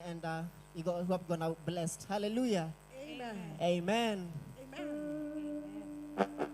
and you hope you're gonna be blessed. Hallelujah. Amen. Amen. Amen.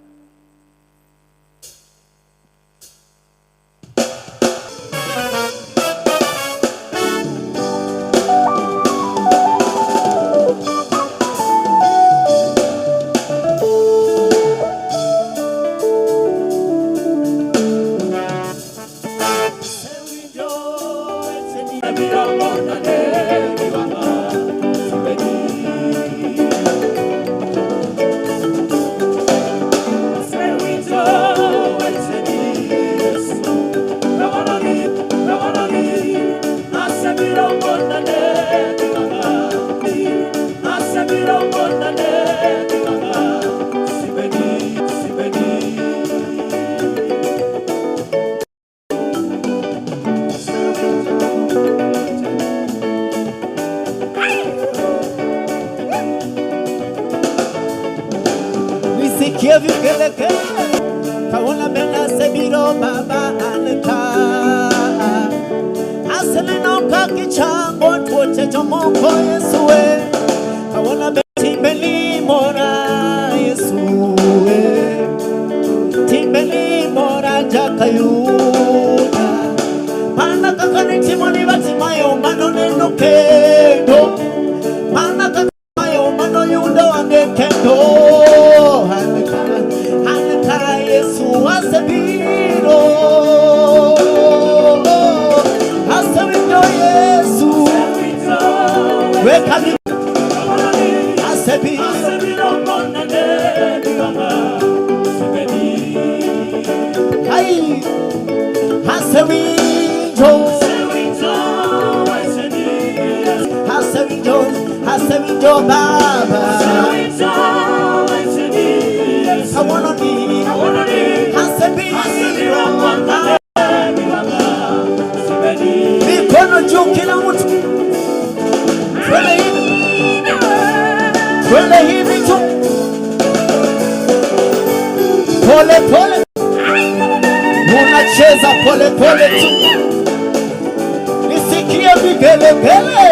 Kaula mena sebiro baba anka asene no kakichango tuoche chomoko Yesue kaula betimbeli mora Yesue timbeli mora jakayuda mana kakani timoni batimayo mano nendo kendo mana kakamayo mano yuda wange kendo Yesu asebiro Yesu weka mi asebiro hai asebiro baba I wanna be mikono juu kila mtu twende hivi tu pole pole unacheza pole pole tu nisikie vigelegele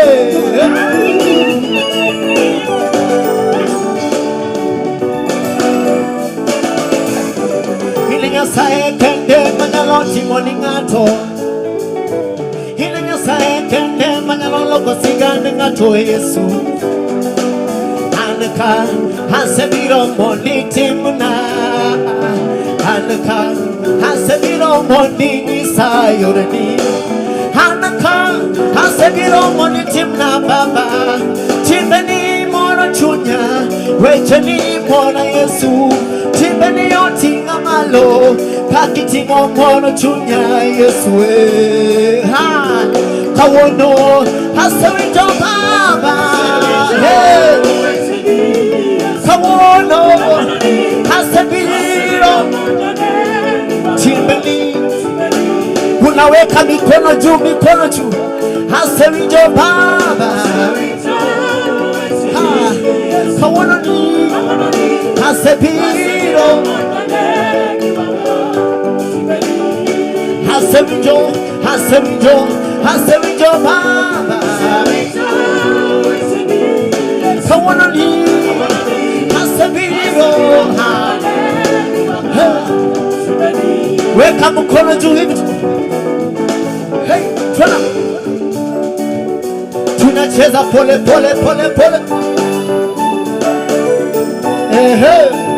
Nyasaye kende manyalo timo ni ng'ato Hile Nyasaye kende manyalo loko sigane ng'ato Yesu Anka hasebiro moni timna Anka hasebiro moni isayoreni Anka hasebiro moni timna baba Timbeni mora chunya Wecheni mora Yesu Timbeni yoti ngamalo Kakitimo mora chunya Yesu Ha Kawono Hasewito baba Kawono Hasebiro Timbeni Unaweka mikono juu Hasewito baba Kawono ni Hasebiro Hasebiro baba Kawono ni Hasebiro weka mkono juu hivi hey tuna tunacheza pole pole pole pole hey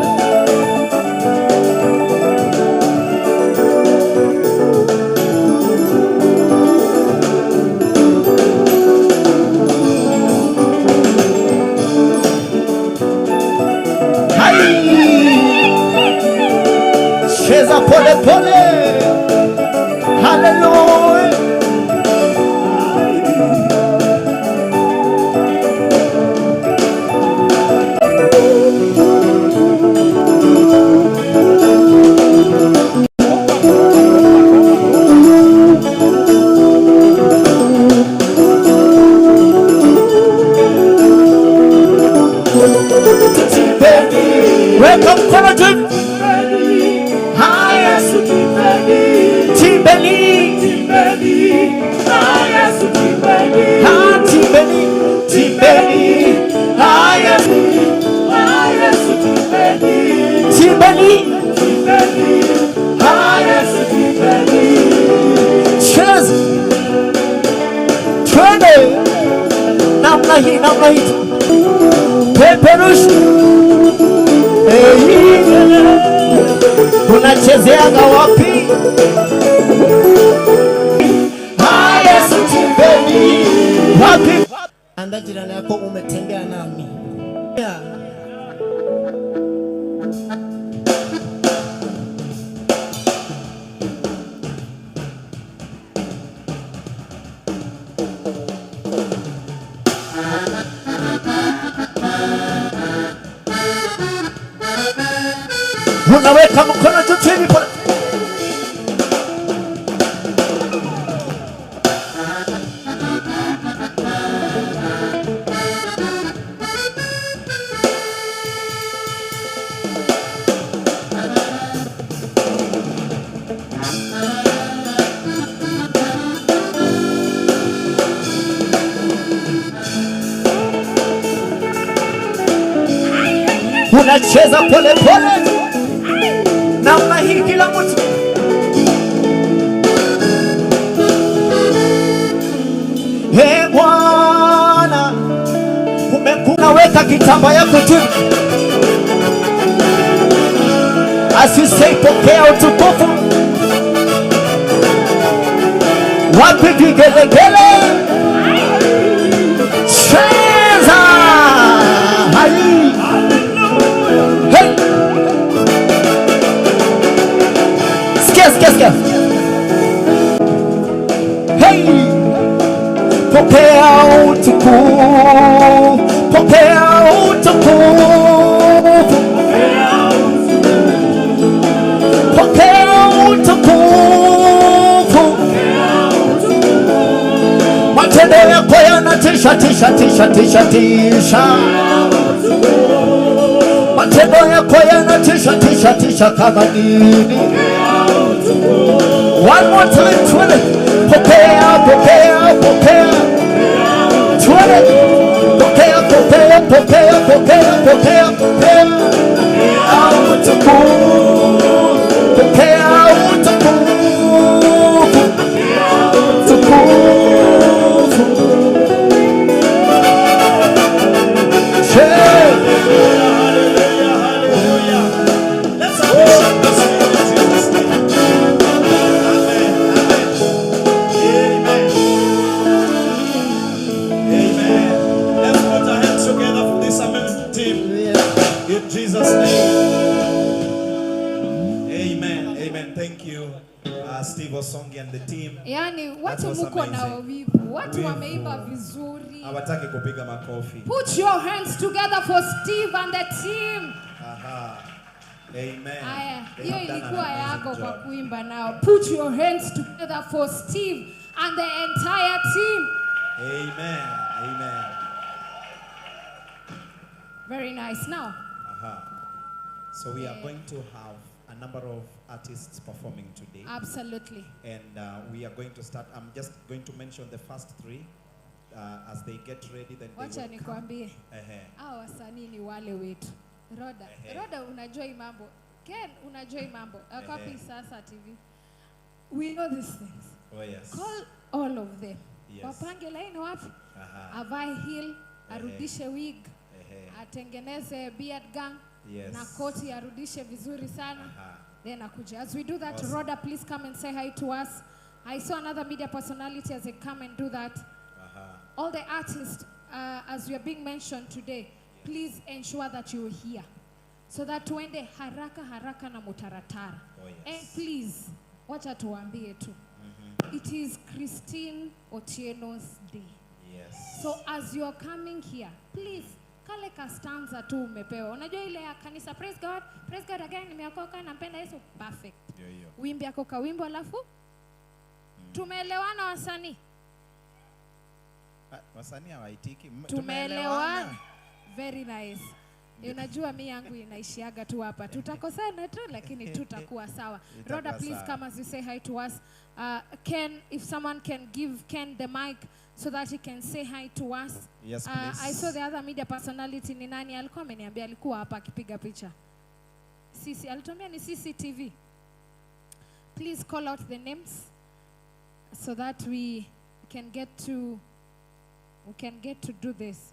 cheza pole pole hallelujah welcome to the namna hii. Peperusha. Unachezeaga wapi? Yesu timbeni wapi? Anda jirani yako, umetembea nami. Unaweka mkono juu chini pole. Unacheza pole pole namna hii, kila mtu. Bwana, umekuweka kitamba yako juu, asisipokea utukufu. Wapi vigelegele? Cheza hai. Sikia. Hey! Pokea utukufu. Pokea utukufu. Pokea utukufu. Matendo yako yanatisha. Matendo yako yanatisha kama nini. One more time, twirl. Pokea. Twirl. Pokea. Steve Osongi and the team. Yani watu muko na wivu, watu wameimba vizuri. Hawataki kupiga makofi. Put your hands together for Steve and the team. Aha. Amen. Aya, hiyo ilikuwa yako kwa kuimba nao. Put your hands together for Steve and the entire team. Amen. Very nice. Now. So we are going to have a number of artists performing today. Absolutely. And we are going to start. I'm just going to mention the first three. As they get ready, then they wacha nikwambie. Hao wasanii ni wale wetu. Roda unajua hii mambo. Ken unajua hii mambo. Copy Sasa TV. We know these things. Oh yes. Call all of them. Yes. Wapange line wapi? Avae heel, arudishe wig, atengeneze beard gang. Yes. Na koti arudishe vizuri sana. Then akuja. As we do that, awesome. Rhoda, please come and say hi to us. I saw another media personality as they come and do that. All the artists, as we are being mentioned today, please ensure that you're here. So that tuende haraka na mutaratara. Oh, yes. And please, wacha tuambie tu. It is Christine Otieno's day. Yes. So as you are coming here, please, kale ka stanza tu umepewa. Unajua ile ya kanisa, praise God again, nimeokoka nampenda Yesu, perfect. Wimbi yako ka wimbo alafu tumeelewana wasanii. Wasanii hawaitiki. Tumeelewana. Very nice. Unajua mimi yangu inaishiaga tu hapa. Tutakosana tu lakini tutakuwa sawa. Rhoda, please come as you say hi to us. Ken, if someone can give Ken the mic so that he can say hi to us. Yes, please. I saw the other media personality ni nani alikuwa ameniambia alikuwa hapa akipiga picha. Sisi alitumia ni CCTV. Please call out the names so that we can get to can get to do this,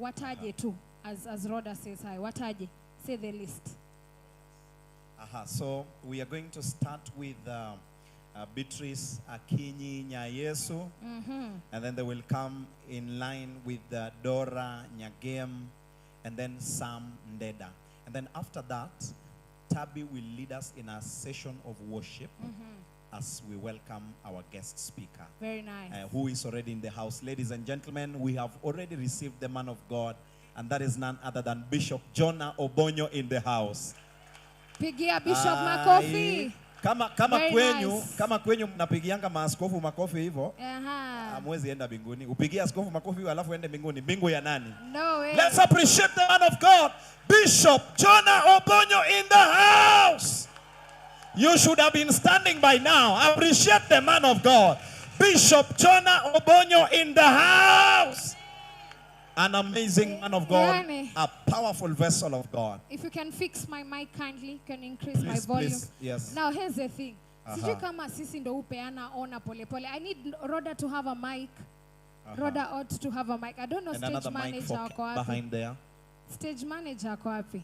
wataje tu, as Rhoda says hi, wataje? Say the list. So we are going to start with Beatrice Akinyi Nyayesu, and then they will come in line with Dora Nyagem, and then Sam Ndeda. And then after that, Tabi will lead us in a session of worship as we welcome our guest speaker. Very nice. Who is already in the house. Ladies and gentlemen, we have already received the man of God, and that is none other than Bishop Jonah Obonyo in the house. Pigia Bishop makofi. Kama Very kwenyu, nice. kama kwenyu mnapigianga maaskofu makofi hivyo, hamwezi enda mbinguni. Upigie askofu makofi alafu ende mbinguni. Mbingu ya nani? No way. Let's appreciate the man of God, Bishop Jonah Obonyo in the house. You should have been standing by now. Appreciate the man of God, Bishop Jonah Obonyo in the house. An amazing man of God, Yani. a powerful vessel of God. If you can fix my mic kindly, can increase my Please, volume. please, yes. Now here's the thing. Sijui kama sisi ndo upeana ona pole pole. I need Rhoda to have a mic. Rhoda ought to have a mic. I don't know And stage another mic manager for ako wapi. behind there. Stage manager ako wapi?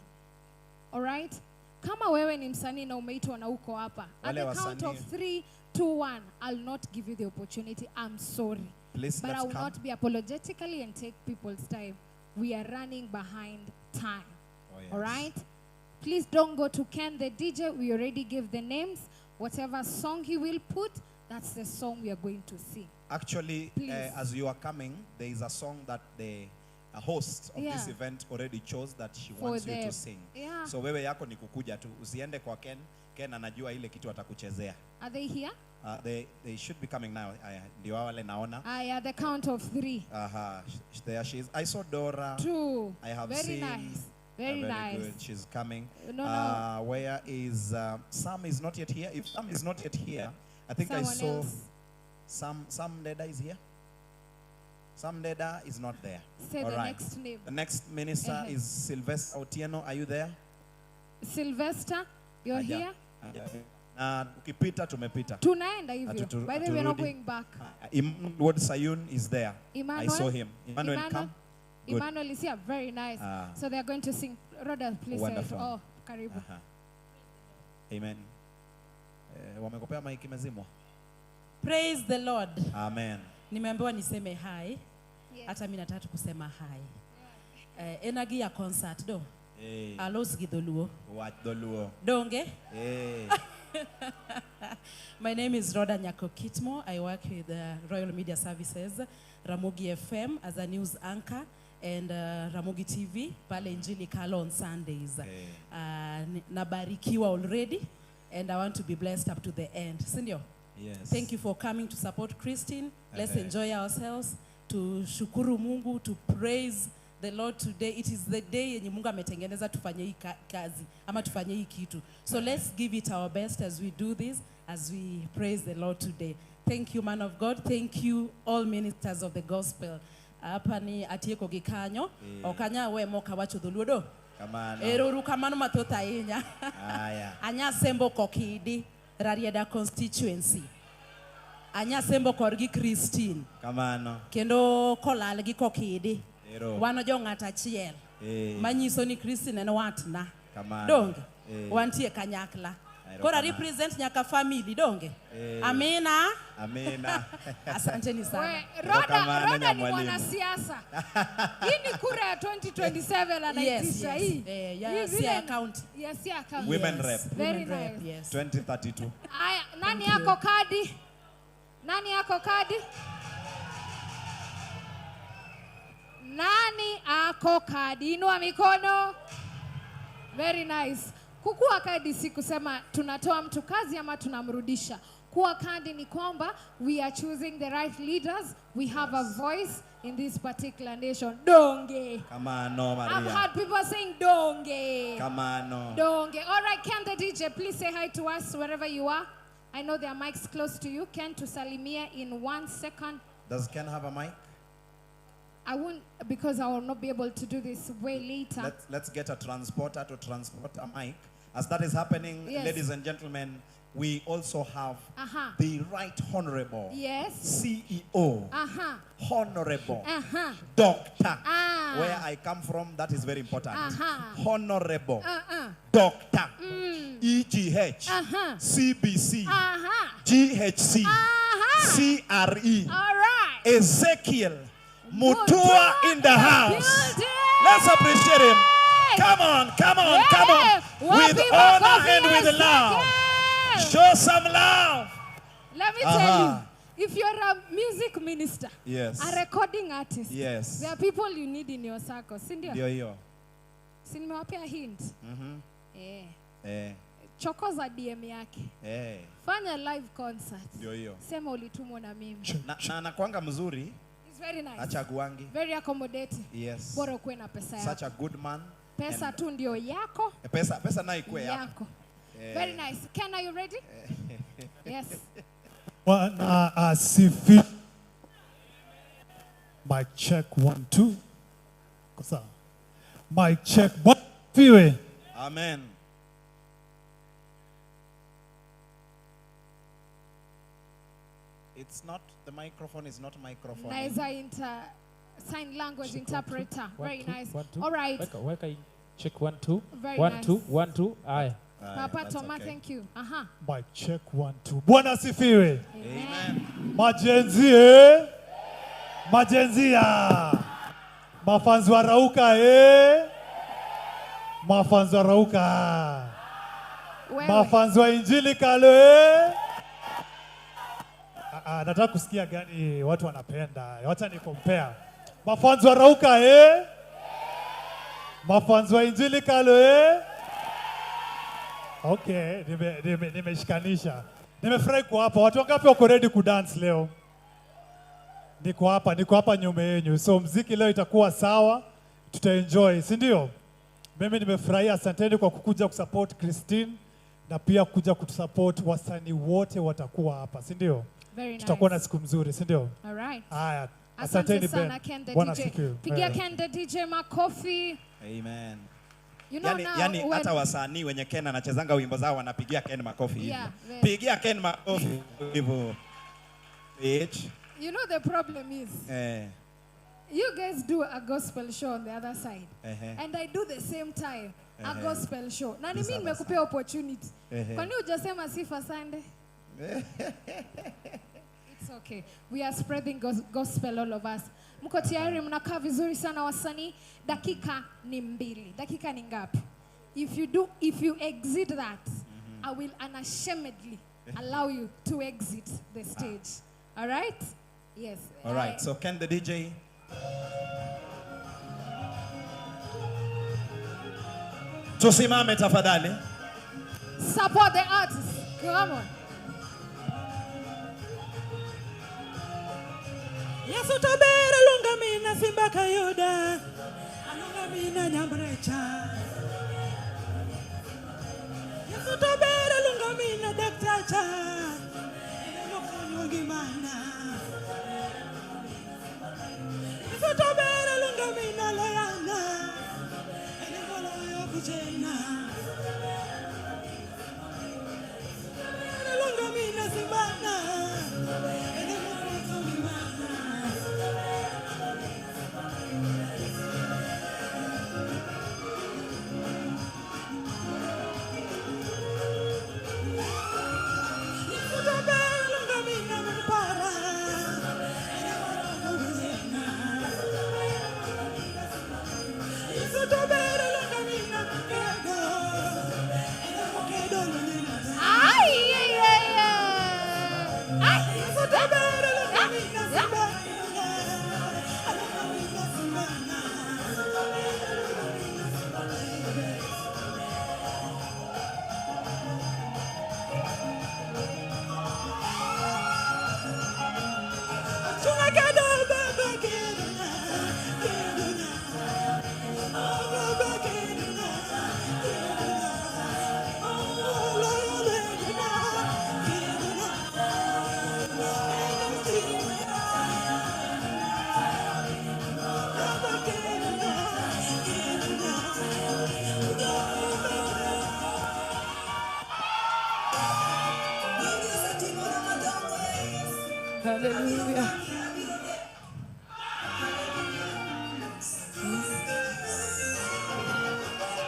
All right? Kama wewe ni msanii na umeitwa na uko hapa. At Wale the count of wasanii. 3, 2, 1, I'll not give you the opportunity. I'm sorry. Please, But I let's will come. not be apologetically and take people's time. We are running behind time. Oh, yes. All right? Please don't go to Ken the DJ. We already gave the names. Whatever song he will put, that's the song we are going to sing. Actually, Please. as you are coming, there is a song that the host of this Yeah. event already chose that she For wants you them. to sing. Yeah. So wewe yako ni kukuja tu. Usiende kwa Ken. Ken anajua ile kitu atakuchezea. Are they here? They should be coming now. Ndio wale naona. Yeah, the count of 3. There she is. I saw Dora. 2. I have Very seen. nice. Very nice. Good. She's coming. No. Where is Sam? Is not yet here. If Sam is not yet here, I think Someone I saw else. Sam Ndeda is here. Sam Ndeda is not there. Say All the right. next name. The next minister is Sylvester Otieno. Are you there? Sylvester, you're Haja. here? Ukipita tumepita. Tunaenda hivyo. Hatutu- By the way, we're not haturudi. going back. Ward Sayun is there. Emmanuel? I saw him. Emmanuel, come. Good. Emmanuel is here. Very nice. So they're going to sing. Rhoda, please say it. Wonderful. Oh, karibu. Amen. Wamekopea mic imezimwa. Praise the Lord. Amen. Nimeambiwa niseme hi. Yes. Hata mimi nataka kusema hi. Enagi ya concert do. Hey. Alos gidoluo. Watch the luo. Donge. Hey. My name is Rhoda Nyako Kitmo. I work with Royal Media Services, Ramogi FM as a news anchor, and Ramogi TV pale Injili Kalo on Sundays. Hey. Nabarikiwa already, and I want to be blessed up to the end. Sindio? Yes. Thank you for coming to support Christine. Let's Okay. enjoy ourselves, to shukuru Mungu, to praise the Lord today. It is the day yenye Mungu ametengeneza tufanye hii kazi ama tufanye hii kitu. So let's give it our best as we do this, as we praise the Lord today. Thank you, man of God. Thank you, all ministers of the gospel. Hapa ni Atieko Gikanyo. Okanya we moka wacho dhuluodo. Kamano. Eruru kamano matota inya. Aya. Anya sembo kokidi. Rarieda constituency. Anya sembo korgi Christine. Kamano. Kendo kolal gi kokidi. Ero. Wano jo ng'ata achiel. Eh. Manyiso ni Christine en watna. Kamano. Donge. Eh. Wantie kanyakla. Aero Kora kamano. represent nyaka family donge. Eh. Amina. Amina. Asanteni sana. Rhoda ni mwalimu. mwanasiasa. Hii ni kura ya 2027 anaitisha hii. Ya Hii vile- Siaya County. Ya Siaya County. Women rep. Very Women rep, nice. yes. 2032. Aya, nani yako kadi? Nani yako kadi? Nani ako kadi? Inua mikono. Very nice. Kukua kadi si kusema tunatoa mtu kazi ama tunamrudisha. Kuwa kadi ni kwamba we are choosing the right leaders. We have a voice in this particular nation. Donge. Kamano, I've Maria. heard people saying donge. Kamano. Donge. All right, Ken the DJ, please say hi to us wherever you are. I know there are mics close to you. Ken to Salimia in 1 second. Does Ken have a mic? I won't, because I will not be able to do this way later. Let's get a transporter to transport a mic. As that is happening, Yes. ladies and gentlemen, we also have Uh-huh. the Right Honorable Yes. CEO, Uh-huh. Honorable Uh-huh. Doctor. Ah. Where I come from, that is very important. Uh-huh. Honorable Uh-uh. Doctor Mm. EGH, Uh-huh. CBC, Uh-huh. GHC, Uh-huh. CRE, All right. Ezekiel Mutua in the house. Building. Let's appreciate him. Come on, come on, come on. Yeah. With Wapi honor makofi and with Ezekiel. love. Show some love. Let me tell Uh-huh. you, if you're a music minister, Yes. a recording artist, Yes. there are people you need in your circle. Sindio? Ndio hiyo. Si nimewapea hint. Mhm. Eh. Chokoza DM yake. Fanya live concert. Ndio hiyo. Sema ulitumwa na mimi. Na anakuanga mzuri, It's very nice. achaguangi. Very accommodating. Yes. Bora ukuwe na pesa Such yako. a good man. Pesa And- tu ndio yako. Pesa na ikuwe yako. Yako. Very nice. Ken, are you ready? Yes. Bwana asifiwe. Mic check 1 2. Kosa. Mic check. Bwana asifiwe. Amen. It's not, the microphone is not microphone. Naeza sign language Check interpreter. Very nice. 1 2. All right. Weka hii. Check 1 2. Very 1 nice. 2 1 2. Aya. Papa That's Toma, okay. thank you. Uh-huh. Mic check 1 2. Bwana asifiwe. Amen. Majenzi eh? Majenzia. Mafanzi wa rauka eh? Mafanzi wa rauka. Wewe. Mafanzi wa injili kalo eh? Nataka kusikia gani watu wanapenda. Wacha ni compare. Mafanzi wa rauka eh? Mafanzi wa injili kalo eh? Okay, nimeshikanisha. Nimefurahi kuwa hapa. Watu wangapi wako ready kudance leo? Niko hapa nyuma yenu. So mziki leo itakuwa sawa. Tutaenjoy, si ndio? Mimi nimefurahia, asanteni kwa kukuja kusupport Christine na pia kuja kutusupport wasanii wote watakuwa hapa, si ndio? Very nice. Tutakuwa na siku mzuri, si ndio? All right. Haya. Asante Asanteni sana Ben. Ken the Bwana DJ. asifiwe. Pigia Ken the DJ makofi. Amen. You know now Yani when hata wasanii wenye Ken anachezanga wimbo zao wanapigia Ken makofi hivyo. Yeah, very. Pigia Ken makofi hivyo. you know the problem is you guys do a gospel show on the other side and I do the same time a gospel show. Na ni This mimi other nimekupea opportunity. Ehe. Kwani hujasema sifa Sunday? It's okay. We are spreading gospel all of us. Mko tayari, mnakaa vizuri sana wasanii. Dakika ni 2. Dakika ni ngapi? If you exit that, I will unashamedly allow you to exit the stage. All right? Yes. All right. So Ken the DJ. Tusimame tafadhali. Support the artists. Come on. Yesu tabera lunga mina simba kayoda. Alunga mina nyambrecha. Yesu tabera lunga mina daktacha. Elemo gimana. Yesu tabera lunga mina loyana. Elemo loyo kujena. Lunga mina simbana. Elemo gimana. Yesu tabera lunga mina para.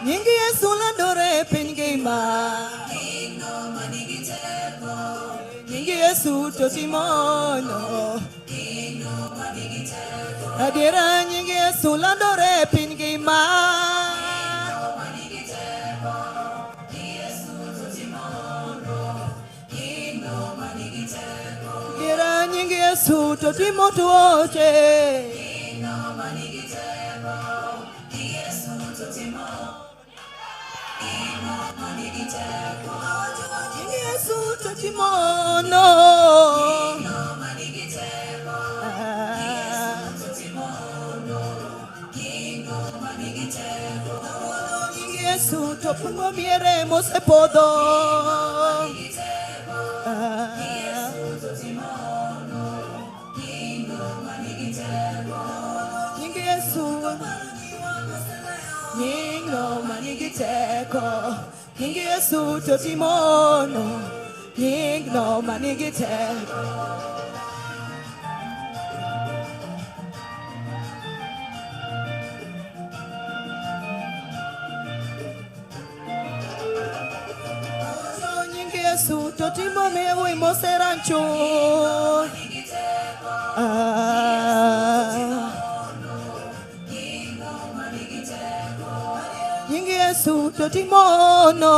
Nyingi Yesu landore piny ngima. Nyingi Yesu totimono. Adiera nyingi Yesu landore piny ngima. Adiera nyingi Yesu totimo tuoche. Yesu totimono. Yesu topungo miere mosepodho. Nyingo manigi teko. Nyingi Yesu totimono. Nyingo manigi teko. Nyingi Yesu totimo mewe moserancho. Nyingi Yesu totimono.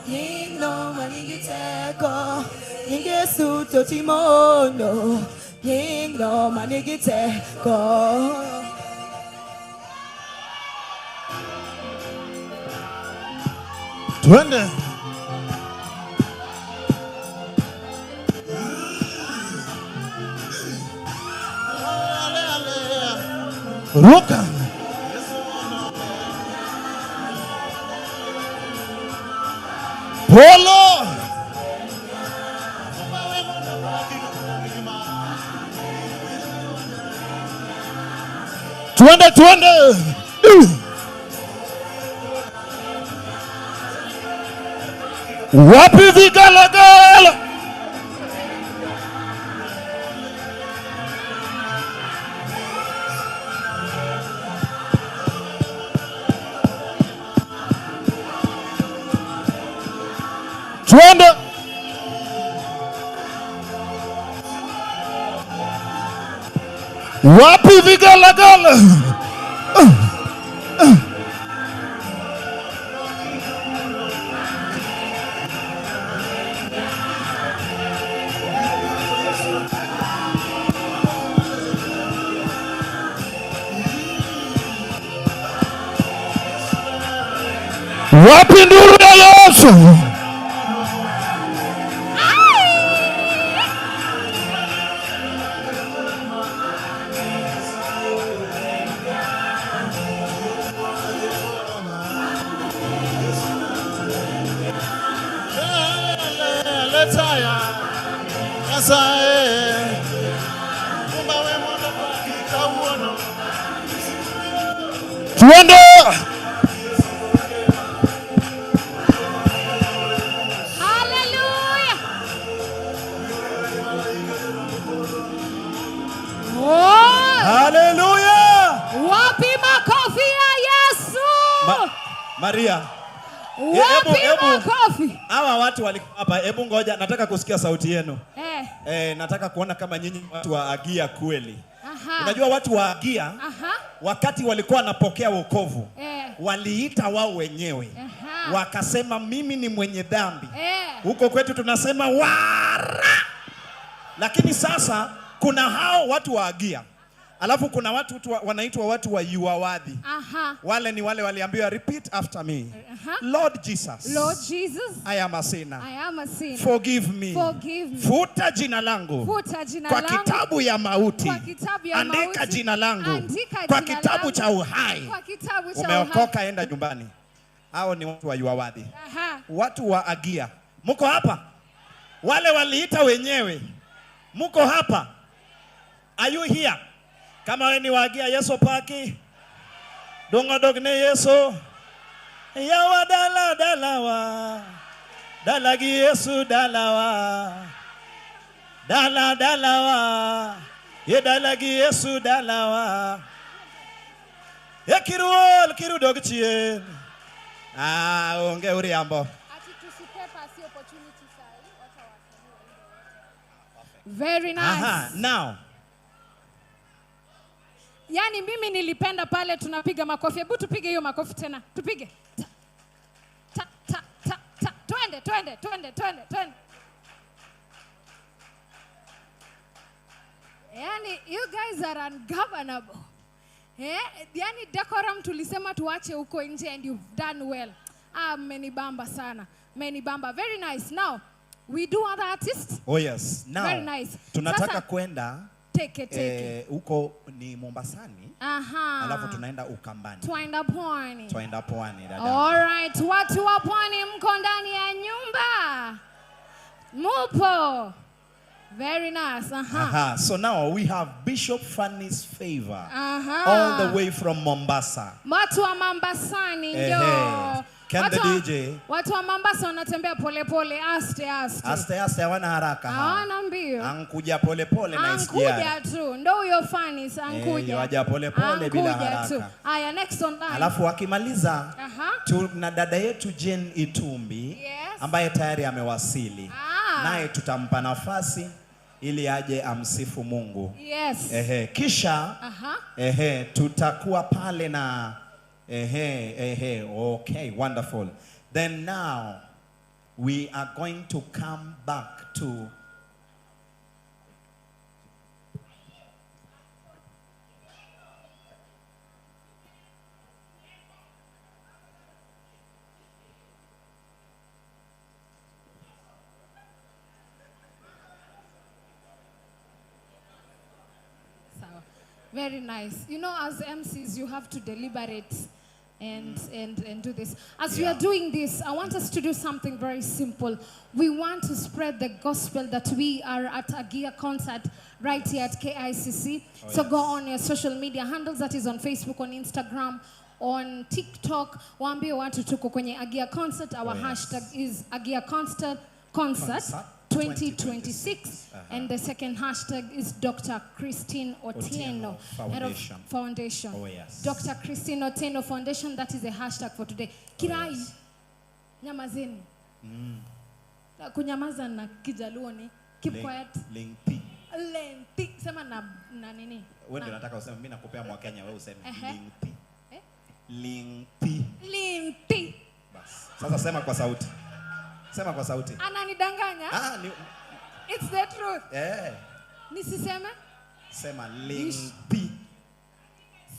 Nyingo manigi teko. Nyingi Yesu totimono. Nyingo manigi teko. Twende. Ruka. Polo. Twende. Wapi vigalagala. Twende. Wapi vigalagala. Wapi nduru ya Yesu. Twende. Hallelujah. Oh, Hallelujah. wapi makofi ya Yesu? Maria. Wapi Hebu. makofi? Hawa watu walikuwa hapa. Hebu ngoja, nataka kusikia sauti yenu. Eh. Nataka kuona kama nyinyi watu wa Agia kweli. Aha. Unajua watu wa Agia Aha. wakati walikuwa wanapokea wokovu, Eh. waliita wao wenyewe. Aha. Wakasema mimi ni mwenye dhambi. Eh. Huko kwetu tunasema wara. Lakini sasa kuna hao watu wa Agia. Alafu kuna watu wanaitwa watu wa yuawadhi. Aha. Wale ni wale waliambiwa repeat after me. Aha. Lord Jesus. Lord Jesus, I am a sinner. I am a sinner. Forgive me. Forgive me. Futa jina langu Futa jina kwa langu kitabu ya mauti. kwa kitabu ya Andika mauti. jina langu Andika kwa jina kitabu langu cha uhai. kwa kitabu cha Umeokoka, enda nyumbani. Hao ni watu wa yuawadhi. Aha. Watu wa Agia. Muko hapa? Wale waliita wenyewe. Muko hapa? Are you here? Kama wewe ni wa Agia, Yesu paki. Dongo dogne Yesu. Ya wadala dalawa. Dalagi Yesu dalawa. Dalawa. Ye dalagi Yesu dalawa. Ye kiruol kiru dogchien. Onge uriambo. Very nice. Now. Yani mimi nilipenda pale tunapiga makofi. Hebu tupige hiyo makofi tena. Tupige. Ta ta ta ta. Twende. Yani you guys are ungovernable. Yani decorum tulisema tuache huko nje and you've done well. Menibamba sana. Menibamba. Very nice. Now, we do other artists. Oh yes. Now, very nice. Tunataka Sasa, kwenda Teke. Huko ni Mombasani. Aha. Alafu tunaenda Ukambani. Twaenda pwani. Dada. All right, watu wa pwani mko ndani ya nyumba. Mupo. Very nice. Aha. So now we have Bishop Fanny's Favor. Aha. All the way from Mombasa. Watu wa Mombasani ndio. Can the DJ? Watu wa Mombasa wanatembea pole aste. Aste hawana haraka. Hawana mbio. Ankuja pole na isikia. Ankuja tu. Ndio huyo Fanny ankuja. Waja pole bila haraka. Tu. Aya, next on line. Alafu akimaliza Aha. tuna dada yetu Jane Itumbi. Yes. Ambaye tayari amewasili. Naye tutampa nafasi ili aje amsifu Mungu. Yes. Kisha tutakuwa pale na okay, wonderful. Then now we are going to come back to very nice. You know, as MCs, you have to deliberate and do this. As we are doing this, I want us to do something very simple. We want to spread the gospel that we are at a Gear concert right here at KICC. So go on your social media handles, that is on Facebook, on Instagram, on TikTok. Waambie watu tuko kwenye Agia concert. Our hashtag is Agia concert 2026. And the second hashtag is Dr. Christine Otieno Foundation. Oh, yes. Dr. Christine Otieno Foundation, that is the hashtag for today. Kirai, nyamazeni. Kunyamaza na Kijaluo ni keep quiet. Lengthi. Sema na nini? Wewe ndio unataka useme, mimi nakupea Mwakenya, wewe useme lengthi. Lengthi. Bas. Sasa sema kwa sauti. Ananidanganya? It's the truth. Nisiseme? Sema lengthi.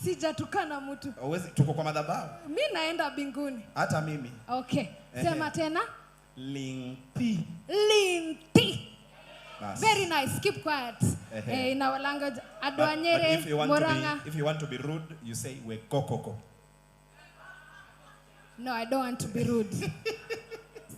Sijatukana mtu. Tuko kwa madhabahu. Mimi naenda mbinguni. Hata mimi. Okay. Sema tena. Lengthi. Very nice. Keep quiet. In our language, Adwanyere, Moranga. If you want to be rude, you say we kokoko. No, I don't want to be rude.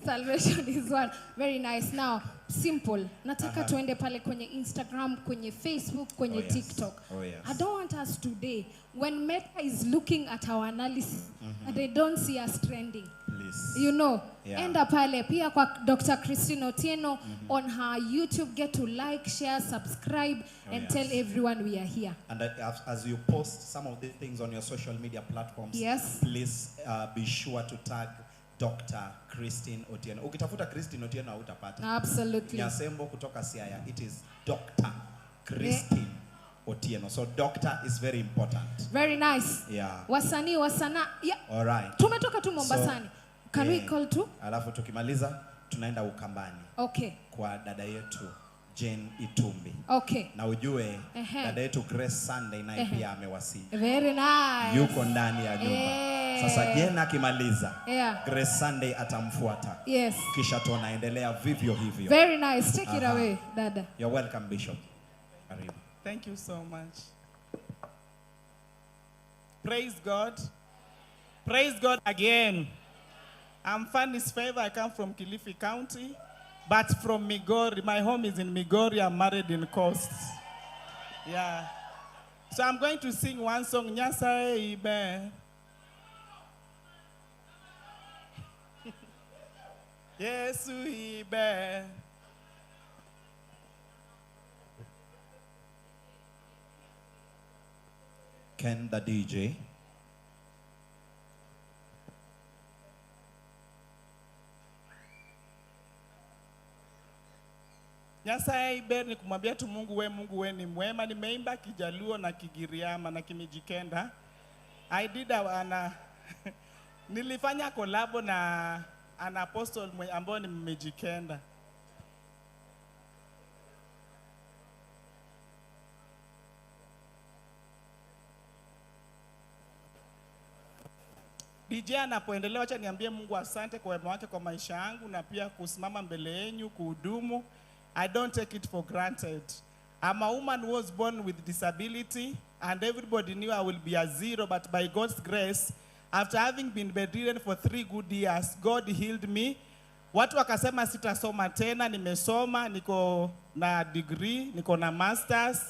Salvation is one. Very nice. Now, simple. Nataka tuende pale kwenye Instagram, kwenye Facebook, kwenye TikTok. I don't want us today, when Meta is looking at our analysis, and they don't see us trending. Please. You know, enda pale pia kwa Dr. Christine Otieno on her YouTube. Get to like, share, subscribe, and tell everyone we are here. And as you post some of these things on your social media platforms, please be sure to tag Dr. Christine Otieno. Ukitafuta Christine Otieno hautapata. Absolutely. Nyasembo kutoka Siaya. It is Dr. Christine Otieno. So doctor is very important. Very nice. Yeah. Wasana. Yeah. All right. Tumetoka tu Mombasani. Can we call to? Alafu tukimaliza tunaenda Ukambani. Okay. Kwa dada yetu Jane Itumbi. Okay. Na ujue dada yetu Grace Sunday naye pia amewasili. Very nice. Yuko ndani ya nyumba. Sasa Jane akimaliza, Grace Sunday atamfuata. Yes. Kisha tunaendelea vivyo hivyo. Very nice. Take it away, dada. You're welcome, Bishop. Karibu. Thank you so much. Praise God. Praise God again. I'm Fanny's Favor. I come from Kilifi County, but from Migori. My home is in Migori. I'm married in Coast. Yeah. So I'm going to sing one song, Nyasaye Ibe. Yesu ibe. Ken the DJ. Nyasaye iber ni kumwambia tu Mungu we ni mwema. Nimeimba Kijaluo na Kigiriama na Kimijikenda. I did nilifanya kolabo na an apostle ambao ni Mmejikenda. DJ anapoendelea, acha niambie Mungu asante kwa wema wake kwa maisha yangu na pia kusimama mbele yenu kuhudumu. I don't take it for granted. I'm a woman who was born with disability and everybody knew I will be a zero, but by God's grace, after having been bedridden for 3 good years, God healed me. Watu wakasema sitasoma tena, nimesoma, niko na degree, niko na masters,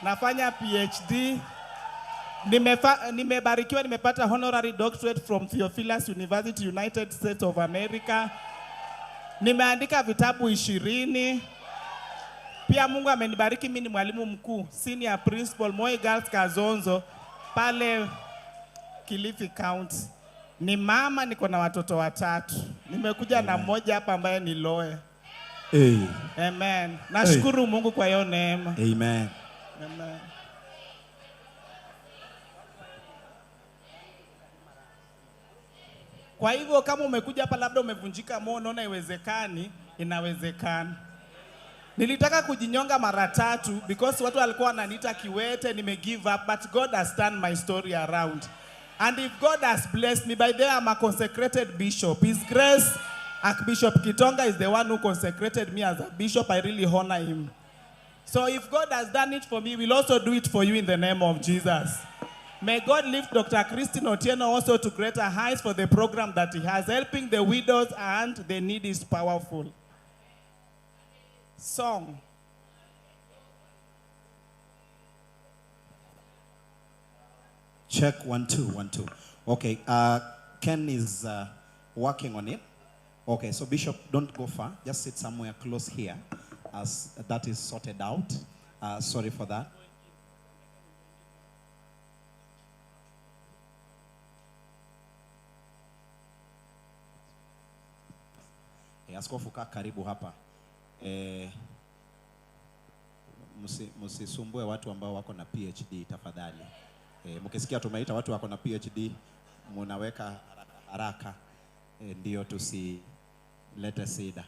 nafanya PhD. Nimebarikiwa, nimepata honorary doctorate from Theophilus University, United States of America. Nimeandika vitabu 20. Pia Mungu amenibariki, mimi ni mwalimu mkuu, senior principal Moi Girls Kazonzo pale Kilifi County. Ni mama, niko na watoto 3. Nimekuja na mmoja hapa ambaye ni lawyer. Amen. Nashukuru Mungu kwa hiyo neema. Amen. Amen. Kwa hivyo kama umekuja hapa labda umevunjika moyo, unaona iwezekani, inawezekana. Nilitaka kujinyonga mara 3 because watu walikuwa wananiita kiwete, nime give up, but God has turned my story around. And if God has blessed me, by the way, I'm a consecrated bishop. His grace, Archbishop Kitonga is the one who consecrated me as a bishop. I really honor him. So if God has done it for me, we'll also do it for you in the name of Jesus. May God lift Dr. Christine Otieno also to greater heights for the program that he has, helping the widows, and the need is powerful. Song. Check 1 2 1 2. Okay, Ken is working on it. Okay, so Bishop, don't go far. Just sit somewhere close here as that is sorted out. Sorry for that. Askofu kaa karibu hapa. Msisumbue watu ambao wako na PhD tafadhali. Mkisikia tumeita watu wako na PhD, munaweka haraka ndio tusilete shida.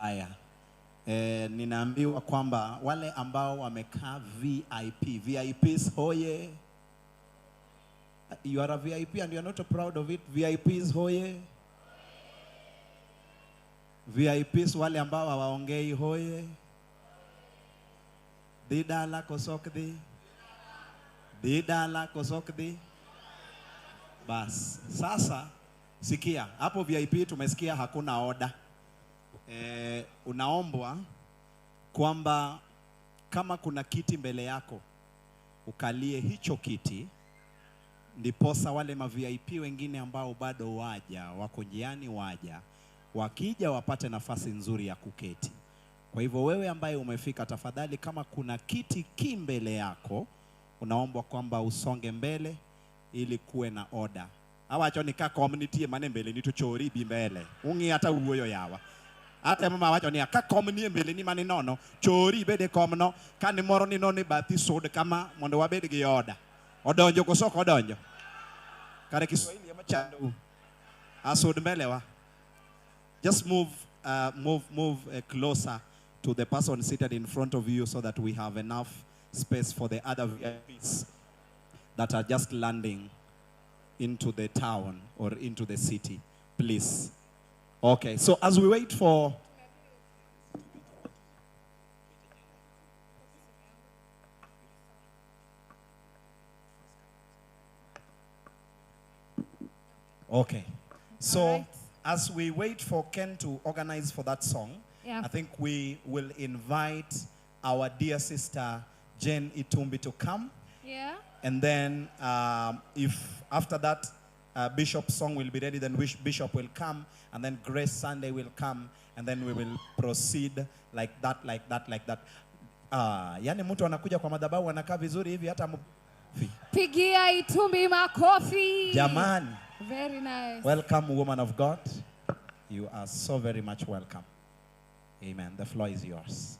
Haya. Ninaambiwa kwamba wale ambao wamekaa VIP, VIPs hoye. You are a VIP and you are not proud of it. VIPs hoye. VIPs wale ambao hawaongei hoye. Didala kosokdi. Didala kosokdi. Bas, sasa sikia, hapo VIP tumesikia hakuna order. Unaombwa kwamba kama kuna kiti mbele yako, ukalie hicho kiti. Ndiposa wale ma VIP wengine ambao bado wako njiani wakija wapate nafasi nzuri ya kuketi. Kwa hivyo wewe ambaye umefika, tafadhali kama kuna kiti kimbele yako, unaombwa kwamba usonge mbele ili kuwe na order. Awacho ni ka community mane mbele ni tuchori bi mbele. Ungi hata uoyo yawa. Hata mama wacho ni ka community mbele ni mane nono, chori bede komno, kani moro ni noni bati sod kama mondo wabede gi order. Odonjo kosoko odonjo. Kare Kiswahili ya machando. Asod mbele wa. Just move closer to the person seated in front of you so that we have enough space for the other VIPs that are just landing into the town or into the city. Please. Okay, so as we wait for... Okay, so right. As we wait for Ken to organize for that song, Yeah. I think we will invite our dear sister Jane Itumbi to come. Yeah. And then if after that Bishop's song will be ready, then Bishop will come, and then Grace Sunday will come, and then we will proceed like that. Yani mtu anakuja kwa madhabahu anakaa vizuri hivi hata Pigia Itumbi makofi. Jamani. Very nice. Welcome, woman of God. You are so very much welcome. Amen. The floor is yours.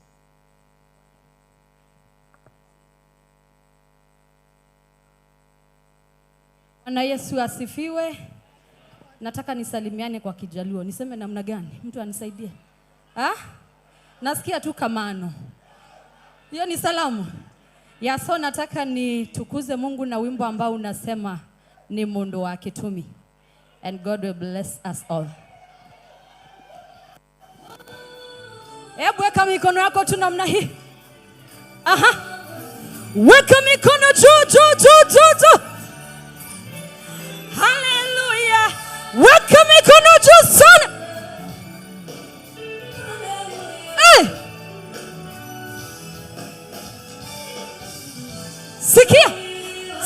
Bwana Yesu asifiwe. Nataka nisalimiane kwa Kijaluo. Niseme namna gani? Mtu anisaidie. Nasikia tu kamano. Hiyo ni salamu. Ya so nataka nitukuze Mungu na wimbo ambao unasema ni mundu wa kitumi. And God will bless us all. Weka mikono yako tu namna hii. Weka mikono juu. Hallelujah. Weka mikono juu sana. Sikia.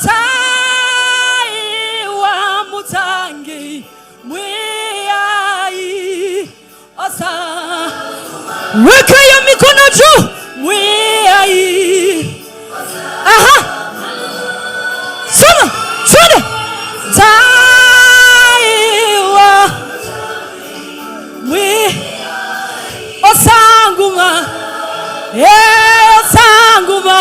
Tai wa mutangi mwiyai osa. Weka ya mikono juu mwiyai. Soma. Twende. Tai wa mwiyai osanguma. Osanguma.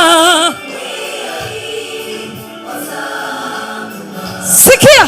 Sikia.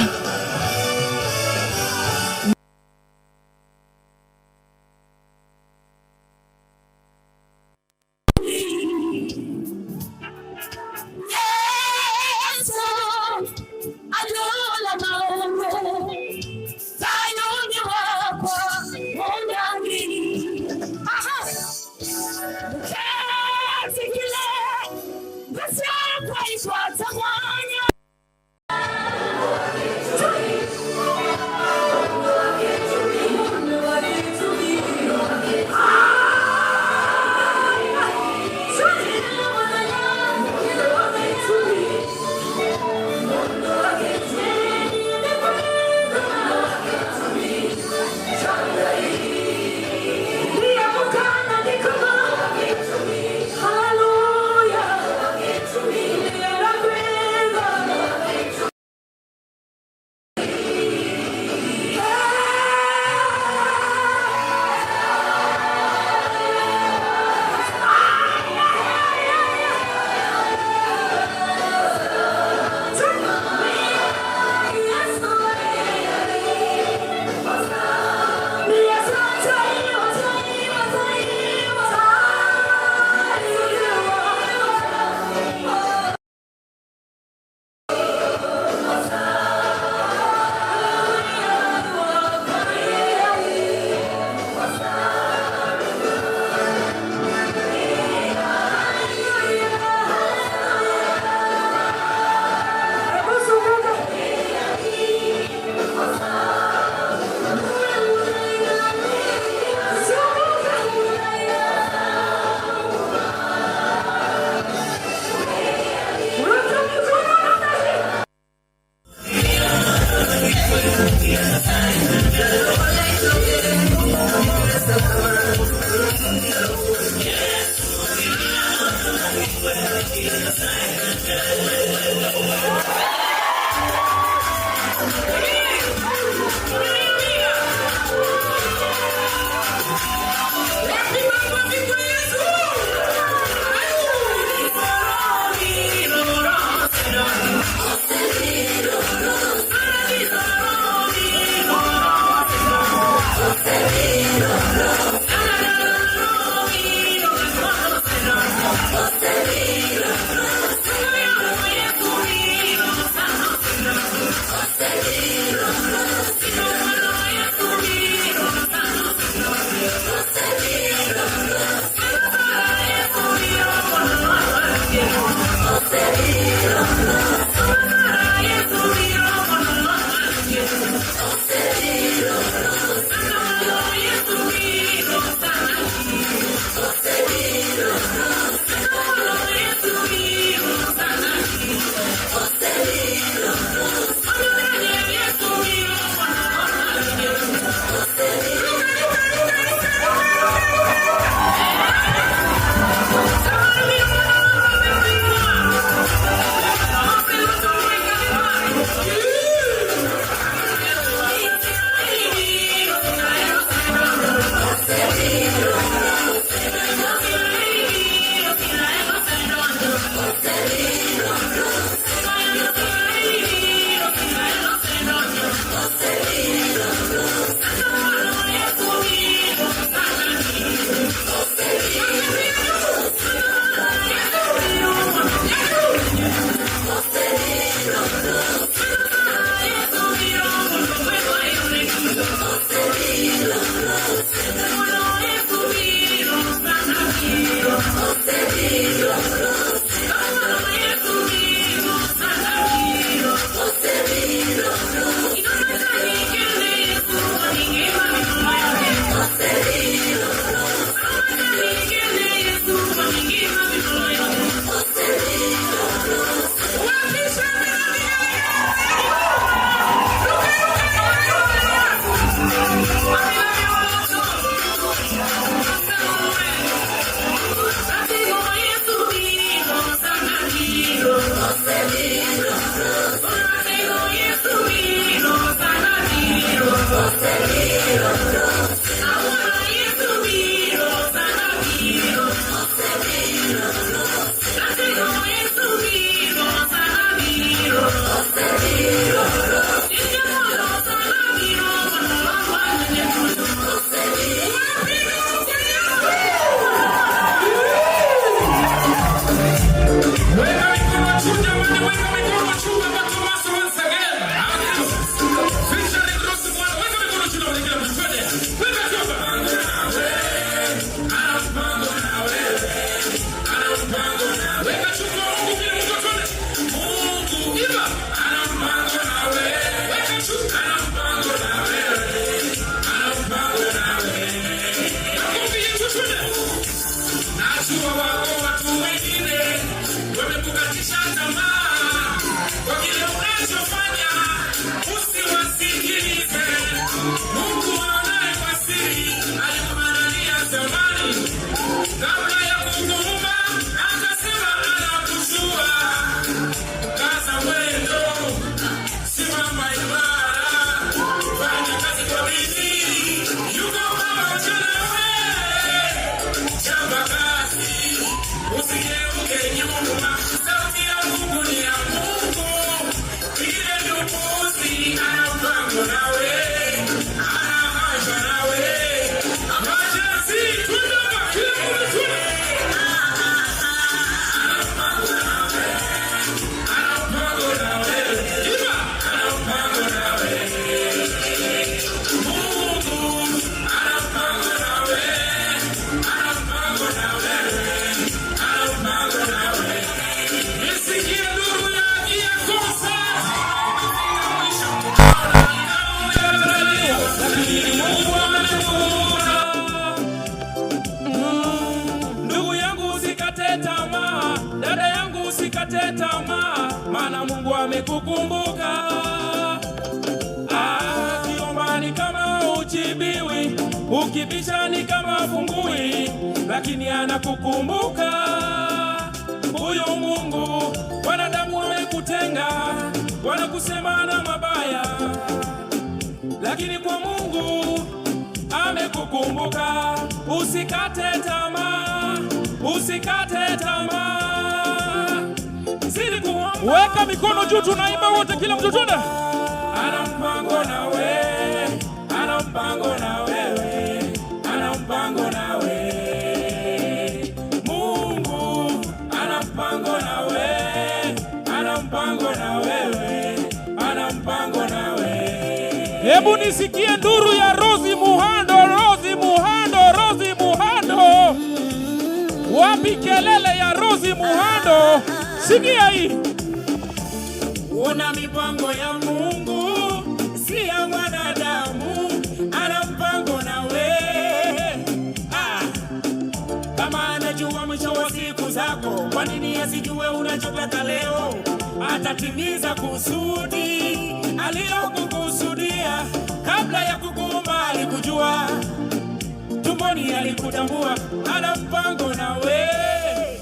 Maana Mungu amekukumbuka. Kiomba ni kama ujibiwi, ukibisha ni kama fungui, lakini anakukumbuka. Huyo Mungu, wanadamu wamekutenga, wanakusema na mabaya, lakini kwa Mungu amekukumbuka. Usikate tamaa, usikate tamaa. Weka mikono juu, tunaimba wote, kila mtu tuna. Ana mpango na wewe, ana mpango na wewe, ana mpango na wewe. Mungu ana mpango na wewe, ana mpango na wewe, ana mpango na wewe. Hebu nisikie nduru ya Rozi Muhando, Rozi Muhando, Rozi Muhando. Wapi kelele ya Rozi Muhando? Sikia hii. Una mipango ya Mungu, si ya mwanadamu. Ana mpango na wewe. Kama anajua mwisho wa siku zako, kwa nini asijue unachotaka leo? Atatimiza kusudi aliyokukusudia. Kabla ya kukuumba alikujua, tumboni alikutambua. Ana mpango na wewe.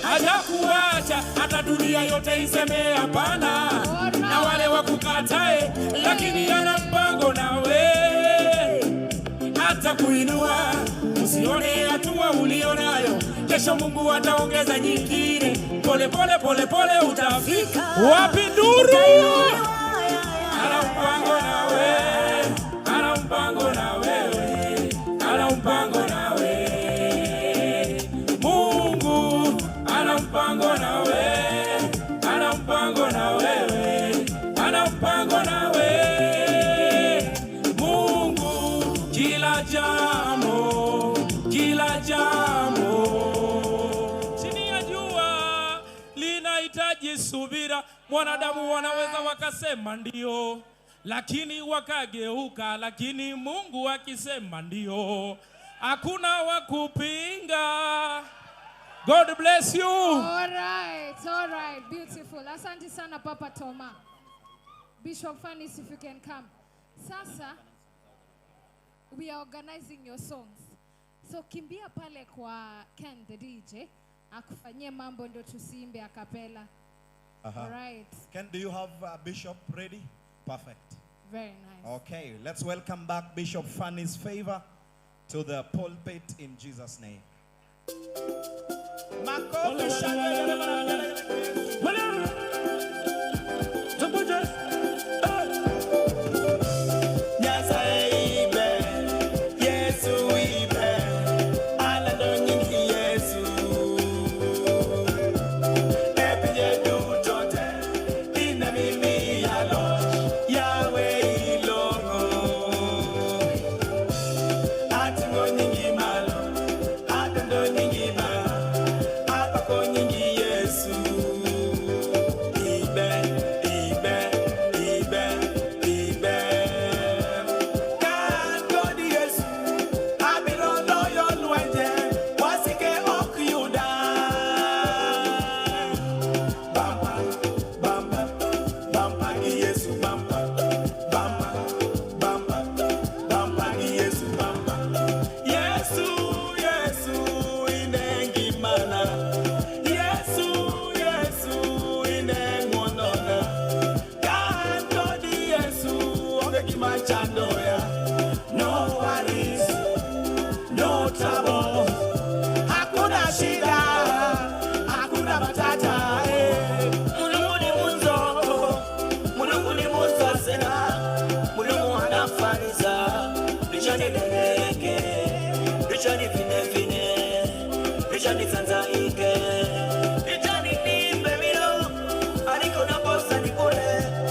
Hajakuacha hata dunia yote iseme hapana, na wale wakukatae, lakini ana mpango na wewe. Hata kuinua, usione hatua ulionayo, kesho Mungu ataongeza nyingine. Pole pole pole pole utafika. Wapi nduru? Ana mpango na wewe, ana mpango na wewe, ana mpango na wewe. Ana mpango na wewe, ana mpango na wewe, ana mpango na wewe. Mungu kila jambo, kila jambo chini ya jua linahitaji subira. Mwanadamu wanaweza wakasema ndio, lakini wakageuka, lakini Mungu akisema ndio, hakuna wakupinga. God bless you. All right, beautiful. Asante sana Papa Toma. Bishop Fanis, if you can come. Sasa, we are organizing your songs. So kimbia pale kwa Ken the DJ, akufanyie mambo ndo tusimbe a cappella. All right. Ken, do you have Bishop ready? Perfect. Very nice. Okay, let's welcome back Bishop Fanis Favor to the pulpit in Jesus' name. onge gima chandoya. No worries, no trouble. Hakuna shida, hakuna matata. Mulungu ni munzo, Mulungu ni munzo sena. Mulungu anafaniza, lichani leleke, lichani fine fine, lichani tanzaike, lichani nimbe milo, aliko na bosa ni kule,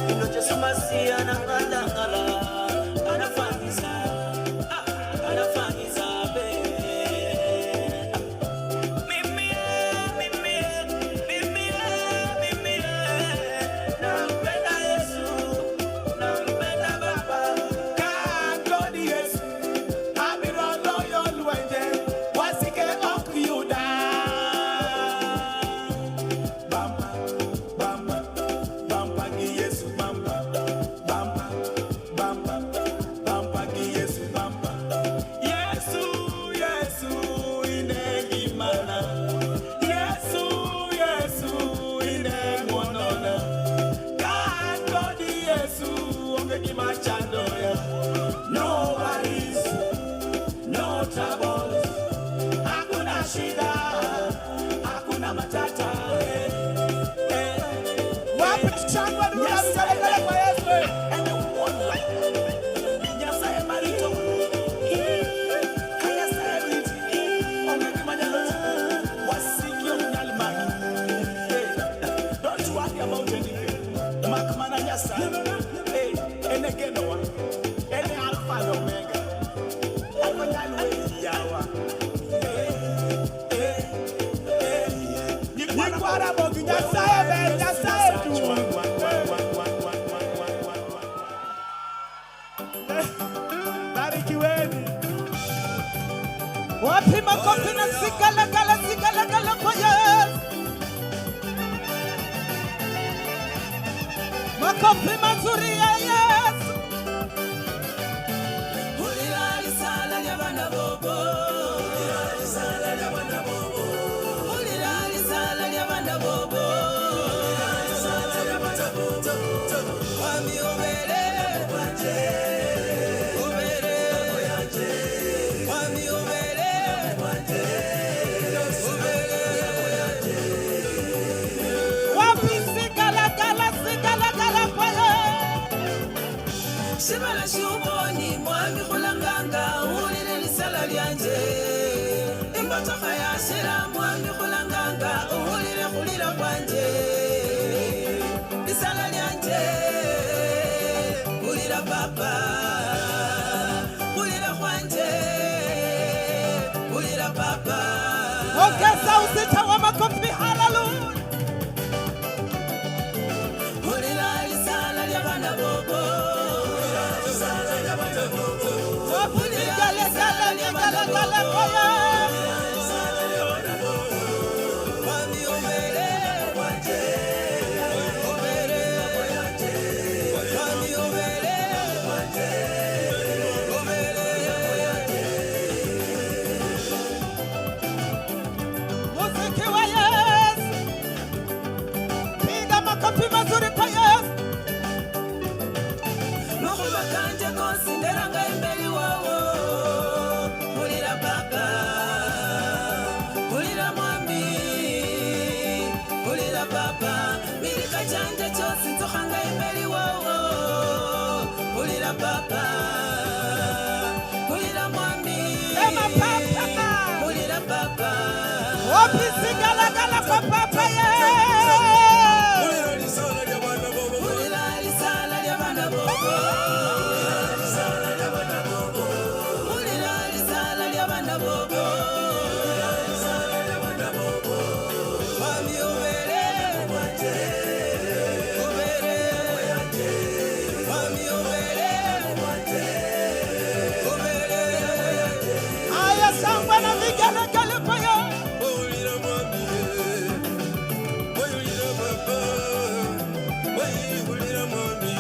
inoche sumasia na ngala ngala, anafaniza, anafaniza be. Nampenda Yesu, nampenda Baba. Kagodi Yesu, abirono yolwenje, wasike okuyuda. Bamba, bamba, bamba gi Yesu bamba. Bamba, bamba, bamba gi Yesu bamba. Yesu, Yesu, inegimana. Yesu, Yesu, inemonona. Kagodi Yesu, onge gima chandoya. No worries, no troubles. Hakuna shida, hakuna matata. Wapi tuchangwa nuna msalekele kwa Yesu. And the one life. Nyasaye marito. Kaya saebiti. Onge gima nyaloti. Wasikio mnyalimaki. Don't worry about anything. Makamana Nyasaye. Enegeno wa. Ene Alpha and Omega. Alpha yawa. Nikwara bogi Nyasaye be Nyasaye tu. Barikiweni. Wapi makofi na sigala gala kwa Yesu. Makofi mazuri ya Yesu. Ulilali sala ya bana bobo. Ulilali sala ya bana bobo. Ulilali sala ya bana bobo. Ulilali sala ya bana bobo. Wami obere wanje. Obere wanje. Wami obere wanje. Obere wanje. Wapi sigala gala kwa Yesu. Shibala shuboni mwami kulanganga ulile lisala lyanje. Imbata kaya shira mwami kulanganga ulile kulila kwanje. Lisala lyanje ulila papa. Ulila kwanje ulila papa. Ongeza uzito wa makofi, hallelujah. Ulila lisala lya bana bobo. Wapi sigala gala kwa Yesu. Wami obere wanje. Obere wanje. Wami obere wanje. Obere wanje. Muziki wa Yesu. Piga makofi mazuri kwa Yesu. Makuba kanje konsinderanga imberi wawo. Mulira papa. Mulira mwami. Mulira papa. Milika chanje chosi nzohanga imberi wawo. Mulira papa. Mulira mwami. Sema papa. Mulira papa. Wapi sigala gala kwa papa Yesu. Mulira lisala lya bana bobo. Mulira lisala lya bana bobo. Mulira lisala lya bana bobo. Mulira lisala lya bana bobo. Mulira lisala lya bana bobo. Wami obere wanje. Obere wanje. Wami obere wanje. Obere wanje. Aya sangwa na vigala gala kwa Yesu. Mulira mwami. Mulira papa. Mulira mwami.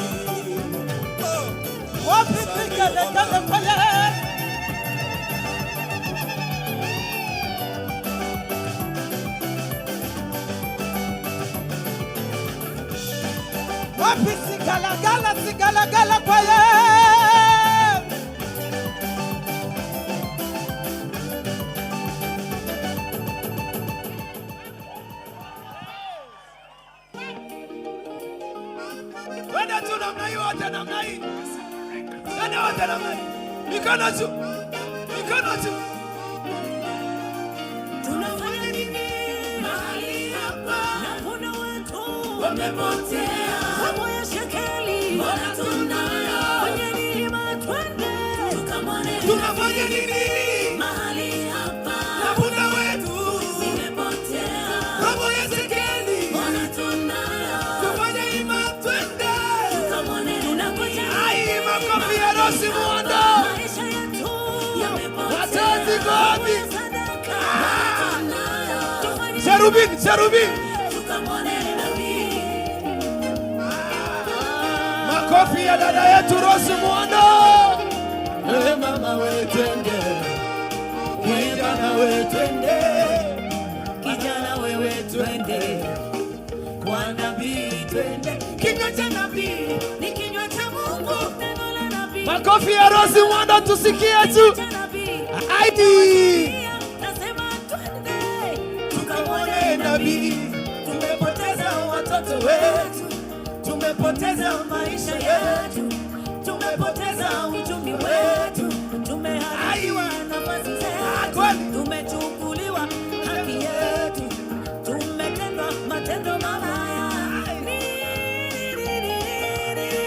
Wapi sigala gala kwa Yesu. Wapi sigala gala kwa Yesu. Twende wote namna hii. Mikono juu. Mikono juu. Tunafanya nini mahali hapa? Na kuna wetu wamepotea. Mambo ya shekeli mbona tunayo? Kwenye milima twende tukamwone. Tunafanya nini mahali hapa? na kuna wetu Zimepotea. mambo ya shekeli Mbona tunayo? tufanye ima twende Tukamwone. Tunangoja. ai makofi ya Rosi Muondo Maisha yetu yamepotea. Wazazi gobi. Sadaka. Tunayo. Tufanye Cherubini cherubini tukamwone nabii. makofi ya dada yetu Rosi Muondo. Wewe mama wewe twende, kijana wewe twende, kijana wewe twende, kwa nabii twende. Kinywa cha nabii ni kinywa cha Mungu, neno la nabii. Makofi ya Rosi Muondo tusikie tu. Cha nabii. Aidi Nasema twende, tukamwone nabii. tumepoteza watoto wetu, tumepoteza maisha yetu, tumepoteza uchumi wetu, tumeharibiwa nafasi zetu, tumechukuliwa haki yetu, tumetendwa matendo mabaya.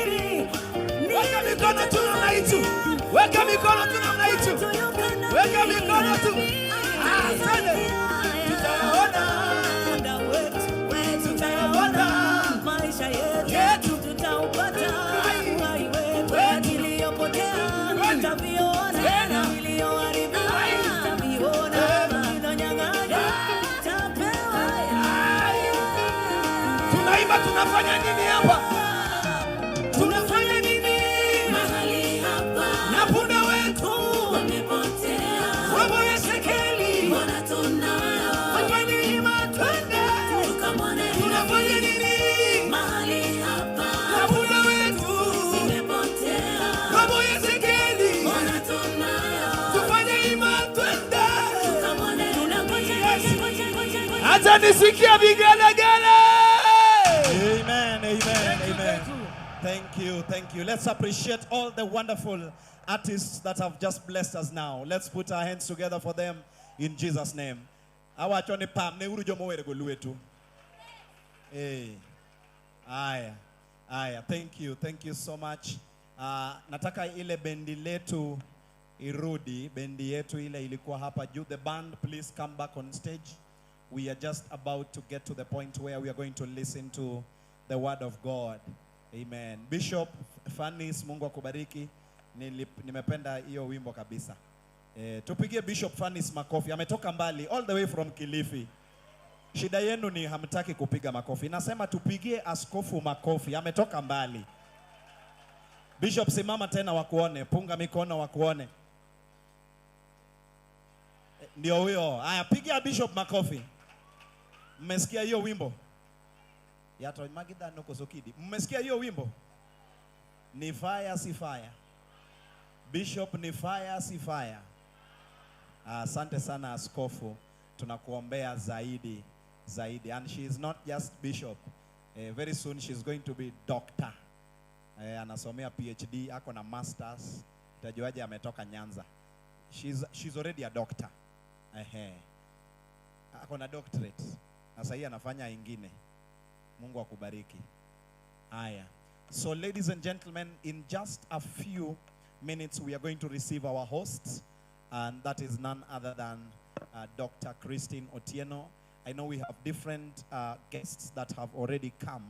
Weka mikono tu namna hii tu. Weka mikono tu namna hii tu. Weka mikono tu. Asante. Tutaona Muda wetu, tutaona maisha yetu tutaupata. Uhai wetu iliyopotea tutaviona, na iliyoharibiwa tutaviona, iliyonyang'anywa tutapewa. tunaimba tunafanya nini hapa? Tunafanya nini Mahali hapa na punda wetu wamepotea. mambo ya shekeli Mbona tunayo? kwenye milima twende Tukamwone tunafanya nini mahali hapa na punda wetu wamepotea. mambo ya shekeli Mbona tunayo? tufanye ima twende. Tukamwone Acha nisikie vigelegele. Amen, amen, amen. Thank you. Let's appreciate all the wonderful artists that have just blessed us now. Let's put our hands together for them in Jesus' name. Awachoni pam ne uru jomo were goluetu. Hey. Aya. Thank you so much. Nataka ile bendi letu irudi, bendi yetu ile ilikuwa hapa juu. The band, please come back on stage. We are just about to get to the point where we are going to listen to the word of God. Amen. Bishop Fanis, Mungu akubariki. Nimependa hiyo wimbo kabisa. Tupigie Bishop Fanis makofi. Ametoka mbali all the way from Kilifi. Shida yenu ni hamtaki kupiga makofi. Nasema tupigie askofu makofi. Ametoka mbali. Bishop, simama tena wakuone. Punga mikono wakuone. Ndio huyo. Haya, pigia Bishop makofi. Mmesikia hiyo wimbo? Yato magida noko sokidi. Mmesikia hiyo wimbo? Ni fire si fire. Bishop, ni fire si fire. Asante sana askofu. Tunakuombea zaidi. And she is not just bishop. Very soon she's going to be doctor. Anasomea PhD, ako na masters. Utajuaje ametoka Nyanza. She's already a doctor. Ako na doctorate. Sasa hii anafanya ingine. Mungu akubariki. Aya. So ladies and gentlemen, in just a few minutes we are going to receive our host, and that is none other than Dr. Christine Otieno. I know we have different guests that have already come,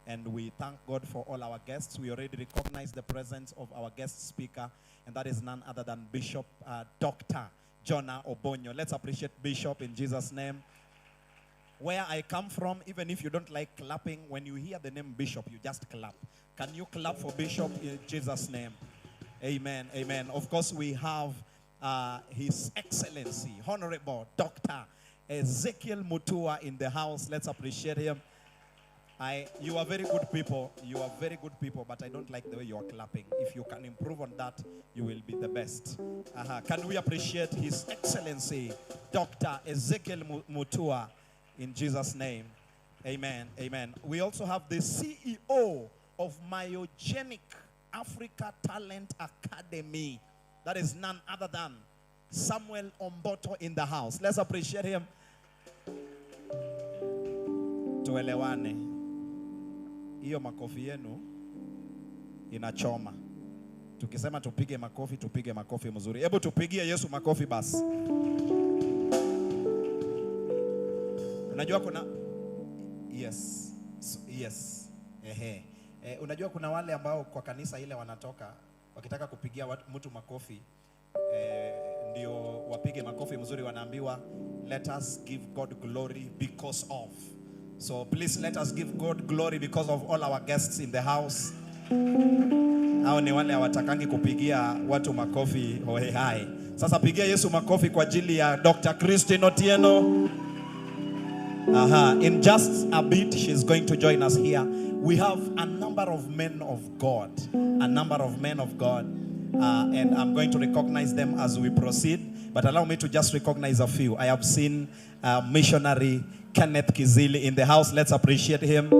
and we thank God for all our guests. We already recognize the presence of our guest speaker, and that is none other than Bishop Dr. Jonah Obonyo. Let's appreciate Bishop in Jesus' name. Where I come from, even if you don't like clapping, when you hear the name Bishop, you just clap. Can you clap for Bishop in Jesus' name? Amen, amen. Of course, we have His Excellency, Honorable Dr. Ezekiel Mutua in the house. Let's appreciate him. You are very good people. You are very good people, but I don't like the way you are clapping. If you can improve on that, you will be the best. Can we appreciate His Excellency, Dr. Ezekiel Mutua, in Jesus' name? Amen, amen. We also have the CEO of Myogenic Africa Talent Academy. That is none other than Samuel Omboto in the house. Let's appreciate him. Tuelewane. Hiyo makofi yenu inachoma. Tukisema tupige makofi mzuri. Hebu tupigie Yesu makofi basi. Unajua kuna yes. Unajua kuna wale ambao kwa kanisa ile wanatoka wakitaka kupigia mtu makofi ndio wapige makofi mzuri, wanaambiwa let us give God glory because of. So please let us give God glory because of all our guests in the house. Hao ni wale hawatakangi kupigia watu makofi hohe hai. Sasa pigia Yesu makofi kwa ajili ya Dr. Christine Otieno. In just a bit she's going to join us here. We have a number of men of God. And I'm going to recognize them as we proceed. But allow me to just recognize a few. I have seen missionary Kenneth Kizili in the house. Let's appreciate him.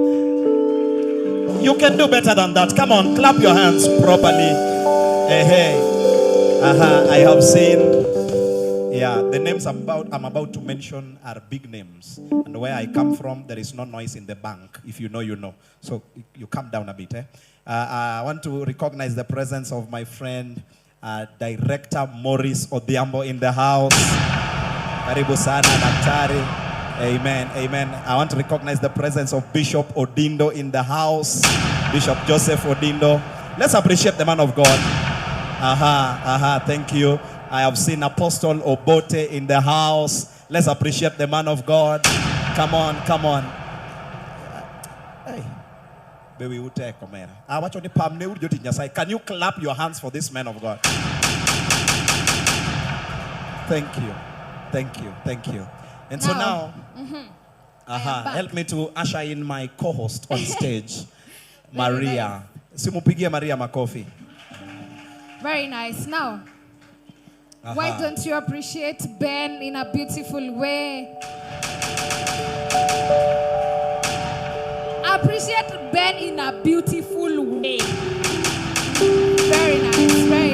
You can do better than that. Come on, clap your hands properly. I have seen, the names I'm about to mention are big names. And where I come from, there is no noise in the bank. If you know, you know. So you calm down a bit. I want to recognize the presence of my friend, Director Morris Odhiambo in the house. Karibu sana daktari. Amen. I want to recognize the presence of Bishop Odindo in the house. Bishop Joseph Odindo. Let's appreciate the man of God. Thank you. I have seen Apostle Obote in the house. Let's appreciate the man of God. Come on. Hey. Baby, can you clap your hands for this man of God? Thank you. And so now, help me to usher in my co-host on stage, Maria. Simupigie Maria makofi. Very nice. Now, why don't you appreciate Ben in a beautiful way? Appreciate Ben in a beautiful way. Very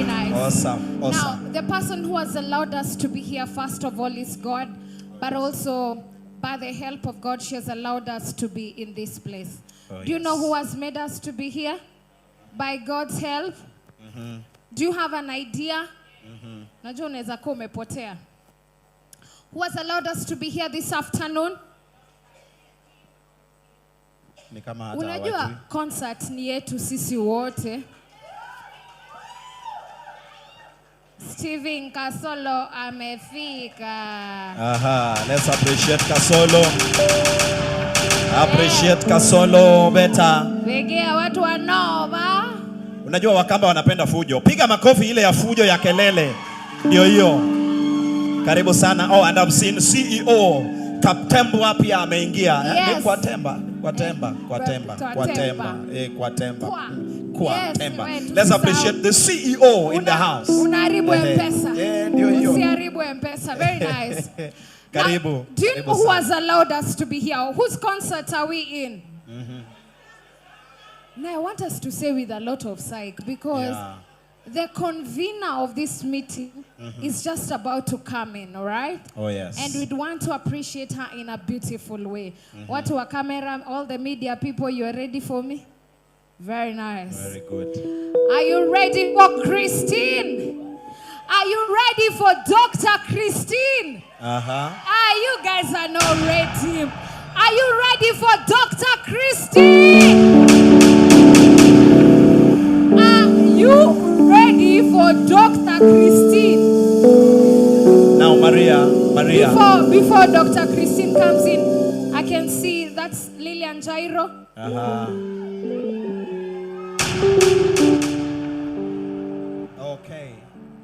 nice. Awesome. Now, the person who has allowed us to be here, first of all, is God. But also, by the help of God, she has allowed us to be in this place. Do you know who has made us to be here? By God's help? Do you have an idea? Najua unaweza kuwa umepotea. Who has allowed us to be here this afternoon? Unajua concert ni yetu sisi wote. Steven Kasolo amefika. Let's appreciate Kasolo. Appreciate Kasolo better. Wegea watu wanova. Unajua Wakamba wanapenda fujo. Piga makofi ile ya fujo ya kelele. Ndio hiyo. Karibu sana. And I've seen CEO Kaptembo pia ameingia. Ni kwa Temba. Let's appreciate the CEO in the house. Unaharibu M-Pesa. Ndio hiyo. Usiharibu M-Pesa. Very nice. Karibu. Do you know who has allowed us to be here? Whose concert are we in? Now I want us to say with a lot of psych because the convener of this meeting is just about to come in, all right? Oh, yes. And we'd want to appreciate her in a beautiful way. Watu wa camera, all the media people, you are ready for me? Very nice. Very good. Are you ready for Christine? Are you ready for Dr. Christine? You guys are not ready. Are you ready for Dr. Christine? You ready for Dr. Christine? Now, Maria. Before Dr. Christine comes in, I can see that's Lillian Jairo.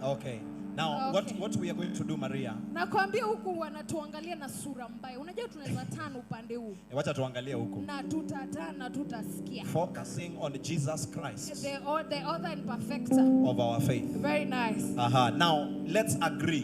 Okay. Now, what we are going to do, Maria? Nakwambia huku wanatuangalia na sura mbaya. Unajua tunaweza tana upande huu. Wacha tuangalie huku. Na tutatana tutasikia. Focusing on Jesus Christ. The author and perfecter of our faith. Very nice. Now, let's agree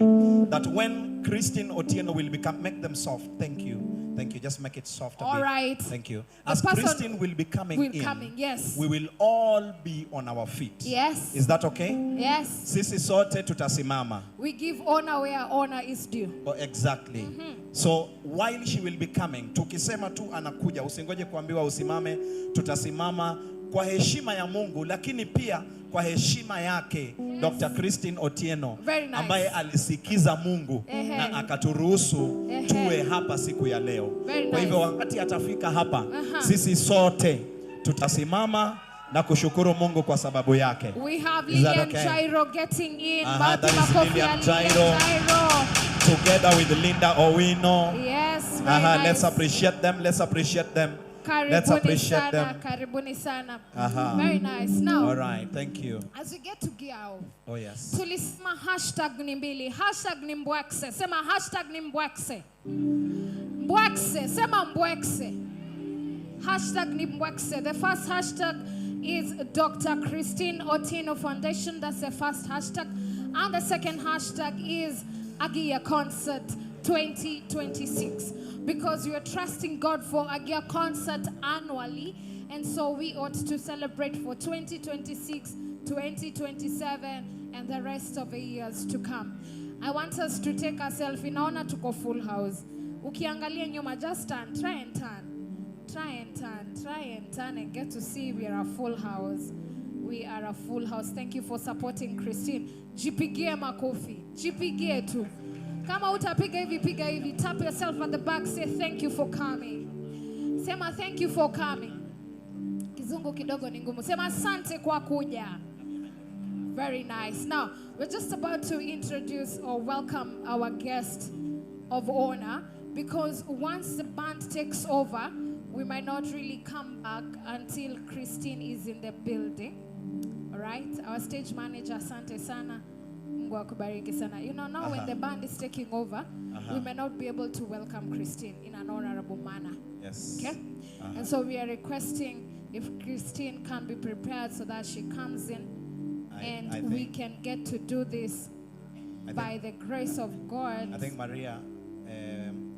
that when Christine Otieno will make them soft. Thank you. Thank you. Just make it soft a All bit. right. Thank you. The As person Christine will be coming yes. we will all be on our feet. Yes. Is that okay? Yes. Sisi sote tutasimama. We give honor where honor is due. Oh, exactly. So while she will be coming, tukisema tu anakuja, usingoje kuambiwa usimame, tutasimama kwa heshima ya Mungu, lakini pia kwa heshima yake Dr. Christine Otieno, Very ambaye nice. alisikiza Mungu na akaturuhusu tuwe hapa siku ya leo. Very Kwa hivyo nice. wakati atafika hapa, sisi sote tutasimama na kushukuru Mungu kwa sababu yake. We have Is that Lillian okay? Jairo getting in. That Baki is makofi Lillian ya Jairo. Together with Linda Owino. Yes, very nice. Let's appreciate them. Let's appreciate them. Let's Karibuni appreciate sana, them. karibuni sana. Very nice. Now, All right, thank you. as we get to gear off, Oh yes. tulisema hashtag ni mbili. Hashtag ni mbwekse. Sema hashtag ni mbwekse. Mbwekse. Sema mbwekse. Hashtag ni mbwekse. The first hashtag is Dr. Christine Otieno Foundation. That's the first hashtag. And the second hashtag is Agia Concert 2026. Because we are trusting God for Agia Concert annually. And so we ought to celebrate for 2026, 2027, and the rest of the years to come. I want us to take ourselves in honor to go full house. Ukiangalia nyuma, just turn, try and turn. Try and turn, try and turn and get to see we are a full house. We are a full house. Thank you for supporting Christine. Jipigie makofi. Jipigie tu. Kama utapiga hivi, piga hivi. Tap yourself at the back. Say thank you for coming. Sema thank you for coming. Kizungu kidogo ni ngumu. Sema asante kwa kuja. Very nice. Now, we're just about to introduce or welcome our guest of honor, because once the band takes over, we might not really come back until Christine is in the building. All right? Our stage manager, Asante Sana. Mungu akubariki sana. You know, now when the band is taking over, we may not be able to welcome Christine in an honorable manner. Yes. Okay? And so we are requesting if Christine can be prepared so that she comes in and we can get to do this by the grace of God. I think, Maria,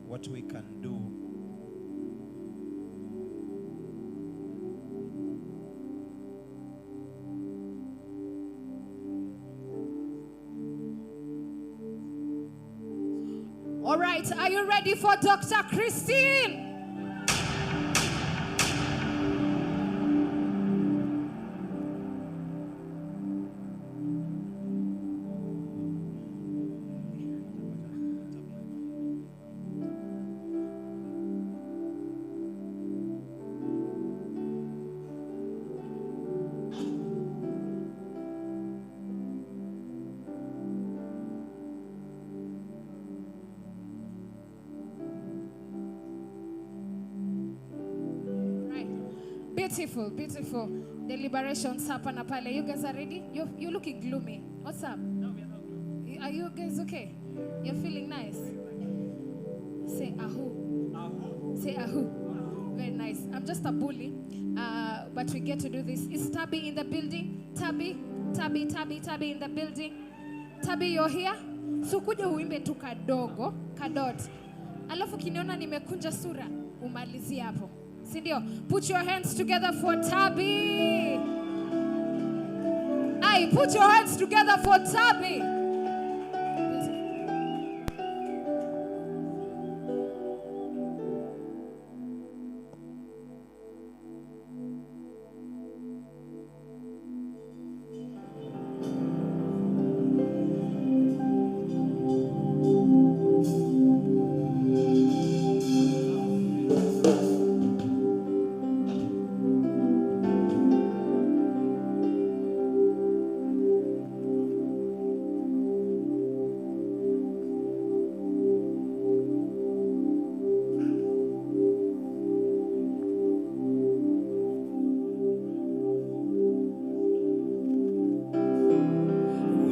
what we can do, All right, are you ready for Dr. Christine? Beautiful, beautiful deliberations hapa na pale. You guys are ready? You're looking gloomy. What's up? No, we are not gloomy. Are you guys okay? You're feeling nice? Say ahu. Ahu. Say ahu. Very nice. I'm just a bully, but we get to do this. Is Tabby in the building? Tabby in the building. Tabby, you're here? So kuja uimbe tu kadogo, kadot. Alafu kiniona nimekunja sura, umalizie hapo. Sindio? Put your hands together for Tabby. Aye, put your hands together for Tabby.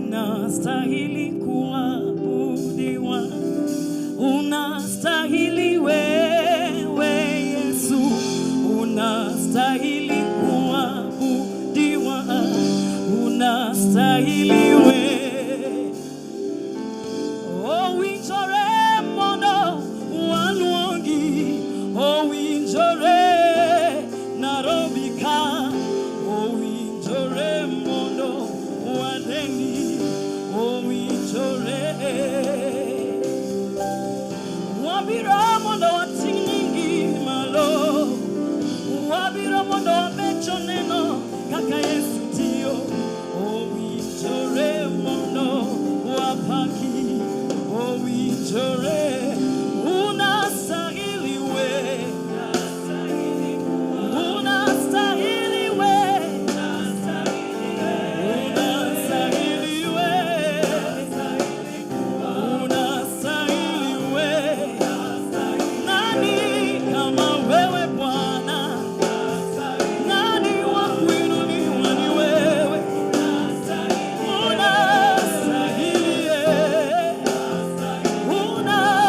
Unastahili kuabudiwa, unastahili wewe Yesu, unastahili kuabudiwa, unastahili wewe. Oh, winchore mono waluongi, wabira mondo watingi malo, wabira mondo wamecho neno kaka Yesu tiyo. Owinjore mondo wapaki, owinjore unastahili we, unastahili we, unastahili we, unastahili we. Nani kama wewe Bwana? Nani wa kuinuliwa ni wewe? Unastahili, unastahili.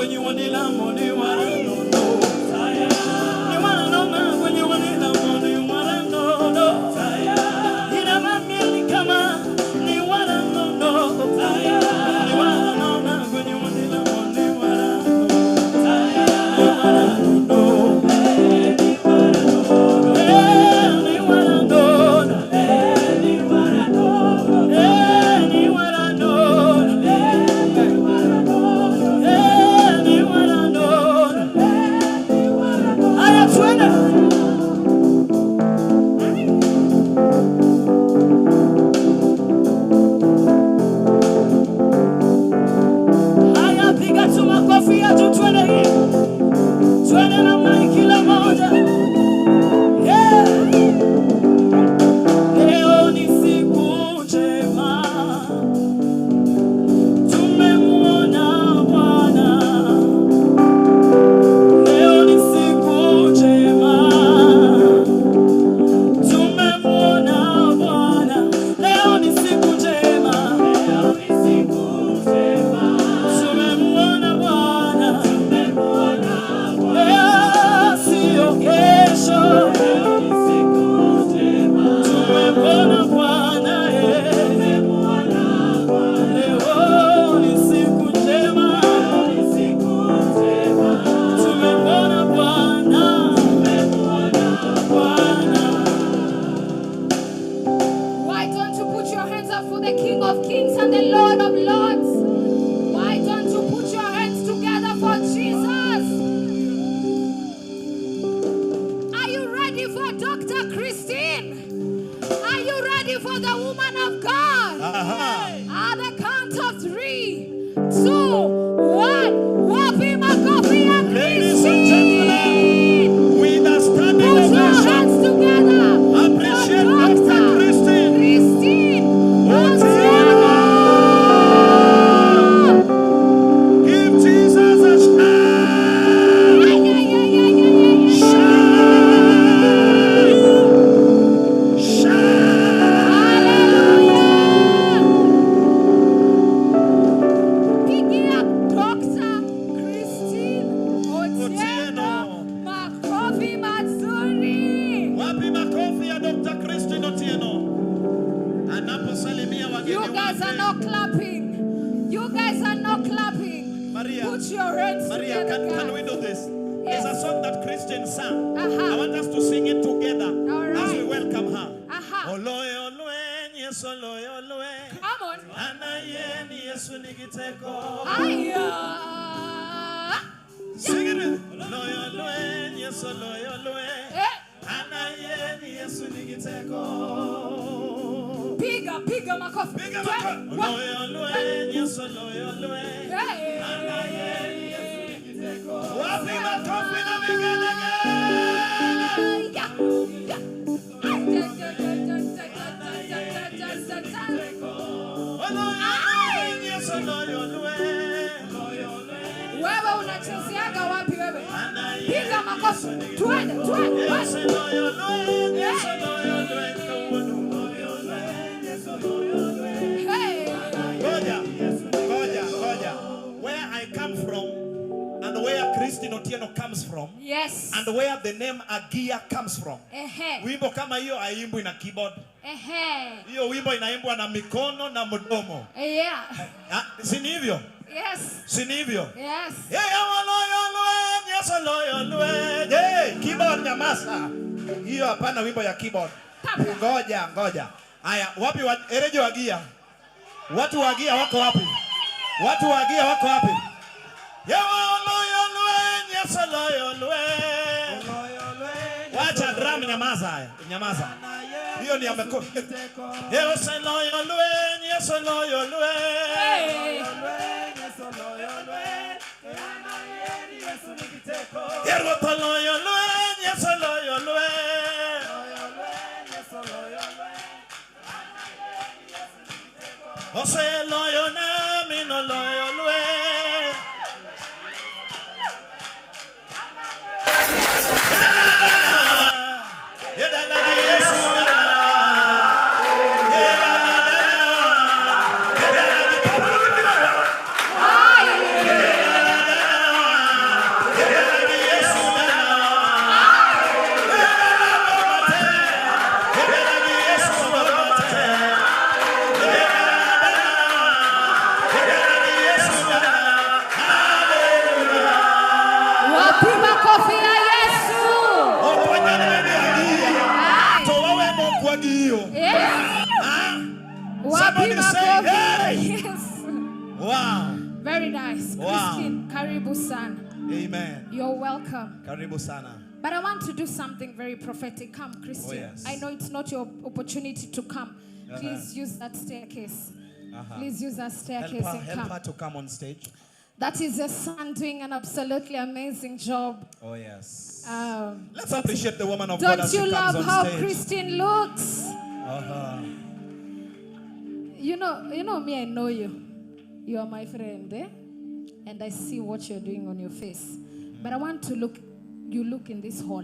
kwenye wanilamo ni waranono. Ni waranona kwenye wanilamo ni waranono. Ina mami kama ni waranono. Ni waranona kwenye wanilamo ni waranono. Ni waranono. Ni waranona. Ni waranona. Haya twende. Haya piga tu makofi ya tu twende hii. Twende na mali kila moja. Yeah. Leo ni siku njema. Tumemuona Bwana. Leo ni siku njema. Tumemuona Bwana. Leo ni siku njema. Leo ni siku njema. Tumemuona Bwana. Tumemuona Bwana. Leo sio kesho. Leo ni siku njema. Tumemuona Bwana. Tumemuona Bwana. Leo ni siku njema. Leo ni siku njema. Tumemuona Bwana. Tumemuona Bwana. Why don't you put your hands up for the King of Kings and the Lord of Lords? Why don't you put your hands together for Jesus? Are you ready for Dr. Christine? Are you ready for the woman of God? At the count of 3, 2, 1. Wapi makofi ya Ladies and gentlemen, Christine? with a standing Put your ovation, hands together. appreciate for Dr. Dr. Christine. Christine Otieno. Give Jesus a shout. Shout. Pigia Dr. Christine Otieno makofi mazuri. Wapi makofi ya Dr. Christine Otieno anaposalimia wageni You guys are wake. not clapping. You guys are not clapping. Maria, Put your hands Maria, together. can we do this? Yes. There's a song that Christian sang. Uh-huh. I want us to sing it together All as we right. welcome her. Uh-huh. Oloe, oloe, yes, oloe, oloe. Come on. Anaye ni Yesu ni kiteko. Aya. Sing it. Oloe, oloe, yes, oloe, oloe. Eh, Anaye ni Yesu ni kiteko. piga makofi. Piga makofi. Oloe, oloe, yes, oloe, oloe. Hey. Wapi makofi na vigelegele. Yeah. Yeah. Wewe unachezeaga wapi wewe? Piga makofi. Twende. Hey. Ngoja. Where I come from and where Christine Otieno comes from Yes. and where the name Agia comes from. Ehe. Wimbo kama hiyo haiimbwi na keyboard. Ehe. Hiyo wimbo inaimbwa na mikono na mdomo. Yeah. Si ni hivyo? Yes. Si ni hivyo? Yes. Hey, keyboard nyamaza. Hiyo hapana wimbo ya keyboard. Ngoja. Haya, wapi Ereje Wagia? Watu Wagia wako wapi? Watu Wagia wako wapi? Wacha drum nyamaza haya. Nyamaza. Hiyo ni ameko. Yeso loyo lwe, yeso loyo lwe. Yerwo loyo lwe, yeso loyo lwe. Ose loyo na mino loyo lwe. nice. Wow. Christine, karibu sana. Amen. You're welcome. Karibu sana. But I want to do something very prophetic. Come, Christian. Oh, yes. I know it's not your opportunity to come. Please use that staircase. Please use that staircase and Help come. her to come on stage. That is your son doing an absolutely amazing job. Oh, yes. Um, Let's appreciate the woman of God don't as she you comes love on how stage. Christine looks? You You know me, I know you. You are my friend, eh? And I see what you're doing on your face. But I want to look in this hall.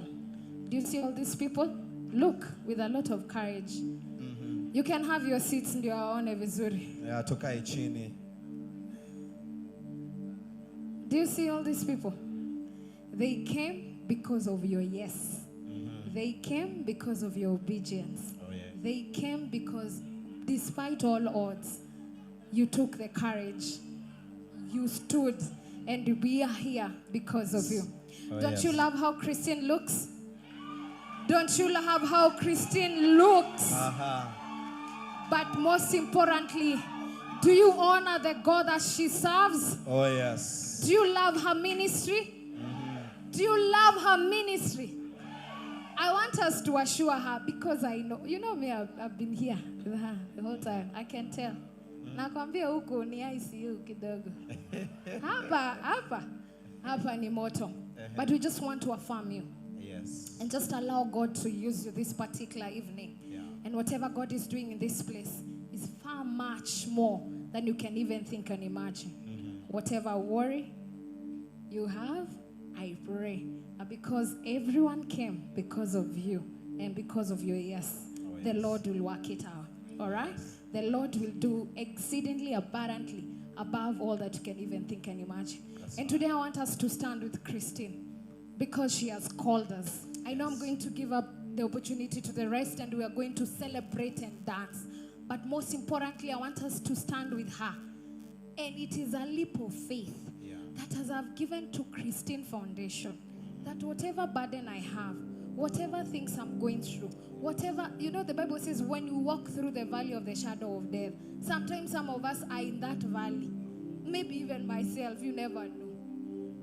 Do you see all these people? Look with a lot of courage. You can have your seats ndio waone vizuri. Yeah, tukae chini. Do you see all these people? They came because of your yes. They came because of your obedience. Oh, yeah. They came because despite all odds, you took the courage. You stood, and we are here because of you. Oh, Don't yes. you love how Christine looks? Don't you love how Christine looks? But most importantly, do you honor the God that she serves? Oh, yes. Do you love her ministry? Do you love her ministry? I want us to assure her because I know, you know me, I've been here with her the whole time. I can tell. Nakwambia huko ni ICU kidogo. Hapa ni moto. But we just want to affirm you. Yes. And just allow God to use you this particular evening. Yeah. And whatever God is doing in this place is far much more than you can even think and imagine. Whatever worry you have, I pray. Because everyone came because of you and because of your yes, the Lord will work it out. All right? The Lord will do exceedingly abundantly above all that you can even think and imagine. And today I want us to stand with Christine because she has called us. I know I'm going to give up the opportunity to the rest and we are going to celebrate and dance. But most importantly, I want us to stand with her. And it is a leap of faith that as I've given to Christine Foundation, that whatever burden I have, whatever things I'm going through, whatever, you know, the Bible says when you walk through the valley of the shadow of death, sometimes some of us are in that valley. Maybe even myself, you never know.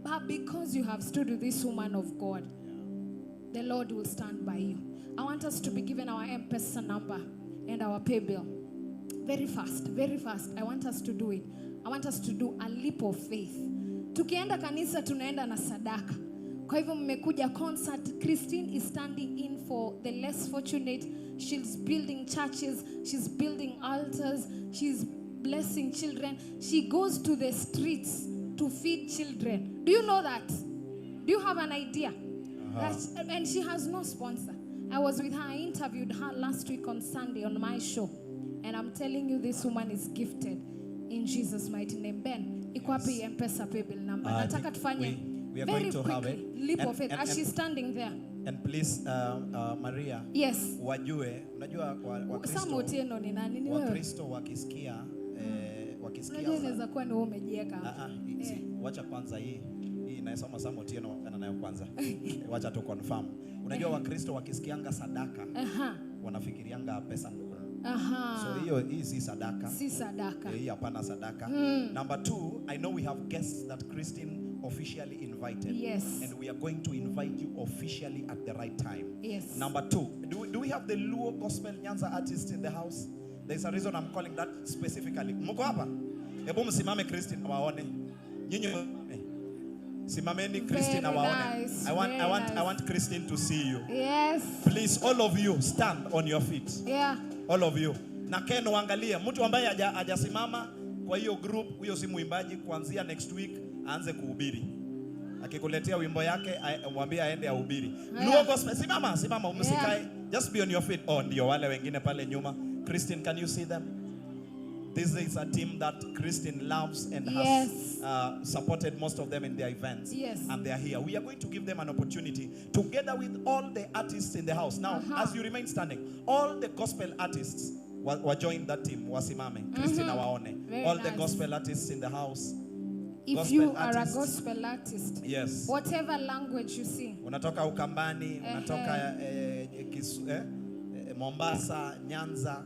But because you have stood with this woman of God, the Lord will stand by you. I want us to be given our M-Pesa number and our pay bill. Very fast, very fast. I want us to do it. I want us to do a leap of faith. Tukienda kanisa tunaenda na sadaka. Kwa hivyo mmekuja concert. Christine is standing in for the less fortunate. She's building churches. She's building altars. She's blessing children. She goes to the streets to feed children. Do you know that? Do you have an idea? And she has no sponsor. I was with her. I interviewed her last week on Sunday on my show. And I'm telling you, this woman is gifted. In Jesus' mighty name. Ben, iko wapi M-Pesa pay bill number? Nataka tufanye we are very going to quickly. have it. Leap of faith. As she's standing there. And please, Maria, Yes. wajue, unajua Sam Otieno ni nani? Ni wewe? Wakristo wakisikia Unajua inaweza kuwa ni wewe umejiweka hapo. Wacha kwanza hii inasoma Sam Otieno kana nayo kwanza. Wacha tu confirm. Unajua Wakristo wakisikianga sadaka wanafikirianga pesa ndogo. So hii si sadaka. Si sadaka. Hii hapana sadaka. Number 2, I know we have guests that Christine officially invited. Yes. And we are going to invite you officially at the right time. Yes. Number 2, do we have the Luo Gospel Nyanza artists in the house? There's a reason I'm calling that specifically. Mko hapa? Hebu msimame Christine waone. Nyinyi simameni Christine waone. Nice. I want Christine to see you. Yes. Please, all of you stand on your feet. Yeah. All of you. Na Ken uangalie mtu ambaye hajasimama kwa hiyo group, huyo si muimbaji, kuanzia next week aanze kuhubiri. Akikuletea wimbo yake mwambie aende ahubiri. Luo Gospel, simama umsikae. Just be on your feet. Oh, ndio wale wengine pale nyuma. Christine, can you see them? This is a team that Christine loves and has supported most of them in their events. Yes. And they are here. We are going to give them an opportunity together with all the artists in the house. Now, as you remain standing, all the gospel artists were joined that team. Wasimame. Christine awaone. All the gospel artists in the house. If you are a gospel artist, yes, whatever language you sing, unatoka Ukambani, unatoka Mombasa, Nyanza,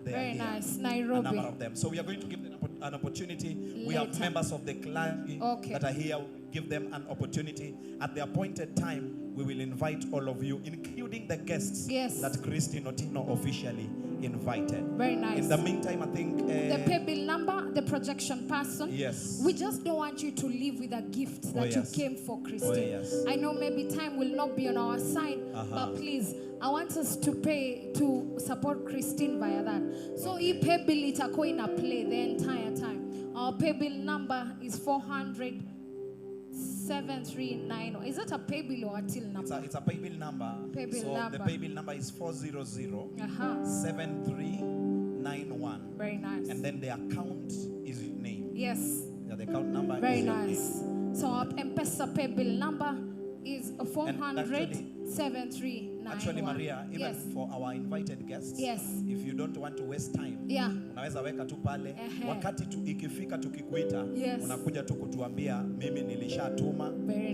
very nice. Nairobi. A number of them. So we are going to give them an opportunity. We have Later. members of the clergy Okay. that are here. Give them an opportunity. At the appointed time, we will invite all of you, including the guests Yes. that Christine Otino officially invited. Very nice. In the meantime, I think... The pay bill number, the projection person. Yes. We just don't want you to leave with a gift that yes. you came for, Christine. Oh, yes. I know maybe time will not be on our side, but please, I want us to pay to support Christine via that. So okay. Pay bill itakuwa ina play the entire time. Our pay bill number is 400-739. Is that a pay bill or a till number? It's a pay bill number. Pay bill so number. the pay bill number is 400-7391. Very nice. And then the account is your name. Yes. Yeah, the account number Very is your nice. name. So our M-Pesa pay bill number is 400-7391. Actually, Maria, even yes. for our invited guests, yes. if you don't want to waste time, yeah. unaweza weka tu pale. Wakati tu ikifika tukikuita, yes. unakuja tu kutuambia mimi nilishatuma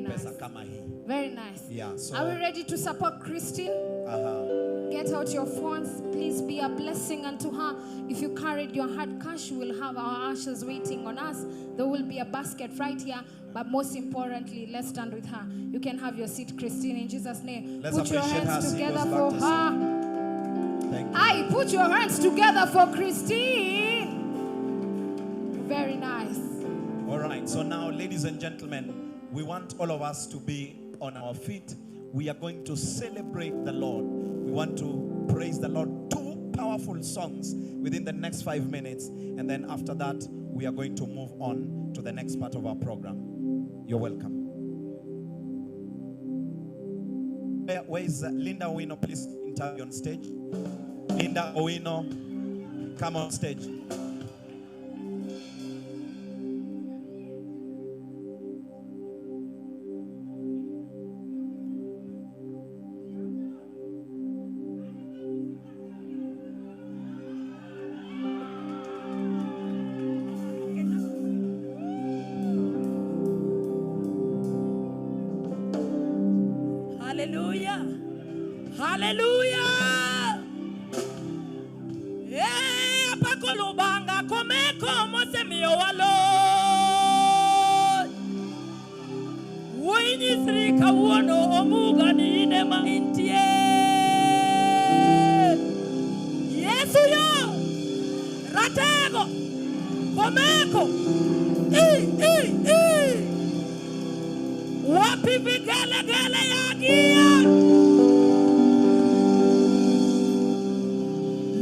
pesa kama hii. Very nice. Yeah, so are we ready to support Christine? Get out your phones. Please be a blessing unto her. If you carried your hard cash, we will have our ushers waiting on us. There will be a basket right here. But most importantly, let's stand with her. You can have your seat, Christine, in Jesus' name. Let's put your hands together for her. Thank you. Aye, put your hands together for Christine. Very nice. All right. So now, ladies and gentlemen, we want all of us to be on our feet. We are going to celebrate the Lord. We want to praise the Lord. 2 powerful songs within the next 5 minutes. And then after that, we are going to move on to the next part of our program. You're welcome. Where is Linda Owino? Please interview on stage. Linda Owino, come on stage. Hallelujah. Hallelujah. Eh, apakolubanga komeko mosemio walo. Winyi srika wono omuga ni ine maintie. Yesu yo. Ratego. Komeko. Wapi vigele ya gia.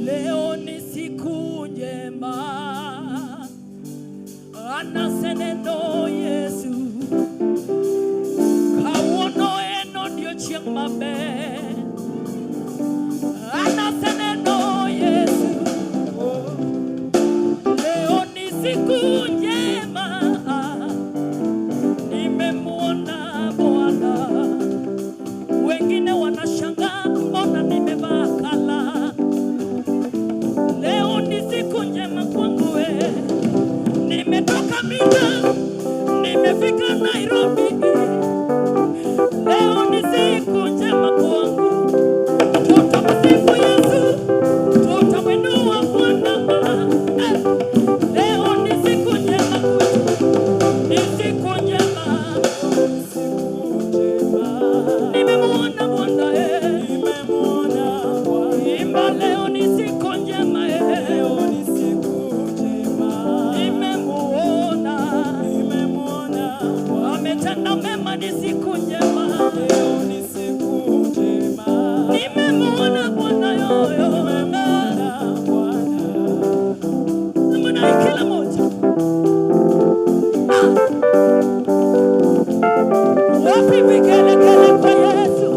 Leo ni siku njema. Anasenendo Yesu. Kawono eno dio chieng mabe. Anasenendo Yesu. Leo ni siku njema. Nimemuona Bwana. Wengine wanashangaa mbona nimevaa kala. Leo ni siku njema kwangu we. Nimetoka Mina, nimefika Nairobi. Leo ni siku njema kwangu. Tutamsifu Yesu, tutamwinua Bwana. Leo ni siku njema kwetu. Ni siku njema. Nimemuona Bwana nimemuona Bwana. Imba leo ni siku njema leo ni siku njema. Nimemuona Bwana. Ametenda mema ni siku njema. Leo ni siku njema. Nimemuona Bwana yoyo. Nimemuona Bwana. Namna kila moja. Wapi vigelegele kwa Yesu.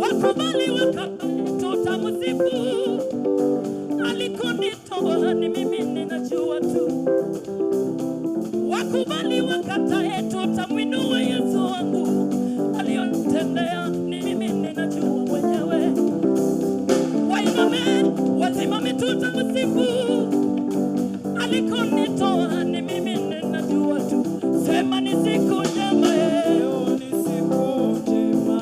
Wakubali tutamsifu. Alikonitoa ni mimi ninajua tu. Wakubali wakatae tutamwinua Yesu wangu. Alionitendea ni mimi ninajua mwenyewe. Wainame wasimame tutamsifu. Alikonitoa ni mimi ninajua tu. Sema ni siku njema leo ni siku njema.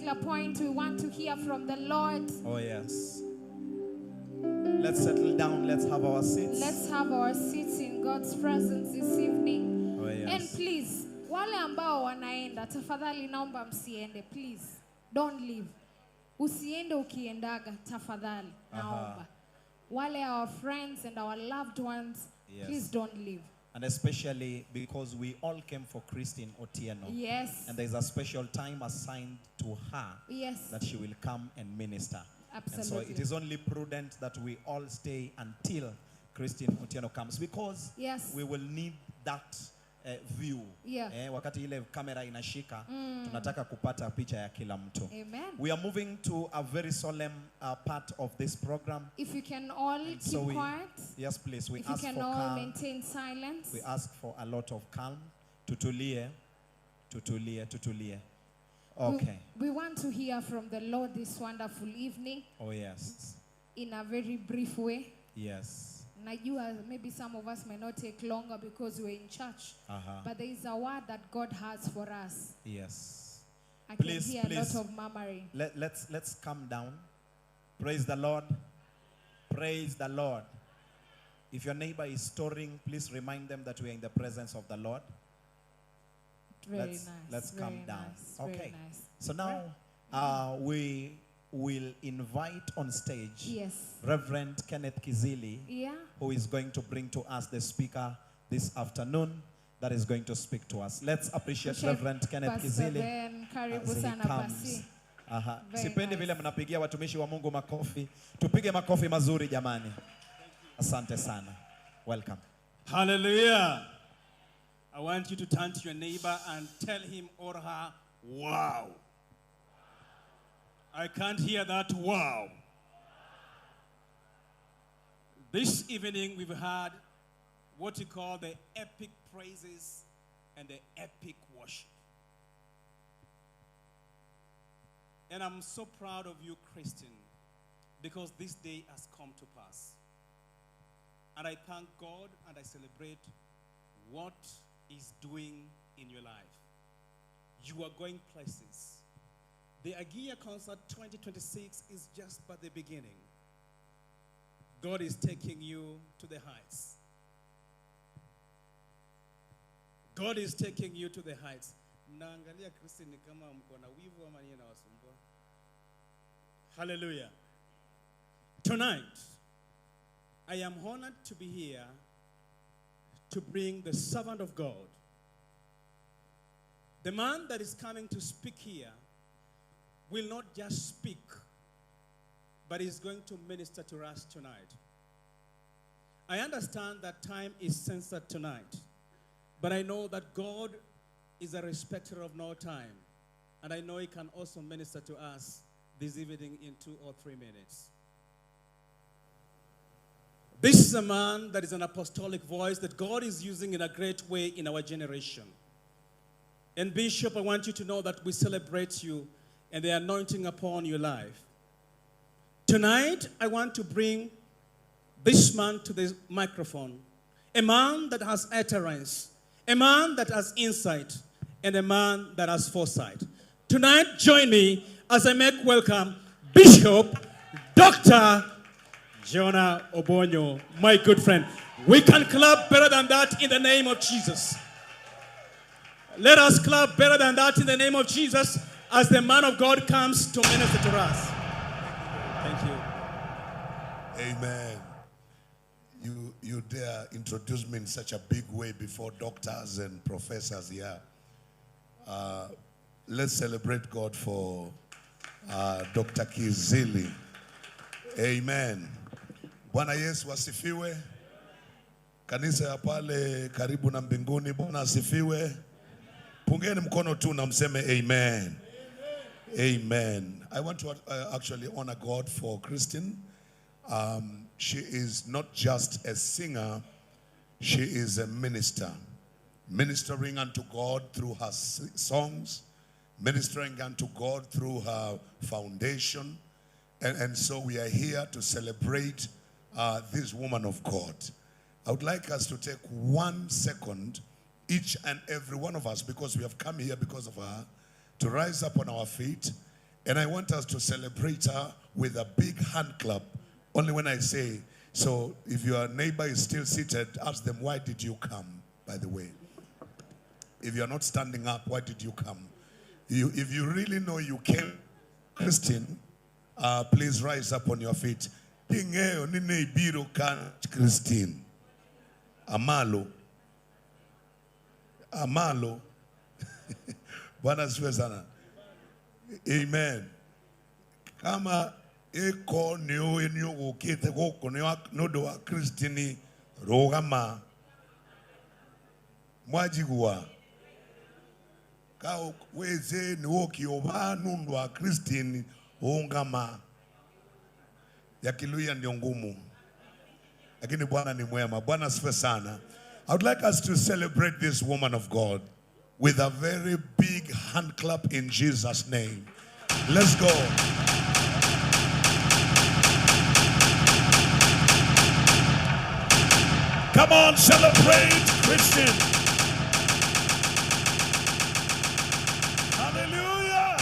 particular point, we want to hear from the Lord. Oh, yes. Let's settle down. Let's have our seats. Let's have our seats in God's presence this evening. Oh, yes. And please, wale ambao wanaenda, tafadhali naomba msiende, please. Don't leave. Usiende ukiendaga, tafadhali, naomba. Wale our friends and our loved ones, Yes. please don't leave. And especially because we all came for Christine Otieno. Yes. And there's a special time assigned to her Yes. that she will come and minister. Absolutely. And so it is only prudent that we all stay until Christine Otieno comes, because Yes. we will need that view. Yeah. Wakati ile kamera inashika, tunataka kupata picha ya kila mtu. Amen. We are moving to a very solemn part of this program. If you can all And keep so we- quiet, Yes, please. We if you ask for can all calm. maintain silence. We ask for a lot of calm. Tutulie. Okay. We want to hear from the Lord this wonderful evening Oh, yes. in a very brief way. Yes. Najua maybe some of us may not take longer because we're in church, Uh-huh. but there is a word that God has for us. Yes. I Please, can hear please. a lot of murmuring. Let's calm down. Praise the Lord. Praise the Lord. If your neighbor is snoring, please remind them that we are in the presence of the Lord. Very Let's- nice. let's very calm down. Nice, Okay. Very nice. So now we will invite on stage Yes. Reverend Kenneth Kizili, Yeah. who is going to bring to us the speaker this afternoon that is going to speak to us. Let's appreciate Reverend Kenneth Pastor Kizili Ben, karibu as he sana comes. Pasi. Aha. Very Sipendi nice. vile mnapigia watumishi wa Mungu makofi. Tupige makofi mazuri jamani. Asante sana. Welcome. Hallelujah. I want you to turn to your neighbor and tell him or her, wow. I can't hear that wow. This evening we've had what you call the epic praises and the epic worship. And I'm so proud of you, Christian, because this day has come to pass. And I thank God and I celebrate what He's doing in your life. You are going places. The Agia Concert 2026 is just but the beginning. God is taking you to the heights. God is taking you to the heights. Naangalia Kristo ni kama mko na wivu ama nini nawasumbua. Hallelujah. Tonight, I am honored to be here to bring the servant of God. The man that is coming to speak here will not just speak, but is going to minister to us tonight. I understand that time is censored tonight, but I know that God is a respecter of no time, and I know He can also minister to us this evening in 2 or 3 minutes. This is a man that is an apostolic voice that God is using in a great way in our generation. And Bishop, I want you to know that we celebrate you and the anointing upon your life. Tonight, I want to bring this man to the microphone. A man that has utterance, a man that has insight, and a man that has foresight. Tonight, join me as I make welcome Bishop Dr. Jonah Obonyo, my good friend. We can clap better than that in the name of Jesus. Let us clap better than that in the name of Jesus as the man of God comes to minister to us. Thank you. Amen. You dare introduce me in such a big way before doctors and professors here. Let's celebrate God for Dr. Kizili. Amen. Bwana Yesu asifiwe. Kanisa ya pale karibu na mbinguni, Bwana asifiwe. Pungeni mkono tu na mseme amen. Amen. I want to actually honor God for Christine. She is not just a singer, she is a minister. Ministering unto God through her songs, ministering unto God through her foundation. And so we are here to celebrate this woman of God. I would like us to take 1 second, each and every one of us, because we have come here because of her, to rise up on our feet And I want us to celebrate her with a big hand clap. Only when I say, so if your neighbor is still seated, ask them, why did you come, by the way? If you're not standing up, why did you come? If you really know you came, Christine, please rise up on your feet. Christine. Amalo. Bwana asifiwe sana. Amen. Kama eko niyo enyo ukite koko nodo wa Kristini rogama mwajigwa ka weze ni woki oba nundu wa Kristini ongama ya Kiluya ndio ngumu, lakini Bwana ni mwema. Bwana asifiwe sana. I would like us to celebrate this woman of God with a very big hand clap in Jesus' name. Let's go. Come on, celebrate, Christian. Hallelujah.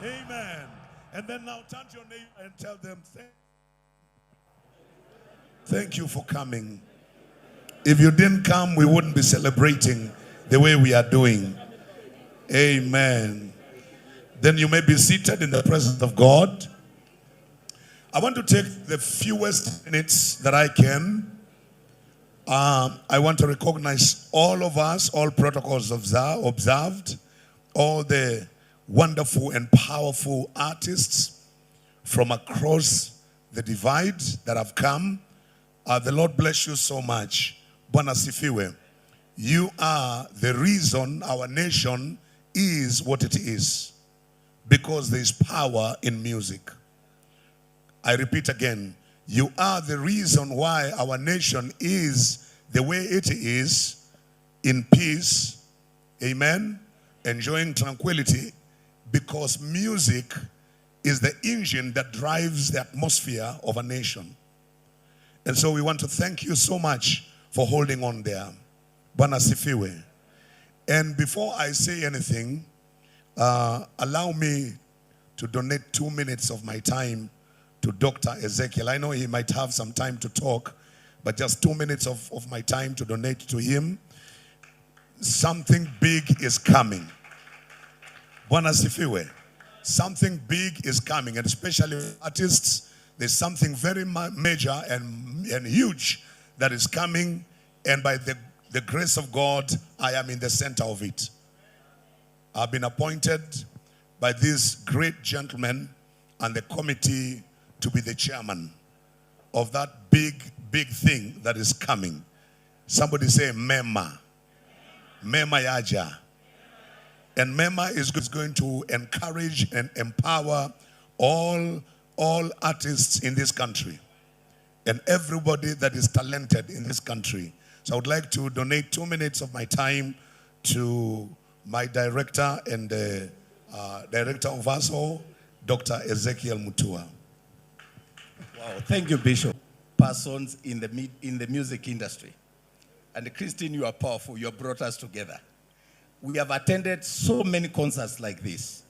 Amen. And then now turn to your neighbor and tell them, thank you for coming. If you didn't come, we wouldn't be celebrating the way we are doing. Amen. Then you may be seated in the presence of God. I want to take the fewest minutes that I can. I want to recognize all of us, all protocols observed, all the wonderful and powerful artists from across the divide that have come. The Lord bless you so much. Bwana sifiwe. You are the reason our nation is what it is, because there is power in music. I repeat again, you are the reason why our nation is the way it is, in peace, amen, enjoying tranquility, because music is the engine that drives the atmosphere of a nation. And so we want to thank you so much for holding on there. Bwana sifiwe. And before I say anything, allow me to donate 2 minutes of my time to Dr. Ezekiel. I know he might have some time to talk, but just 2 minutes of my time to donate to him. Something big is coming. Bwana sifiwe. Something big is coming, and especially artists, there's something very major and huge that is coming, and by the grace of God, I am in the center of it. I've been appointed by this great gentleman and the committee to be the chairman of that big thing that is coming. Somebody say MEMA. MEMA Yaja. And MEMA is going to encourage and empower all artists in this country and everybody that is talented in this country. So I would like to donate 2 minutes of my time to my director and the director of us all, Dr. Ezekiel Mutua. Wow, thank you, Bishop. Persons in the music industry. And Christine, you are powerful. You have brought us together. We have attended so many concerts like this.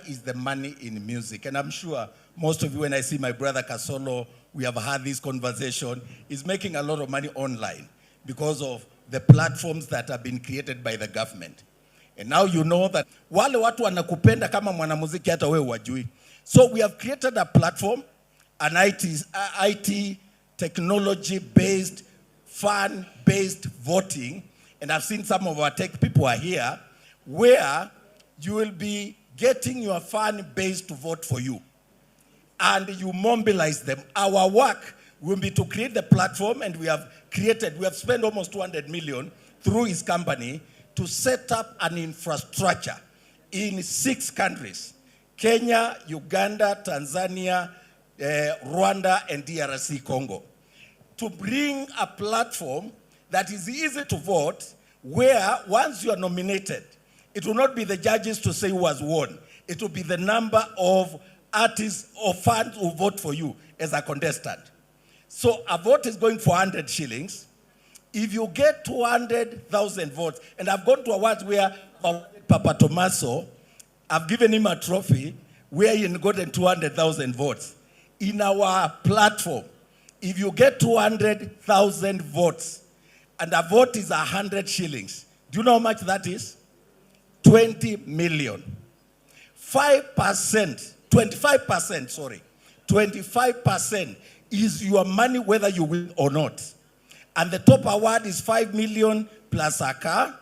Is the money in music. And I'm sure most of you, when I see my brother Kasolo, we have had this conversation, is making a lot of money online because of the platforms that have been created by the government. And now you know that wale watu wanakupenda kama mwanamuziki hata wewe wajui. So we have created a platform, an IT technology-based, fun-based voting. And I've seen some of our tech people are here, where you will be getting your fan base to vote for you. And you mobilize them. Our work will be to create the platform, and we have spent almost 200 million through his company to set up an infrastructure in 6 countries: Kenya, Uganda, Tanzania, Rwanda, and DRC Congo, to bring a platform that is easy to vote, where once you are nominated, it will not be the judges to say who has won. It will be the number of artists or fans who vote for you as a contestant. So a vote is going for 100 shillings. If you get 200,000 votes, and I've gone to awards where Papa Tomaso I've given him a trophy where he gotten 200,000 votes. In our platform, if you get 200,000 votes, and a vote is 100 shillings, do you know how much that is? 20 million. 25% is your money whether you win or not. And the top award is 5 million plus a car.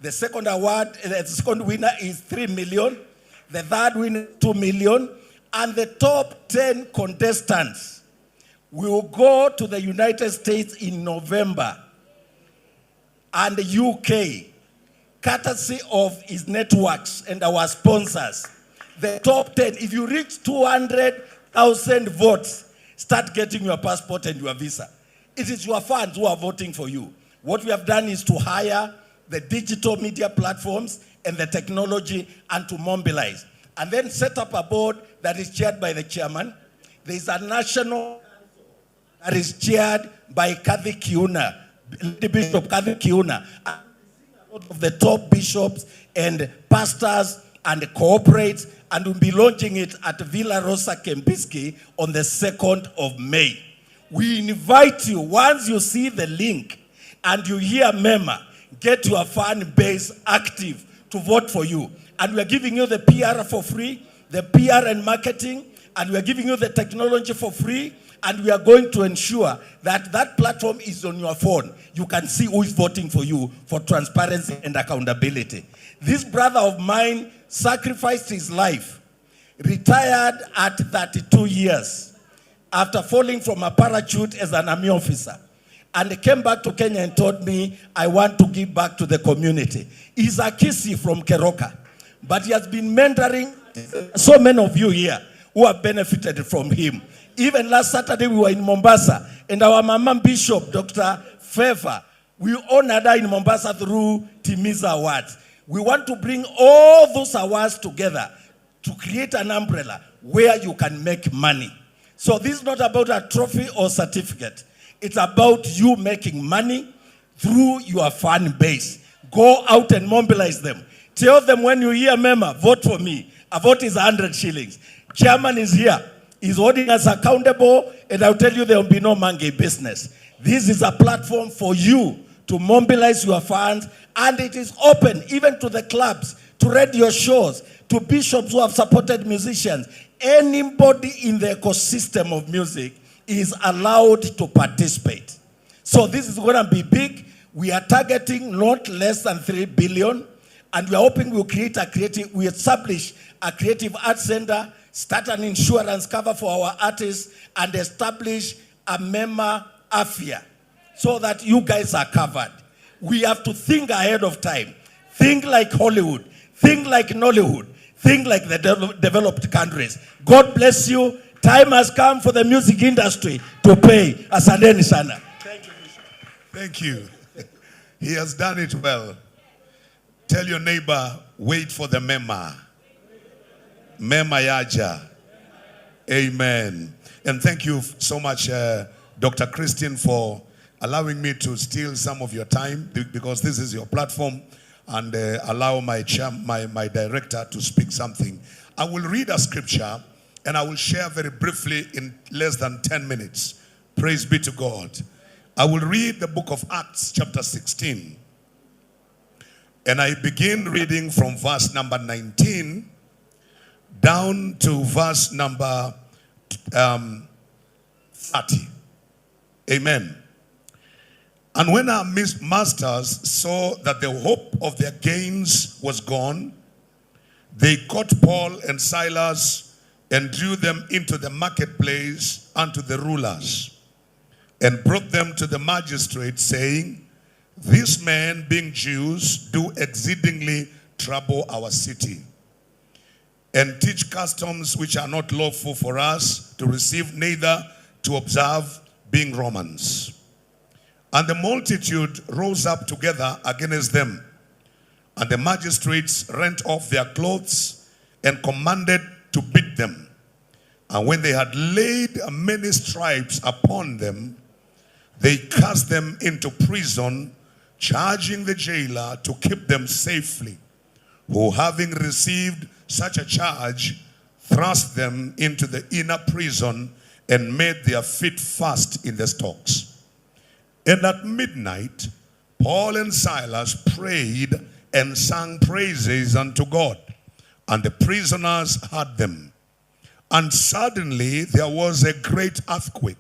The second award, the second winner is 3 million. The third winner, 2 million. And the top 10 contestants will go to the United States in November and the UK, courtesy of his networks and our sponsors. The top 10, if you reach 200,000 votes, start getting your passport and your visa. It is your fans who are voting for you. What we have done is to hire the digital media platforms and the technology and to mobilize. And then set up a board that is chaired by the chairman. There is a national that is chaired by Kathy Kiuna, Bishop Kathy Kiuna. A lot of the top bishops and pastors and corporates, and we'll be launching it at Villa Rosa Kempinski on the 2nd of May. We invite you, once you see the link and you hear Mema, get your fan base active to vote for you. And we are giving you the PR for free, the PR and marketing, and we are giving you the technology for free, and we are going to ensure that that platform is on your phone. You can see who is voting for you for transparency and accountability. This brother of mine sacrificed his life, retired at 32 years after falling from a parachute as an army officer, and came back to Kenya and told me, I want to give back to the community. He's a Kisi from Keroka, but he has been mentoring so many of you here who have benefited from him. Even last Saturday, we were in Mombasa, and our Mama Bishop, Dr. Favor, we honored her in Mombasa through Timiza Awards. We want to bring all those awards together to create an umbrella where you can make money. So this is not about a trophy or certificate. It's about you making money through your fan base. Go out and mobilize them. Tell them when you hear Mema, vote for me. A vote is 100 shillings. Chairman is here. He's holding us accountable, and I'll tell you there will be no monkey business. This is a platform for you to mobilize your funds, and it is open even to the clubs, to radio shows, to bishops who have supported musicians. Anybody in the ecosystem of music is allowed to participate. So this is going to be big. We are targeting not less than 3 billion, and we are hoping we establish a creative arts center, start an insurance cover for our artists, and establish a Mema Afia so that you guys are covered. We have to think ahead of time. Think like Hollywood. Think like Nollywood. Think like the developed countries. God bless you. Time has come for the music industry to pay. Asanteni sana. Thank you, Bishop. Thank you. He has done it well. Tell your neighbor, wait for the Mema. Mema yaja. Amen. And thank you so much, Dr. Christian, for allowing me to steal some of your time, because this is your platform, and allow my director to speak something. I will read a scripture, and I will share very briefly in less than 10 minutes. Praise be to God. I will read the book of Acts chapter 16. And I begin reading from verse number 19 down to verse number 30. Amen. And when our masters saw that the hope of their gains was gone, they caught Paul and Silas and drew them into the marketplace unto the rulers, and brought them to the magistrates, saying, these men, being Jews, do exceedingly trouble our city, and teach customs which are not lawful for us to receive, neither to observe, being Romans. And the multitude rose up together against them, and the magistrates rent off their clothes and commanded to beat them. And when they had laid many stripes upon them, they cast them into prison, charging the jailer to keep them safely, who having received such a charge thrust them into the inner prison and made their feet fast in the stocks. And at midnight, Paul and Silas prayed and sang praises unto God, and the prisoners heard them. And suddenly there was a great earthquake,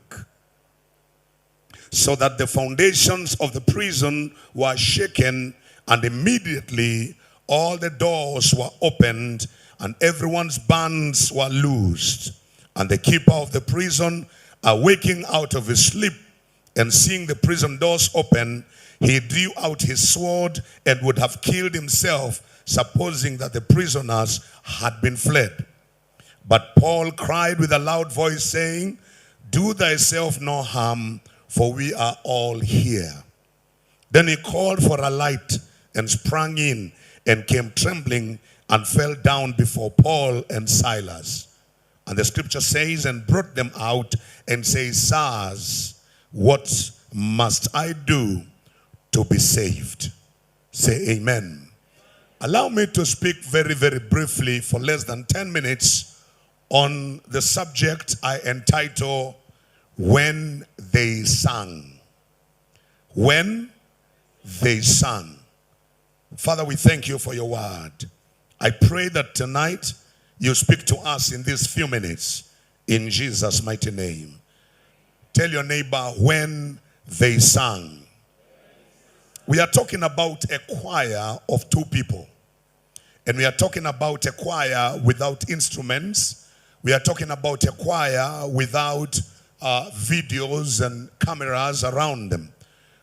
so that the foundations of the prison were shaken, and immediately all the doors were opened, and everyone's bands were loosed. And the keeper of the prison, awaking out of his sleep and seeing the prison doors open, he drew out his sword and would have killed himself, supposing that the prisoners had been fled. But Paul cried with a loud voice, saying, "Do thyself no harm, for we are all here." Then he called for a light and sprang in and came trembling and fell down before Paul and Silas. And the scripture says, and brought them out and says, "Sirs, what must I do to be saved?" Say amen. Allow me to speak very, very briefly for less than 10 minutes on the subject I entitle, When They Sang. When they sang. Father, we thank you for your word. I pray that tonight you speak to us in these few minutes in Jesus' mighty name. Tell your neighbor, when they sang. We are talking about a choir of two people. And we are talking about a choir without instruments. We are talking about a choir without videos and cameras around them.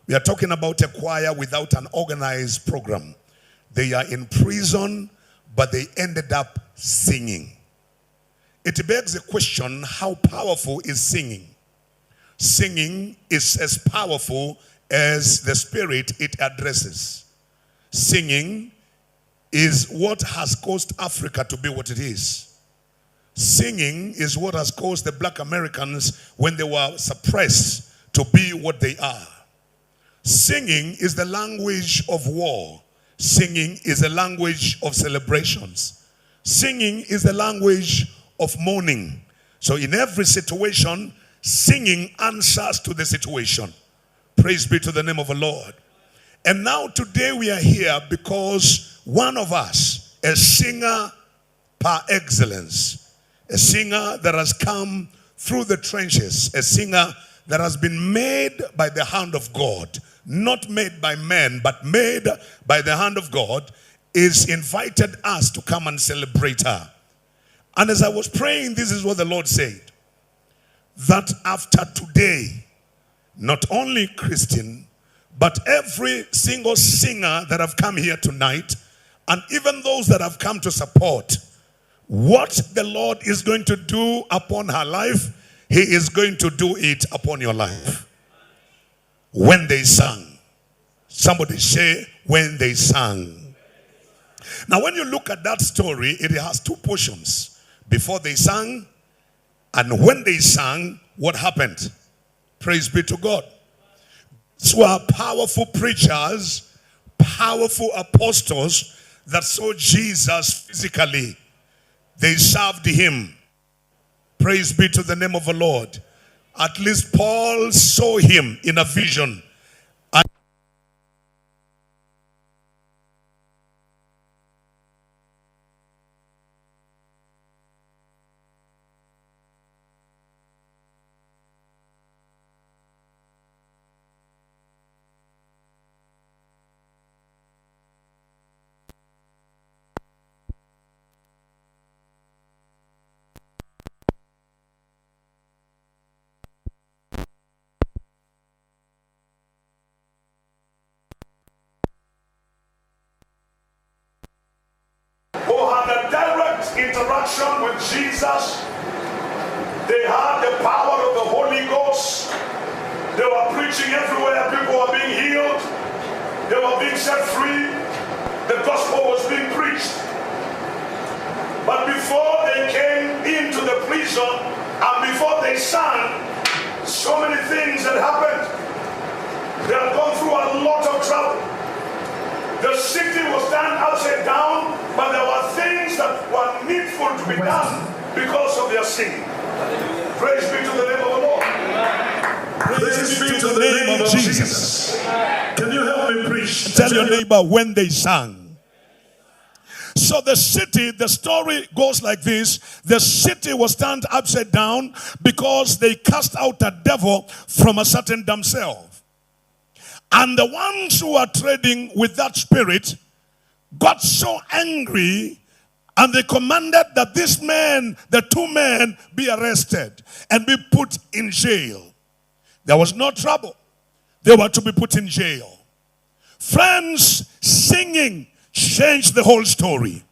We are talking about a choir without an organized program. They are in prison, but they ended up singing. It begs the question, how powerful is singing? Singing is as powerful as the spirit it addresses. Singing is what has caused Africa to be what it is. Singing is what has caused the black Americans, when they were suppressed, to be what they are. Singing is the language of war. Singing is a language of celebrations. Singing is the language of mourning. So in every situation, singing answers to the situation. Praise be to the name of the Lord. And now today we are here because one of us, a singer par excellence, a singer that has come through the trenches, a singer that has been made by the hand of God, not made by men, but made by the hand of God, is invited us to come and celebrate her. And as I was praying, this is what the Lord said. That after today, not only Christian, but every single singer that have come here tonight, and even those that have come to support, what the Lord is going to do upon her life, He is going to do it upon your life. When they sang. Somebody say, when they sang. Now when you look at that story, it has two portions. Before they sang, and when they sang, what happened? Praise be to God. These were powerful preachers, powerful apostles that saw Jesus physically. They served him. Praise be to the name of the Lord. At least Paul saw him in a vision. Interaction with Jesus. They had the power of the Holy Ghost. They were preaching everywhere. People were being healed. They were being set free. The gospel was being preached. But before they came into the prison and before they sang, so many things had happened. They had gone through a lot of trouble. The city was turned upside down, but there were things that were needful to be done because of their singing. Praise be to the name of the Lord. Praise be to the name of Jesus. Can you help me preach? Tell your neighbor when they sang. So the city, the story goes like this. The city was turned upside down because they cast out a devil from a certain damsel. And the ones who are trading with that spirit got so angry, and they commanded that this man, the two men, be arrested and be put in jail. There was no trouble. They were to be put in jail. Friends, singing changed the whole story.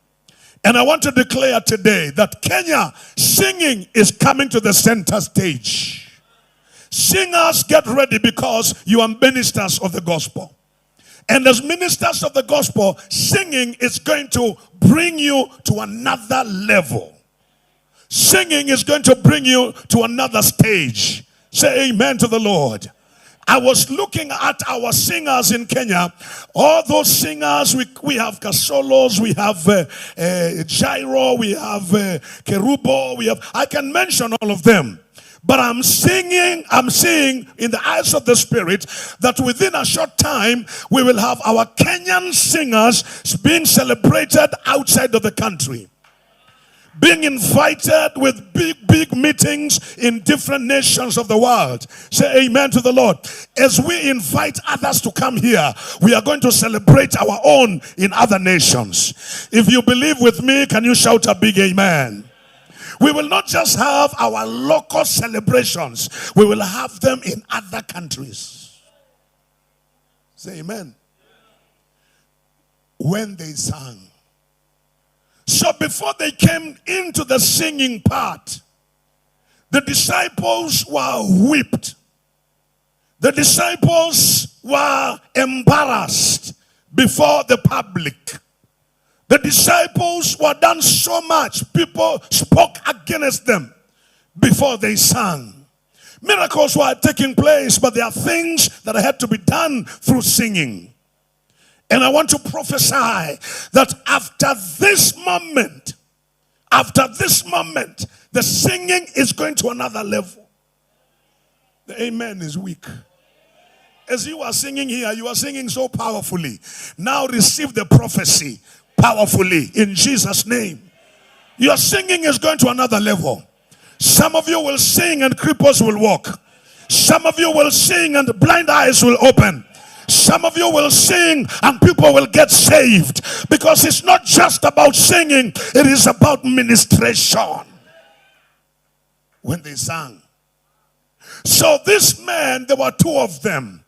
And I want to declare today that Kenya, singing is coming to the center stage. Singers, get ready, because you are ministers of the gospel. And as ministers of the gospel, singing is going to bring you to another level. Singing is going to bring you to another stage. Say amen to the Lord. I was looking at our singers in Kenya. All those singers, we have Kasolos, we have Jairo, we have Kerubo, I can mention all of them. But I'm seeing in the eyes of the Spirit that within a short time, we will have our Kenyan singers being celebrated outside of the country. Being invited with big meetings in different nations of the world. Say amen to the Lord. As we invite others to come here, we are going to celebrate our own in other nations. If you believe with me, can you shout a big amen? We will not just have our local celebrations. We will have them in other countries. Say amen. When they sang. So before they came into the singing part, the disciples were whipped. The disciples were embarrassed before the public. The disciples were done so much. People spoke against them before they sang. Miracles were taking place, but there are things that had to be done through singing. And I want to prophesy that after this moment, the singing is going to another level. The amen is weak. As you are singing here, you are singing so powerfully. Now receive the prophecy powerfully in Jesus' name. Your singing is going to another level. Some of you will sing and cripples will walk. Some of you will sing and blind eyes will open. Some of you will sing and people will get saved, because it's not just about singing, it is about ministration. When they sang. So this man, there were two of them.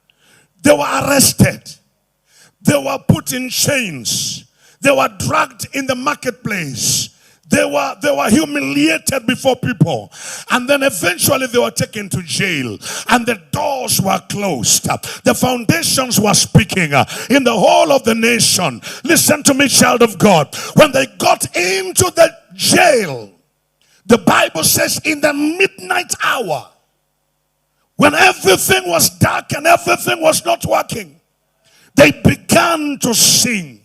They were arrested. They were put in chains. They were dragged in the marketplace. They were humiliated before people. And then eventually they were taken to jail. And the doors were closed. The foundations were speaking in the whole of the nation. Listen to me, child of God. When they got into the jail, the Bible says in the midnight hour, when everything was dark and everything was not working, they began to sing.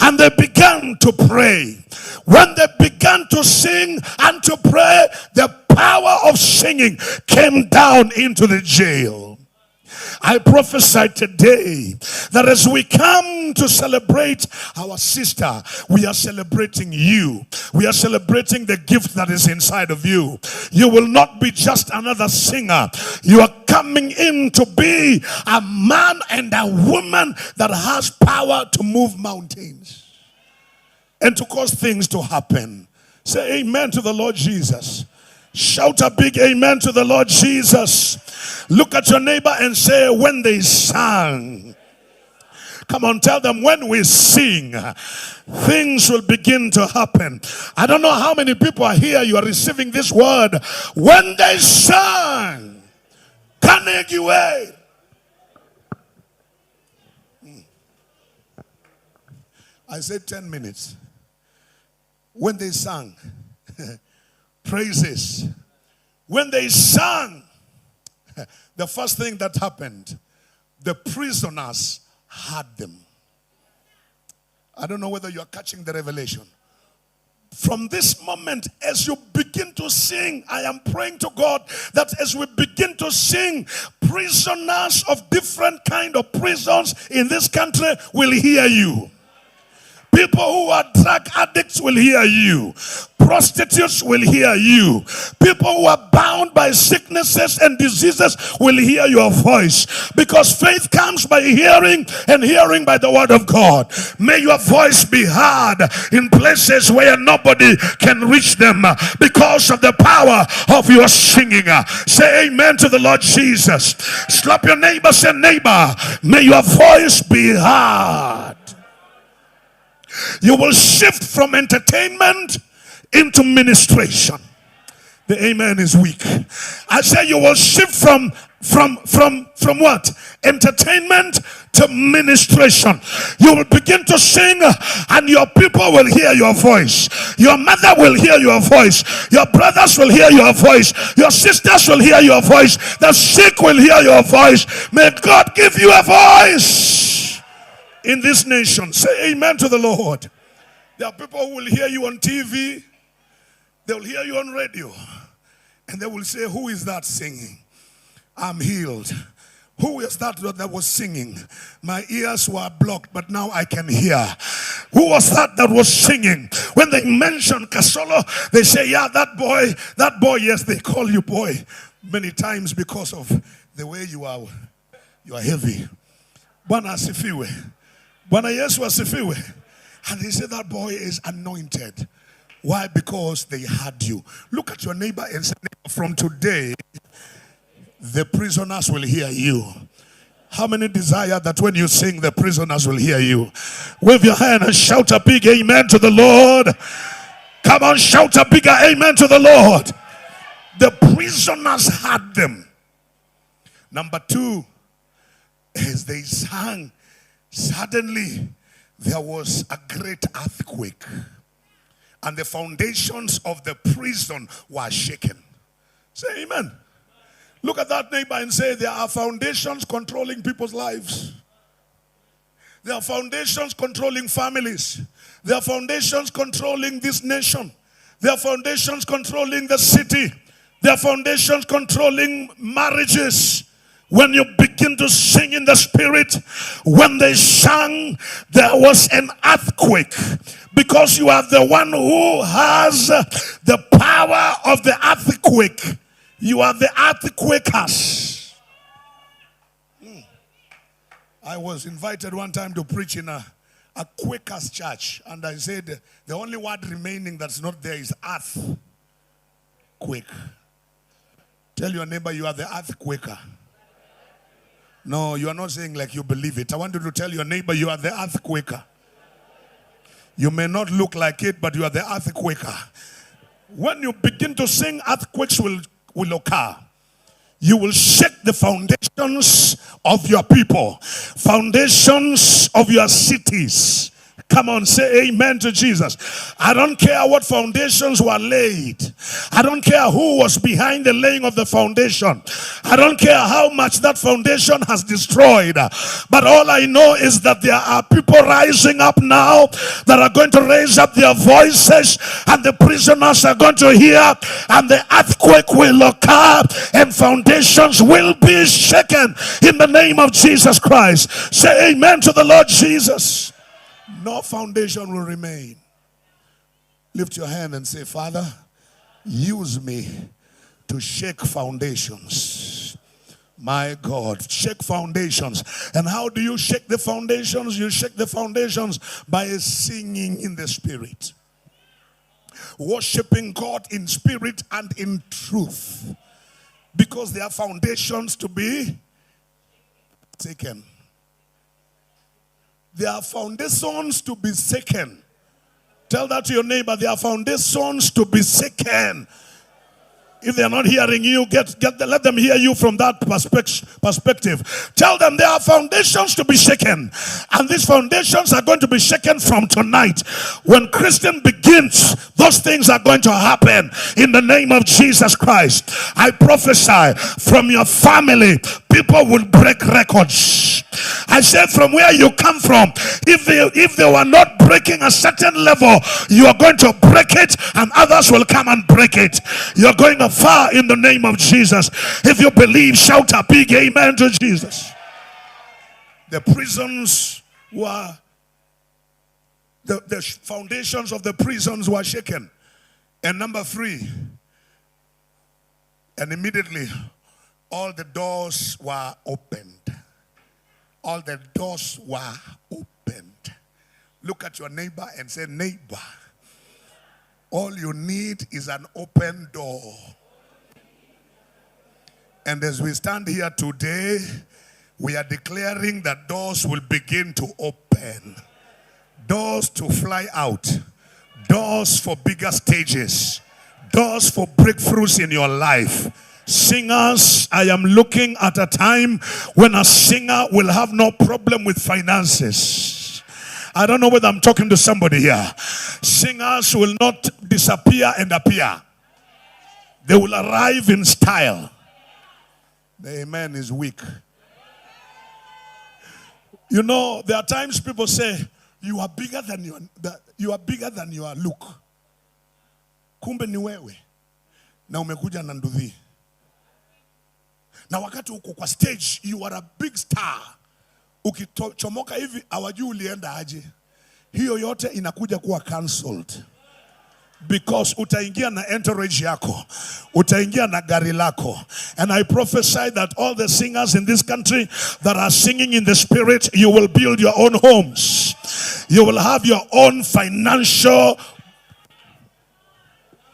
And they began to pray. When they began to sing and to pray, the power of singing came down into the jail. I prophesy today that as we come to celebrate our sister, we are celebrating you. We are celebrating the gift that is inside of you. You will not be just another singer. You are coming in to be a man and a woman that has power to move mountains and to cause things to happen. Say amen to the Lord Jesus. Shout a big amen to the Lord Jesus. Look at your neighbor and say, when they sang. Come on, tell them, when we sing, things will begin to happen. I don't know how many people are here. You are receiving this word. When they sang, Kanegwe. I said 10 minutes. When they sang, praises. When they sang, the first thing that happened, the prisoners heard them. I don't know whether you are catching the revelation. From this moment, as you begin to sing, I am praying to God that as we begin to sing, prisoners of different kind of prisons in this country will hear you. People who are drug addicts will hear you. Prostitutes will hear you. People who are bound by sicknesses and diseases will hear your voice. Because faith comes by hearing, and hearing by the word of God. May your voice be heard in places where nobody can reach them because of the power of your singing. Say amen to the Lord Jesus. Slap your neighbor, say, neighbor, may your voice be heard. You will shift from entertainment into ministration. The amen is weak. I say you will shift from what? Entertainment to ministration. You will begin to sing and your people will hear your voice. Your mother will hear your voice. Your brothers will hear your voice. Your sisters will hear your voice. The sick will hear your voice. May God give you a voice in this nation. Say amen to the Lord. There are people who will hear you on TV. They will hear you on radio. And they will say, who is that singing? I'm healed. Who is that was singing? My ears were blocked, but now I can hear. Who was that was singing? When they mention Kasolo, they say, yeah, that boy, yes, they call you boy many times because of the way you are heavy. Bwana asifiwe. Bwana Yesu asifiwe. And they say that boy is anointed. Why? Because they had you. Look at your neighbor and say, from today, the prisoners will hear you. How many desire that when you sing, the prisoners will hear you? Wave your hand and shout a big amen to the Lord. Come on, shout a bigger amen to the Lord. The prisoners had them. Number two, as they sang, suddenly there was a great earthquake. And the foundations of the prison were shaken. Say amen. Look at that neighbor and say, there are foundations controlling people's lives. There are foundations controlling families. There are foundations controlling this nation. There are foundations controlling the city. There are foundations controlling marriages. When you begin to sing in the spirit, when they sang, there was an earthquake. Because you are the one who has the power of the earthquake. You are the earthquakers. I was invited one time to preach in a Quakers church. And I said, the only word remaining that's not there is earthquake. Tell your neighbor you are the earthquaker. No, you are not saying like you believe it. I want you to tell your neighbor you are the earthquaker. You may not look like it, but you are the earthquaker. When you begin to sing, earthquakes will occur. You will shake the foundations of your people, foundations of your cities. Come on, say amen to Jesus. I don't care what foundations were laid. I don't care who was behind the laying of the foundation. I don't care how much that foundation has destroyed. But all I know is that there are people rising up now that are going to raise up their voices, and the prisoners are going to hear, and the earthquake will occur, and foundations will be shaken in the name of Jesus Christ. Say amen to the Lord Jesus. No foundation will remain. Lift your hand and say, Father, use me to shake foundations. My God, shake foundations. And how do you shake the foundations? You shake the foundations by singing in the spirit. Worshiping God in spirit and in truth. Because there are foundations to be taken. There are foundations to be shaken. Tell that to your neighbor. There are foundations to be shaken. If they are not hearing you, let them hear you from that perspective. Tell them there are foundations to be shaken. And these foundations are going to be shaken from tonight. When Christian begins, those things are going to happen in the name of Jesus Christ. I prophesy from your family, people will break records. I said, from where you come from, if they were not breaking a certain level, you are going to break it, and others will come and break it. You're going far in the name of Jesus. If you believe, shout a big amen to Jesus. The prisons were, the foundations of the prisons were shaken. And number 3, and immediately all the doors were opened. All the doors were opened. Look at your neighbor and say, neighbor, all you need is an open door. And as we stand here today, we are declaring that doors will begin to open. Doors to fly out. Doors for bigger stages. Doors for breakthroughs in your life. Singers, I am looking at a time when a singer will have no problem with finances. I don't know whether I'm talking to somebody here. Singers will not disappear and appear. They will arrive in style. The amen is weak. You know, there are times people say, you are bigger than your look. Kumbe ni wewe. Na umekuja na nduthi. Na wakati uko kwa stage, you are a big star. Ukichomoka hivi, hawajui ulienda aje. Hiyo yote inakuja kuwa cancelled. Because utaingia na entourage yako. Utaingia na gari lako. And I prophesy that all the singers in this country that are singing in the spirit, you will build your own homes. You will have your own financial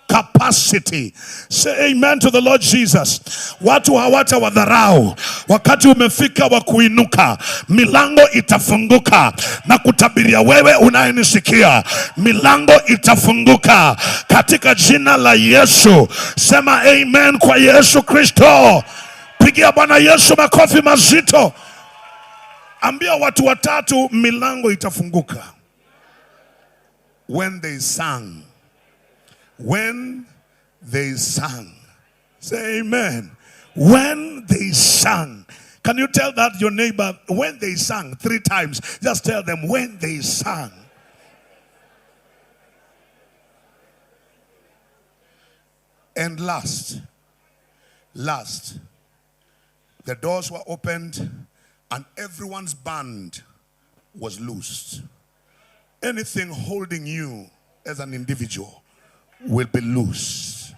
capacity. Say amen to the Lord Jesus. Watu hawata wadharau. Wakati umefika wa kuinuka, milango itafunguka. Na kutabiria wewe unayenisikia, milango itafunguka katika jina la Yesu. Sema amen kwa Yesu Kristo. Pigia Bwana Yesu makofi mazito. Ambia watu watatu, milango itafunguka. When they sang. When they sang. Say amen. When they sang. Can you tell that your neighbor? When they sang 3 times. Just tell them when they sang. And last, the doors were opened and everyone's band was loosed. Anything holding you as an individual will be loose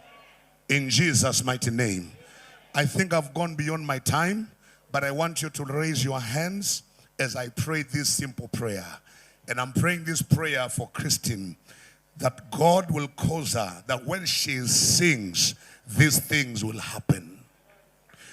in Jesus' mighty name. I think I've gone beyond my time, but I want you to raise your hands as I pray this simple prayer. And I'm praying this prayer for Christine, that God will cause her, that when she sings, these things will happen.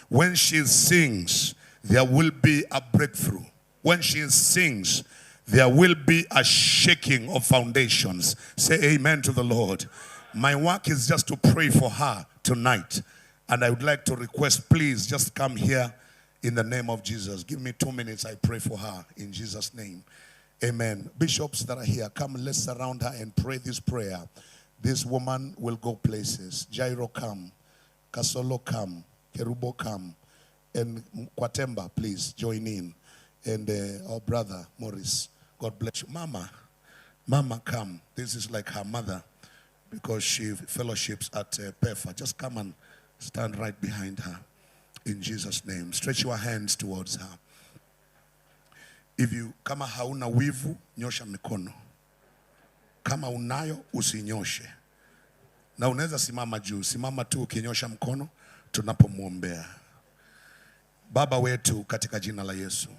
When she sings, there will be a breakthrough. When she sings, there will be a shaking of foundations. Say amen to the Lord. My work is just to pray for her tonight. And I would like to request, please just come here in the name of Jesus. Give me 2 minutes. I pray for her in Jesus' name. Amen. Bishops that are here, come, let's surround her and pray this prayer. This woman will go places. Jairo, come. Kasolo, come. Kerubo, come. And Kwatemba, please join in. And our brother, Morris, God bless you. Mama, come. This is like her mother, because she fellowships at PEFA. Just come and stand right behind her in Jesus' name. Stretch your hands towards her. If you, kama hauna wivu, nyosha mikono. Kama unayo, usinyoshe. Na unaweza simama juu. Simama tu ukinyosha mkono, tunapomwombea. Baba wetu katika jina la Yesu.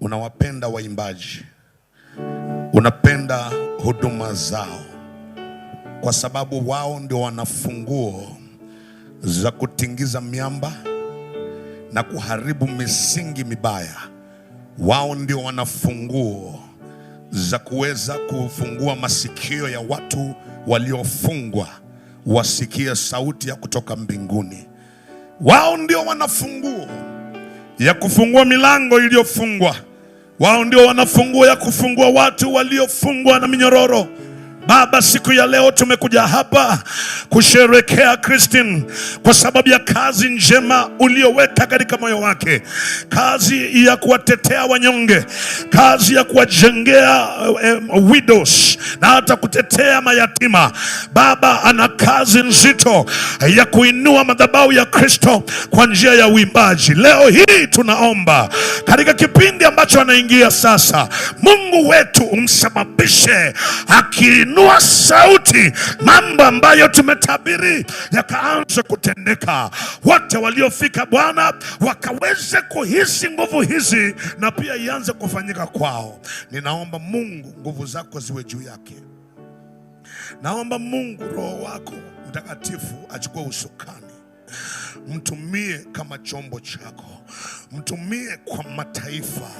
Unawapenda waimbaji. Unapenda huduma zao. Kwa sababu wao ndio wana funguo za kutingiza miamba na kuharibu misingi mibaya. Wao ndio wana funguo za kuweza kufungua masikio ya watu waliofungwa wasikie sauti ya kutoka mbinguni. Wao ndio wana funguo ya kufungua milango iliyofungwa. Wao ndio wana funguo ya kufungua watu waliofungwa na minyororo. Baba, siku ya leo tumekuja hapa kusherekea Christine kwa sababu ya kazi njema ulioweka katika moyo wake, kazi ya kuwatetea wanyonge, kazi ya kuwajengea widows na hata kutetea mayatima. Baba, ana kazi nzito ya kuinua madhabahu ya Kristo kwa njia ya uimbaji. Leo hii tunaomba katika kipindi ambacho anaingia sasa, Mungu wetu umsababishe akiinua sauti, mambo ambayo tumetabiri yakaanza kutendeka. Wote waliofika Bwana wakaweze kuhisi nguvu hizi na pia ianze kufanyika kwao. Ninaomba Mungu nguvu zako ziwe juu yake. Naomba Mungu Roho wako Mtakatifu achukue usukani. Mtumie kama chombo chako, mtumie kwa mataifa,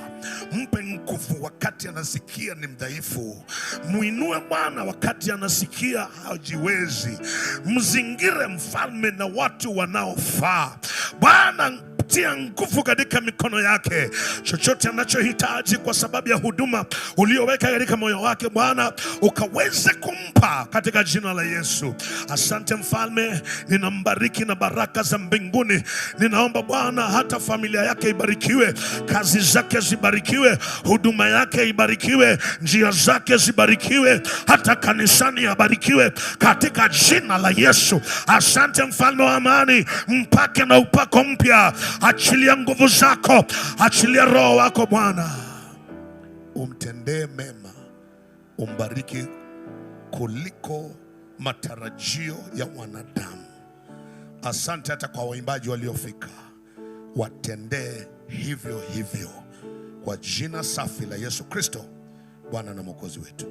mpe nguvu wakati anasikia ni mdhaifu, muinue Bwana wakati anasikia hajiwezi, mzingire mfalme na watu wanaofaa. Bwana, tia nguvu katika mikono yake, chochote anachohitaji kwa sababu ya huduma ulioweka katika moyo wake Bwana ukaweze kumpa katika jina la Yesu. Asante mfalme, ninambariki na baraka za mbinguni. Ninaomba Bwana hata familia yake ibarikiwe, kazi zake zibarikiwe, huduma yake ibarikiwe, njia zake zibarikiwe, hata kanisani abarikiwe katika jina la Yesu. Asante mfalme wa amani, mpake na upako mpya. Achilia nguvu zako, achilia Roho wako Bwana, umtendee mema, umbariki kuliko matarajio ya wanadamu. Asante hata kwa waimbaji waliofika, watendee hivyo hivyo kwa jina safi la Yesu Kristo, Bwana na Mwokozi wetu.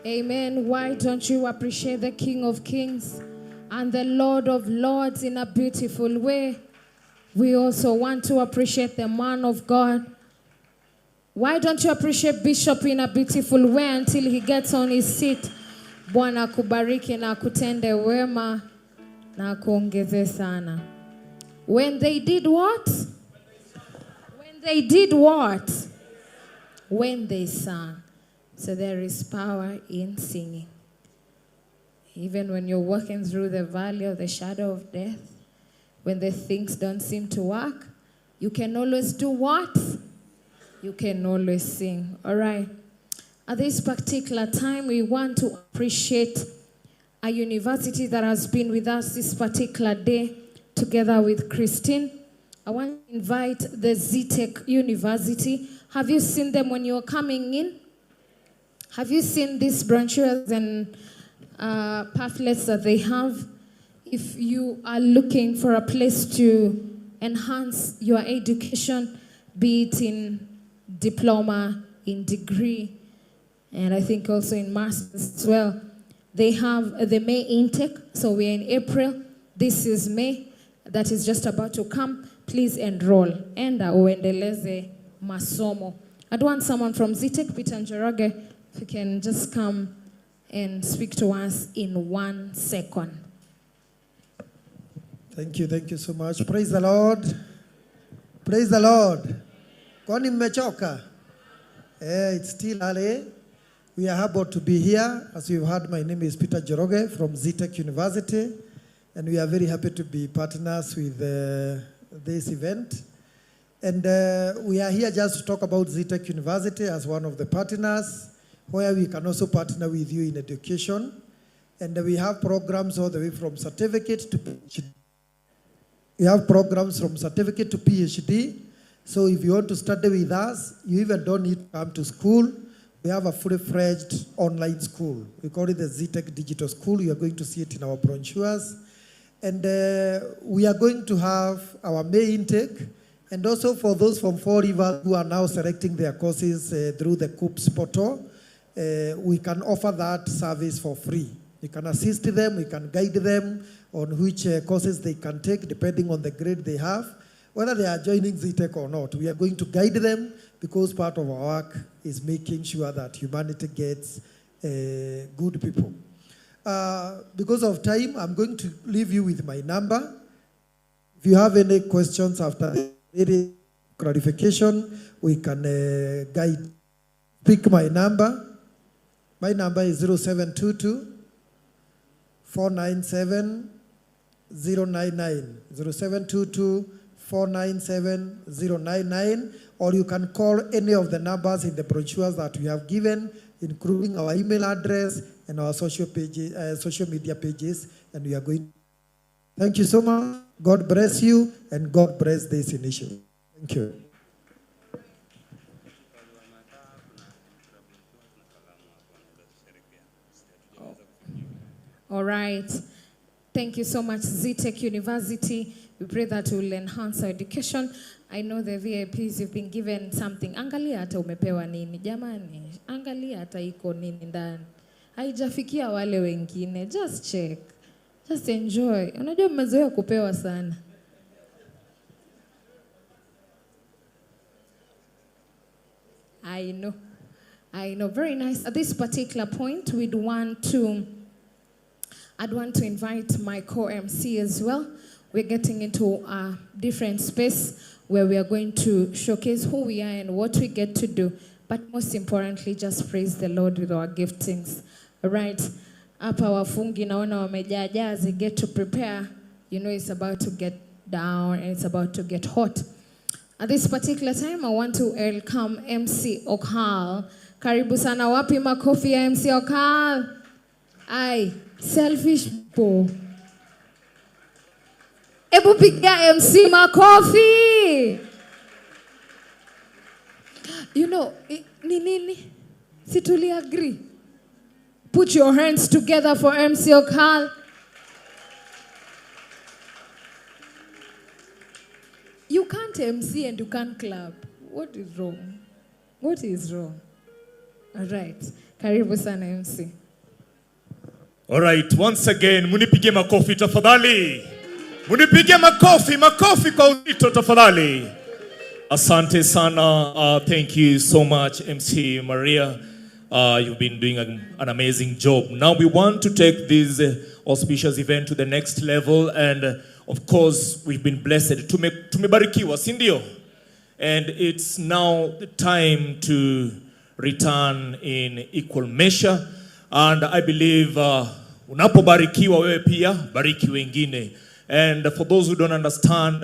Amen. Why don't you appreciate the King of Kings and the Lord of Lords in a beautiful way? We also want to appreciate the man of God. Why don't you appreciate Bishop in a beautiful way until he gets on his seat? Bwana kubariki na kutende wema na kuongeze sana. When they did what? When they did what? When they sang. So there is power in singing. Even when you're walking through the valley of the shadow of death, when the things don't seem to work, you can always do what? You can always sing. All right. At this particular time, we want to appreciate a university that has been with us this particular day, together with Christine. I want to invite the ZTech University. Have you seen them when you were coming in? Have you seen these brochures and pamphlets that they have? If you are looking for a place to enhance your education, be it in diploma, in degree, and I think also in master's as well, they have the May intake. So we're in April. This is May. That is just about to come. Please enroll. Enda uendeleze masomo. I'd want someone from ZTech, Peter Njoroge, if you can just come and speak to us in 1 second. Thank you so much. Praise the Lord. Praise the Lord. Kwani mmechoka? It's still early. We are happy to be here. As you've heard, my name is Peter Njoroge from ZTech University, and we are very happy to be partners with this event. And we are here just to talk about ZTech University as one of the partners, where we can also partner with you in education. And we have programs all the way from certificate to PhD. We have programs from certificate to PhD. So if you want to study with us, you even don't need to come to school. We have a fully-fledged online school. We call it the ZTech Digital School. You are going to see it in our brochures. And we are going to have our May intake. And also for those from Four Rivers who are now selecting their courses through the COOPS portal, we can offer that service for free. We can assist them, we can guide them on which courses they can take depending on the grade they have, whether they are joining ZTech or not. We are going to guide them because part of our work is making sure that humanity gets good people. Because of time, I'm going to leave you with my number. If you have any questions after any clarification, we can guide pick my number. My number is 0722 497 099. 0722 497 099. Or you can call any of the numbers in the brochures that we have given, including our email address and our social media pages. And we are going. Thank you so much. God bless you, and God bless this initiative. Thank you. All right. Thank you so much, ZTech University. We pray that will enhance our education. I know the VIPs, you've been given something. Angalia hata umepewa nini. Jamani, angalia hata iko nini ndani. Haijafikia wale wengine. Just check. Just enjoy. Unajua mmezoea kupewa sana. I know. Very nice. At this particular point, I'd want to invite my co-MC as well. We're getting into a different space where we are going to showcase who we are and what we get to do. But most importantly, just praise the Lord with our giftings. All right. Hapa wafungi naona wamejaajaa, as they get to prepare. You know it's about to get down and it's about to get hot. At this particular time, I want to welcome MC Okal. Karibu sana, wapi makofi ya MC Okal? Ai, selfish po. Ebu pigia MC makofi. You know, nini? Situli agree. Put your hands together for MC Okal. You can't MC and you can't clap. What is wrong? What is wrong? All right. Karibu sana MC. All right. Once again, munipige makofi tafadhali. Munipige makofi kwa uzito tafadhali. Asante sana. Thank you so much, MC Maria. You've been doing an amazing job. Now we want to take this auspicious event to the next level, and of course we've been blessed. Tumebarikiwa, si ndio? And it's now the time to return in equal measure. And I believe unapobarikiwa wewe pia bariki wengine. And for those who don't understand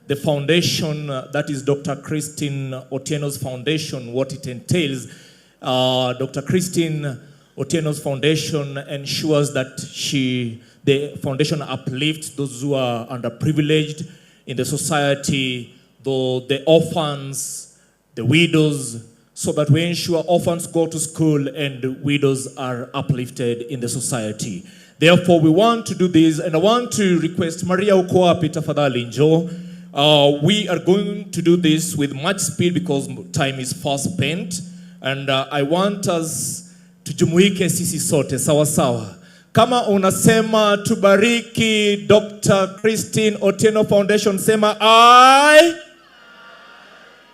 the foundation, that is Dr. Christine Otieno's foundation, what it entails. Dr. Christine Otieno's foundation ensures that the foundation uplifts those who are underprivileged in the society, the orphans, the widows, so that we ensure orphans go to school and widows are uplifted in the society. Therefore, we want to do this, and I want to request Maria uko wapi tafadhali njoo. We are going to do this with much speed because time is fast spent. And I want us tujumuike sisi sote sawa sawa. Kama unasema tubariki Dr. Christine Otieno Foundation, sema I.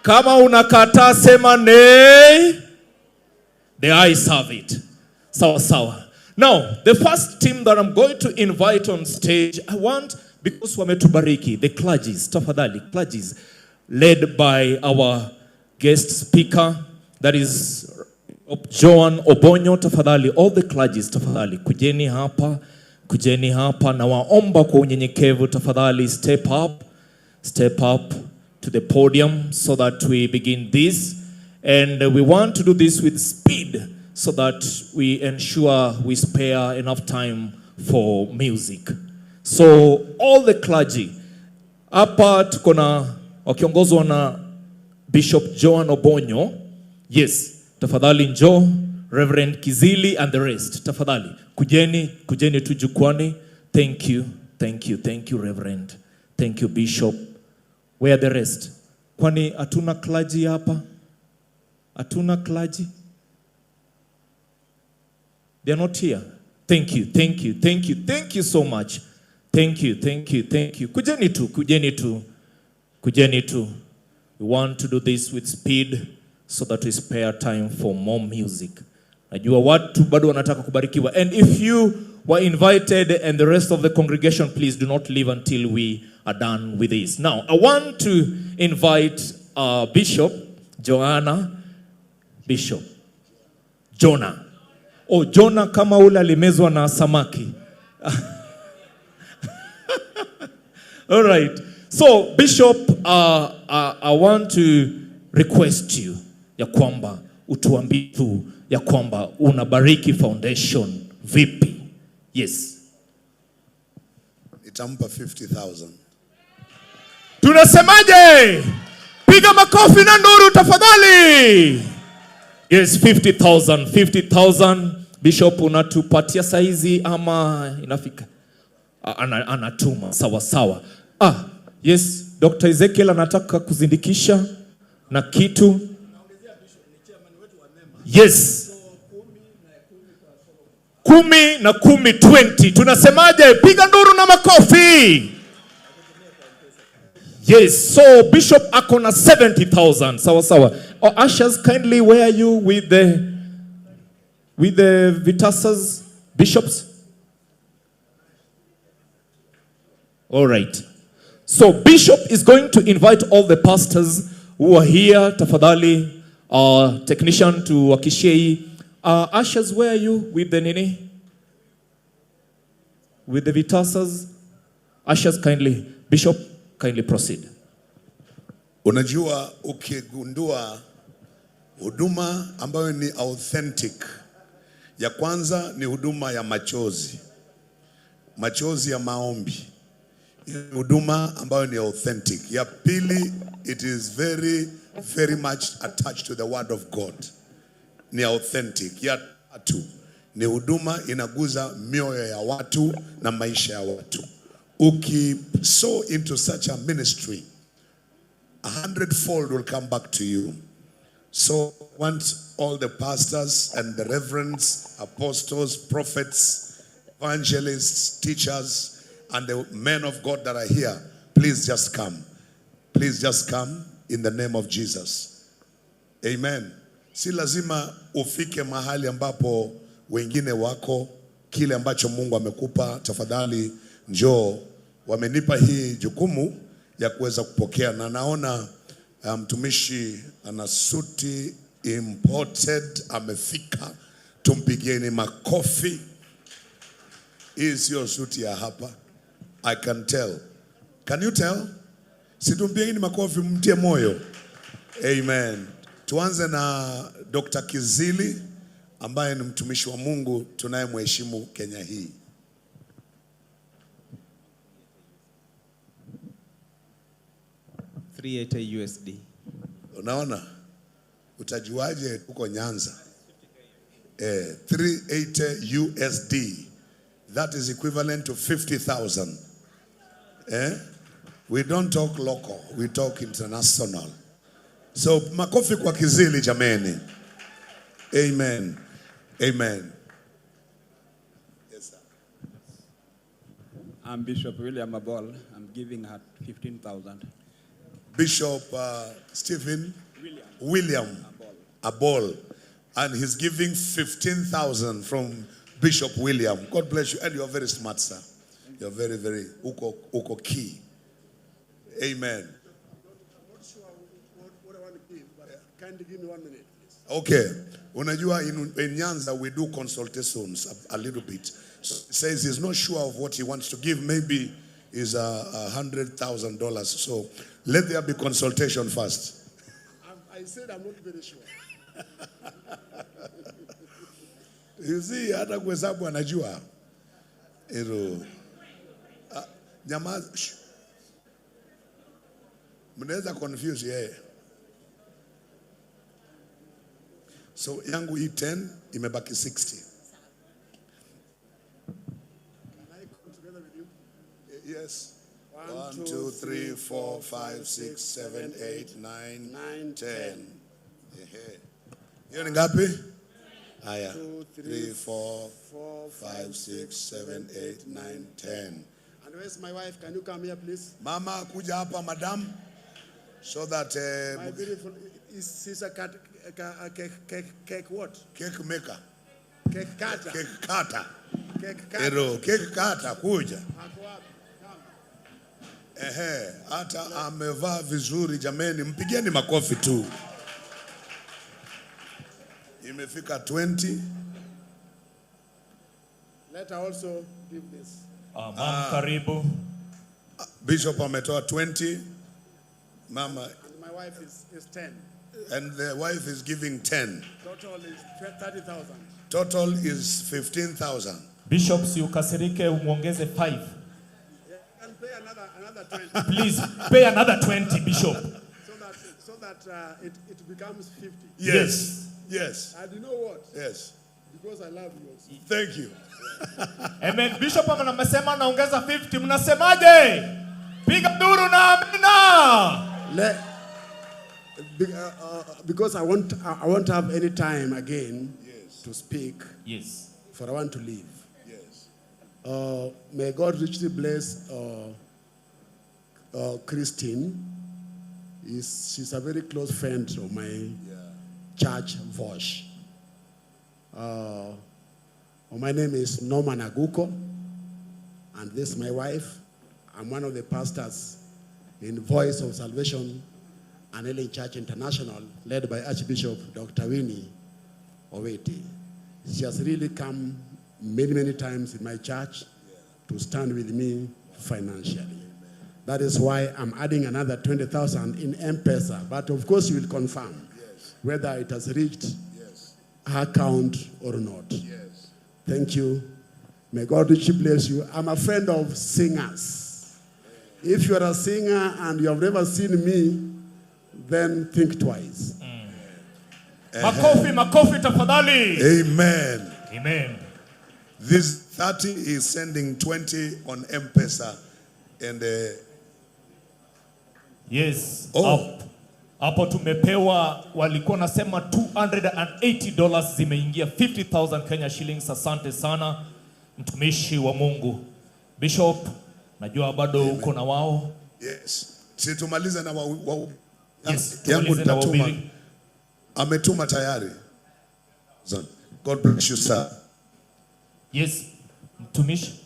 Kama unakataa sema nay. The ayes have it. Sawa sawa. Now, the first team that I'm going to invite on stage, I want, because wametubariki, the clergies, tafadhali, clergies, led by our guest speaker, that is Joan Obonyo, tafadhali, all the clergies, tafadhali, kujeni hapa, na waomba kwa unyenyekevu, tafadhali, step up to the podium so that we begin this. And we want to do this with speed so that we ensure we spare enough time for music. So all the clergy, hapa tuko na wakiongozwa na Bishop Joan Obonyo. Yes, tafadhali njoo, Reverend Kizili and the rest. Tafadhali, kujeni tu jukwani. Thank you Reverend. Thank you Bishop. Where are the rest? Kwani hatuna clergy hapa? Hatuna clergy? They are not here. Thank you so much. Thank you. Kujeni tu. We want to do this with speed so that we spare time for more music. Najua watu bado wanataka kubarikiwa. And if you were invited and the rest of the congregation, please do not leave until we are done with this. Now, I want to invite Bishop Joanna. Bishop, Jonah. Oh, Jonah kama ule alimezwa na samaki. All right. So, Bishop, I want to request you ya kwamba utuambie tu ya kwamba unabariki foundation vipi. Yes. Nitampa 50,000. Tunasemaje? Piga makofi na nduru tafadhali. Yes, 50,000. 50,000. Bishop, unatupatia saizi ama inafika? Anatuma. Sawa sawa. Yes, Dr. Ezekiel anataka kuzindikisha na kitu. Yes. 10 na 10, 20. Tunasemaje? Piga nduru na makofi. Yes, so Bishop akona 70,000. Sawa sawa. Ushers, kindly, where are you with the Vitasas, bishops? All right. So Bishop is going to invite all the pastors who are here, tafadhali, technician to wakishei. Ushers, where are you with the nini? With the Vitasas? Ushers, kindly. Bishop, kindly proceed. Unajua ukigundua huduma ambayo ni authentic, ya kwanza ni huduma ya machozi. Machozi ya maombi. Huduma ambayo ni authentic. Ya pili, it is very, very much attached to the word of God. Ni authentic. Ya tatu, ni huduma inaguza mioyo ya watu na maisha ya watu. Sow into such a ministry, 100-fold will come back to you. So I want all the pastors and the reverends, apostles, prophets, evangelists, teachers, and the men of God that are here, please just come. Please just come in the name of Jesus. Amen. Si lazima ufike mahali ambapo wengine wako. Kile ambacho Mungu amekupa, tafadhali njoo. Wamenipa hii jukumu ya kuweza kupokea, na naona mtumishi ana suti imported amefika. Tumpigieni makofi. Hii sio suti ya hapa. I can tell. Can you tell? Situmpigieni makofi, mtie moyo. Amen. Tuanze na Dr. Kizili ambaye ni mtumishi wa Mungu tunayemheshimu Kenya hii. $380 USD. Unaona? Utajuaje tuko Nyanza? 380 USD. That is equivalent to 50,000. We don't talk local, we talk international. So makofi kwa Kizili jameni. Amen. Amen. Yes, sir. I'm Bishop William Abol. I'm giving her 15,000. Bishop Stephen William Abol. And he's giving 15,000 from Bishop William. God bless you. And you're very smart, sir. You're very, very uko key. Amen. I'm not sure what I want to give, but kindly give me 1 minute, please. Okay. Unajua in Nyanza we do consultations a little bit. So he says he's not sure of what he wants to give. Maybe is $100,000. So let there be consultation first. I said I'm not very sure. You see, hata kuhesabu anajua. Ero. Nyamaza. Mnaweza confuse yeye. So yangu hii 10 imebaki 60. Can I come together with you? Yes. 1, 2, 3, 4, 5, 6, 7, 8, 9, 10. Hiyo ni ngapi? Haya. 3, 4, 5, 6, 7, 8, 9, 10. And where's my wife? Can you come here, please? Mama, kuja hapa, madam. So that my beautiful sister cake what? Cake maker. Cake cutter. Cake cutter. Cake cutter. Ero, cake cutter kuja. Ako wapi? Hata amevaa vizuri jameni, mpigieni makofi tu. imefika 20. Let her also give this. Mama karibu. Bishop ametoa 20. Mama. And my wife is 10. And the wife is giving 10. Total is 30,000. Total is 15,000. Bishop, si ukasirike umuongeze 5. You can pay another 20. Please pay another 20, Bishop. So that it becomes 50. Yes. Yes. And you know what? Yes. Because I love you also. Thank you. Amen. Bishop amesema naongeza 50. Mnasemaje? Piga duru na amina. Because I won't have any time again to speak. Yes. For I want to leave. Yes. May God richly bless Christine. She's a very close friend of my church, Vosh. My name is Norman Aguko, and this is my wife. I'm one of the pastors in Voice of Salvation and Healing Church International, led by Archbishop Dr. Winnie Oweti. She has really come many times in my church to stand with me financially. That is why I'm adding another 20,000 in M-Pesa. But of course, you will confirm whether it has reached her account or not. Thank you. May God richly bless you. I'm a friend of singers. If you are a singer and you have never seen me, then think twice. Makofi tafadhali. Amen. Amen. This 30 is sending 20 on M-Pesa. And yes. Hapo tumepewa, walikuwa nasema $280 zimeingia, 50,000 Kenya shillings. Asante sana mtumishi wa Mungu. Bishop, najua bado uko na wao. Yes. Si tumalize na yes, yangu nitatuma. Ametuma tayari. God bless you, sir. Yes, mtumishi.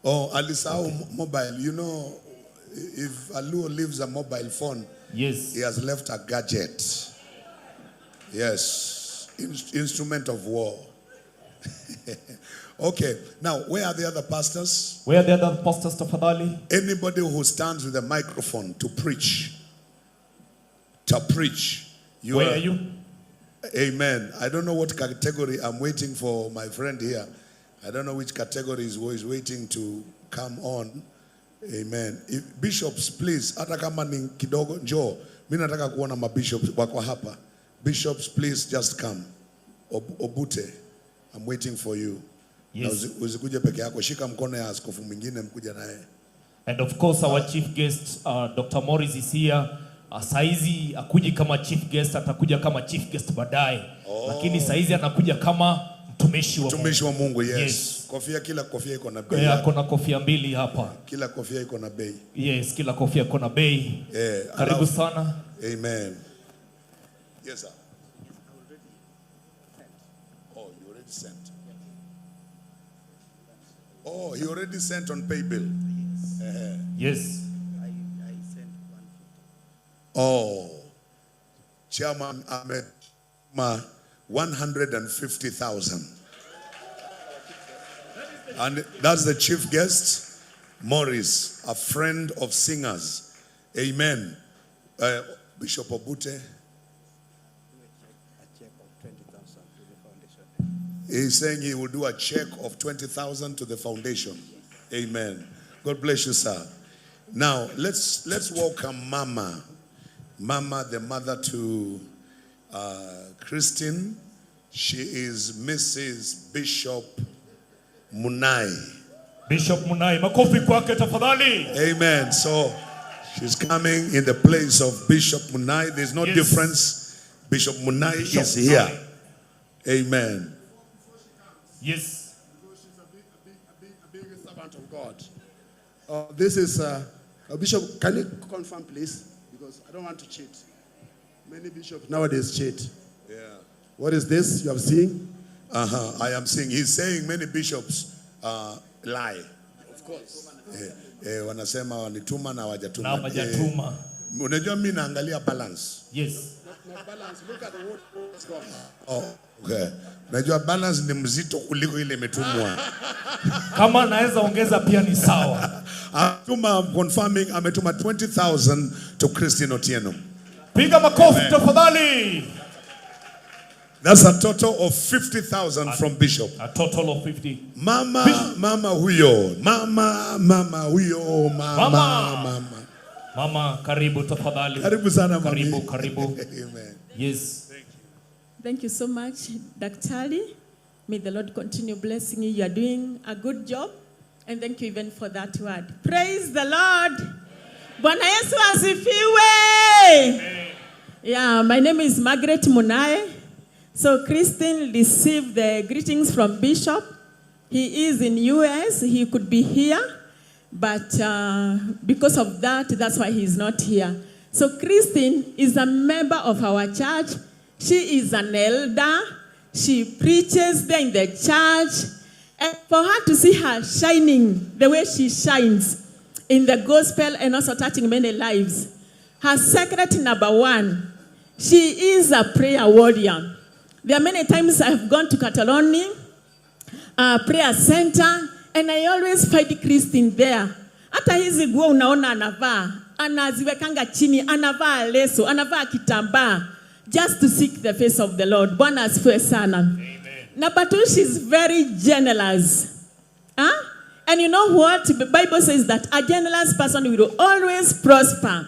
Oh, alisahau mobile. You know, if Aluo leaves a mobile phone, yes, he has left a gadget. Yes, instrument of war. Okay, now where are the other pastors? Where are the other pastors, tafadhali? Anybody who stands with a microphone to preach. Where are you? Amen. I don't know what category. I'm waiting for my friend here. I don't know which category is waiting to come on. Amen. If bishops, please, hata kama ni kidogo njoo. Mimi nataka kuona mabishops wako hapa. Bishops, please just come. Obute, I'm waiting for you. Yes. Usikuje peke yako, shika mkono ya askofu mwingine mkuja naye. And of course our chief guest Dr. Morris is here. Saizi akuji kama chief guest, atakuja kama chief guest baadaye. Lakini saizi anakuja kama mtumishi wa Mungu. Yes. Kofia, kila kofia iko na bei. Kuna kofia mbili hapa. Kila kofia iko na bei. Yes, kila kofia iko na bei. Karibu sana. Amen. Yes, sir. Oh, you already sent. Oh, he already sent on pay bill. Yes. I sent one. Oh, Chairman Ahmed, 150,000. And that's the chief guest, Morris, a friend of singers. Amen. Bishop Obute. He's saying he will do a check of 20,000 to the foundation. Amen. God bless you, sir. Now, let's welcome Mama. Mama, the mother to Christine. She is Mrs. Bishop Munai. Bishop Munai, makofi kwake tafadhali. Amen. So she's coming in the place of Bishop Munai. There's no difference. Bishop Munai is here. Amen. Yes. A big servant of God. This is Bishop. Can you confirm, please? Because I don't want to cheat. Many bishops nowadays cheat. Yeah. What is this you have seen? I am seeing. He's saying many bishops lie. Of course. Wanasema wanituma na Na wajatuma. hawajatuma. Unajua mimi naangalia balance. Yes. not balanced. Look at the wood. It's gone. Oh, okay. Najua balance ni mzito kuliko ile imetumwa. Kama naweza ongeza pia ni sawa. Atuma confirming ametuma 20,000 to Christine Otieno. Piga makofi tafadhali. That's a total of 50,000 from Bishop. A total of 50. Mama huyo. Mama huyo. Mama, karibu tafadhali. Karibu sana mami. Karibu. Amen. Yes. Thank you so much, Daktari. May the Lord continue blessing you. You are doing a good job. And thank you even for that word. Praise the Lord. Bwana Yesu asifiwe. Yeah, my name is Margaret Munae. So Christine received the greetings from Bishop. He is in US. He could be here. But because of that, that's why he's not here. So Christine is a member of our church. She is an elder. She preaches there in the church. And for her to see her shining the way she shines in the gospel and also touching many lives, her secret number one, she is a prayer warrior. There are many times I've gone to Catalonia, prayer center, and I always find Christine there. Hata hizi nguo unaona anavaa, anaziwekanga chini, anavaa leso, anavaa kitambaa, just to seek the face of the Lord. Bwana asifiwe sana. Amen. Number two, she's very generous. Huh? And you know what? The Bible says that a generous person will always prosper.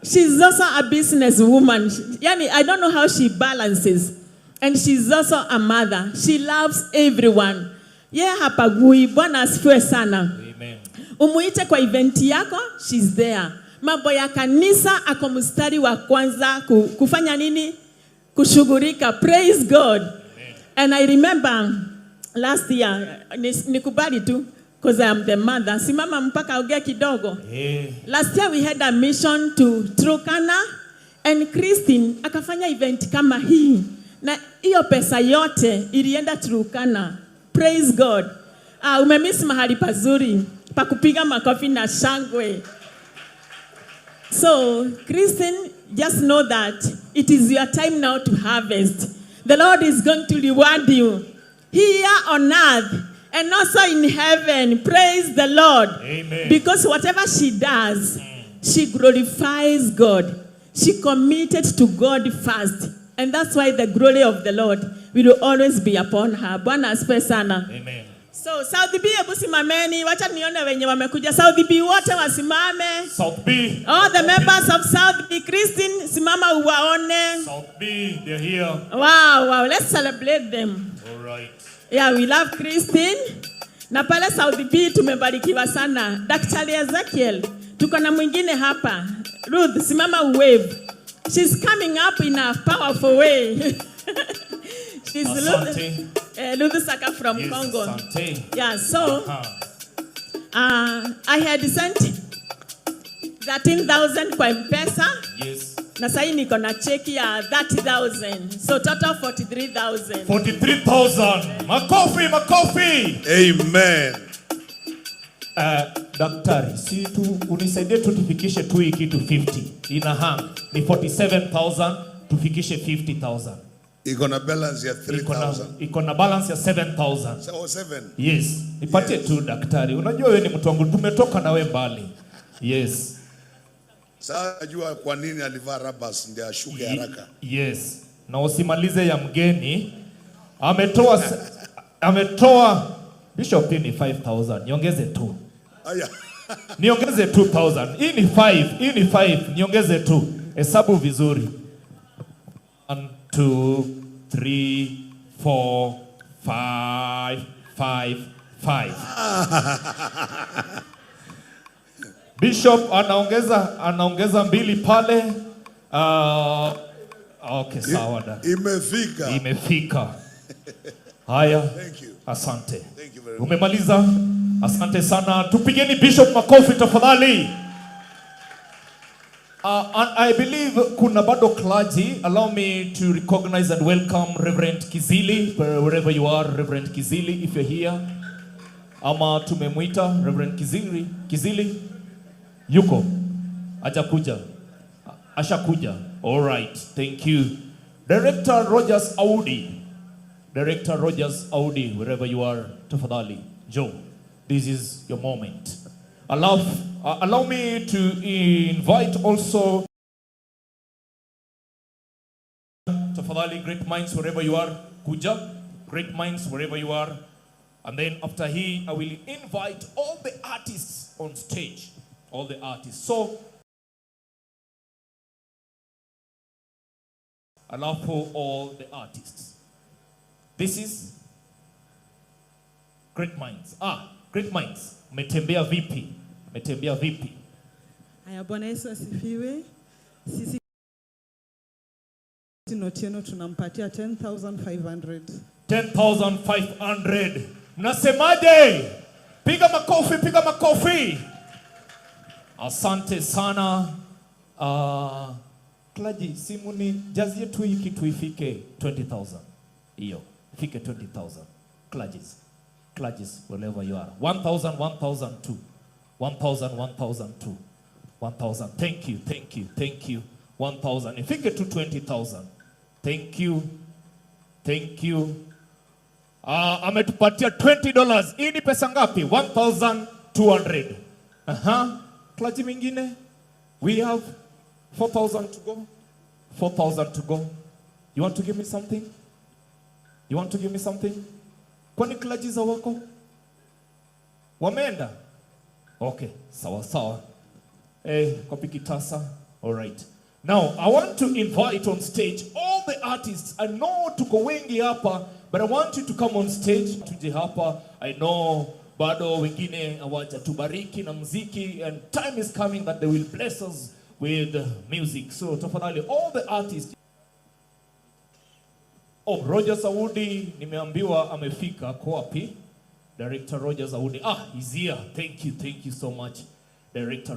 She's also a businesswoman. Yani, I don't know how she balances. And she's also a mother. She loves everyone. Yeah, hapagui. Bwana asifiwe sana. Amen. Umuite kwa event yako, she's there. Mambo ya kanisa ako mstari wa kwanza kufanya nini? Kushughulika. Praise God. Amen. And I remember last year, nikubali tu, because I am the mother. Simama mpaka ongea kidogo. Yeah. Last year we had a mission to Turkana, and Christine akafanya event kama hii. Na hiyo pesa yote ilienda Turkana. Praise God. Umemiss mahali pazuri pa kupiga makofi na shangwe. So, Christine, just know that it is your time now to harvest. The Lord is going to reward you here on earth and also in heaven. Praise the Lord. Amen. Because whatever she does, she glorifies God. She committed to God first. And that's why the glory of the Lord will always be upon her. Bwana asifiwe sana. Amen. So, South B, hebu simameni. Wacha nione wenye wamekuja. South B wote wasimame. South B. All the members of South B. Christine, simama uwaone. South B, they're here. Wow. Let's celebrate them. All right. Yeah, we love Christine. Na pale South B tumebarikiwa sana. Daktari Ezekiel, tuko na mwingine hapa. Ruth, simama uwave. She's coming up in a powerful way. She's Ruth Saka from Congo. Asante. Yeah, so I had sent 13,000 kwa M-Pesa. Yes. Na sasa niko na cheki ya 30,000. So total 43,000. 43,000. Makofi. Amen. Daktari, si tu unisaidie tu tufikishe tu hii kitu 50. Ina hang. Ni 47,000 tufikishe 50,000. Iko na balance ya 3,000. Iko na balance ya 7,000. So 7. Yes. Nipatie tu daktari. Unajua wewe ni mtu wangu, tumetoka na wewe mbali. Yes. Sasa najua kwa nini alivaa rabas ndio ashuke haraka. Yes. Na usimalize ya mgeni. Ametoa Bishop ni 5,000. Niongeze tu. Aya. Niongeze 2,000. Hii ni 5. Niongeze tu. Hesabu vizuri. 1, 2, 3, 4, 5. Bishop anaongeza 2 pale. Okay, sawa da. Imefika. Haya. Thank you. Asante. Thank you very much. Umemaliza? Asante sana. Tupigeni Bishop makofi tafadhali. And I believe kuna bado clergy. Allow me to recognize and welcome Reverend Kizili, wherever you are, Reverend Kizili, if you're here. Ama tumemwita Reverend Kizili. Yuko? Ashakuja. All right, thank you. Director Rogers Audi. Director Rogers Audi, wherever you are, tafadhali, Joe, this is your moment. Allow me to invite also, tafadhali, great minds wherever you are, kuja, great minds wherever you are. And then after I will invite all the artists on stage, all the artists. So, allow for all the artists. This is Great Minds. Great Minds. Metembea vipi? Metembea vipi? Haya, Bwana Yesu asifiwe. Sisi Otieno tunampatia 10,500. 10,500. Mnasemaje? Piga makofi, piga makofi. Asante sana. Klaji, simuni jazie tu hiki tu ifike 20,000. Iyo, ifike 20,000. Klajis, wherever you are. 1,000, 1,000, 2. 1,000, 1,000, 2. 1,000. Thank you. 1,000. Ifike to 20,000. Thank you. Ametupatia $20. Hii ni pesa ngapi? 1,200. Klaji mingine? We have 4,000 to go. 4,000 to go. You want to give me something? Kwani klaji za wako? Wameenda? Okay, sawa. Kopi kitasa. All right. Now, I want to invite on stage all the artists. I know tuko wengi hapa, but I want you to come on stage. Tuje hapa. I know bado wengine hawajatubariki na muziki, and time is coming that they will bless us with music. So, tafadhali, all the artists. Rogers Audi, nimeambiwa amefika. Kwa wapi? Director Rogers Audi. He's here. Thank you so much. Director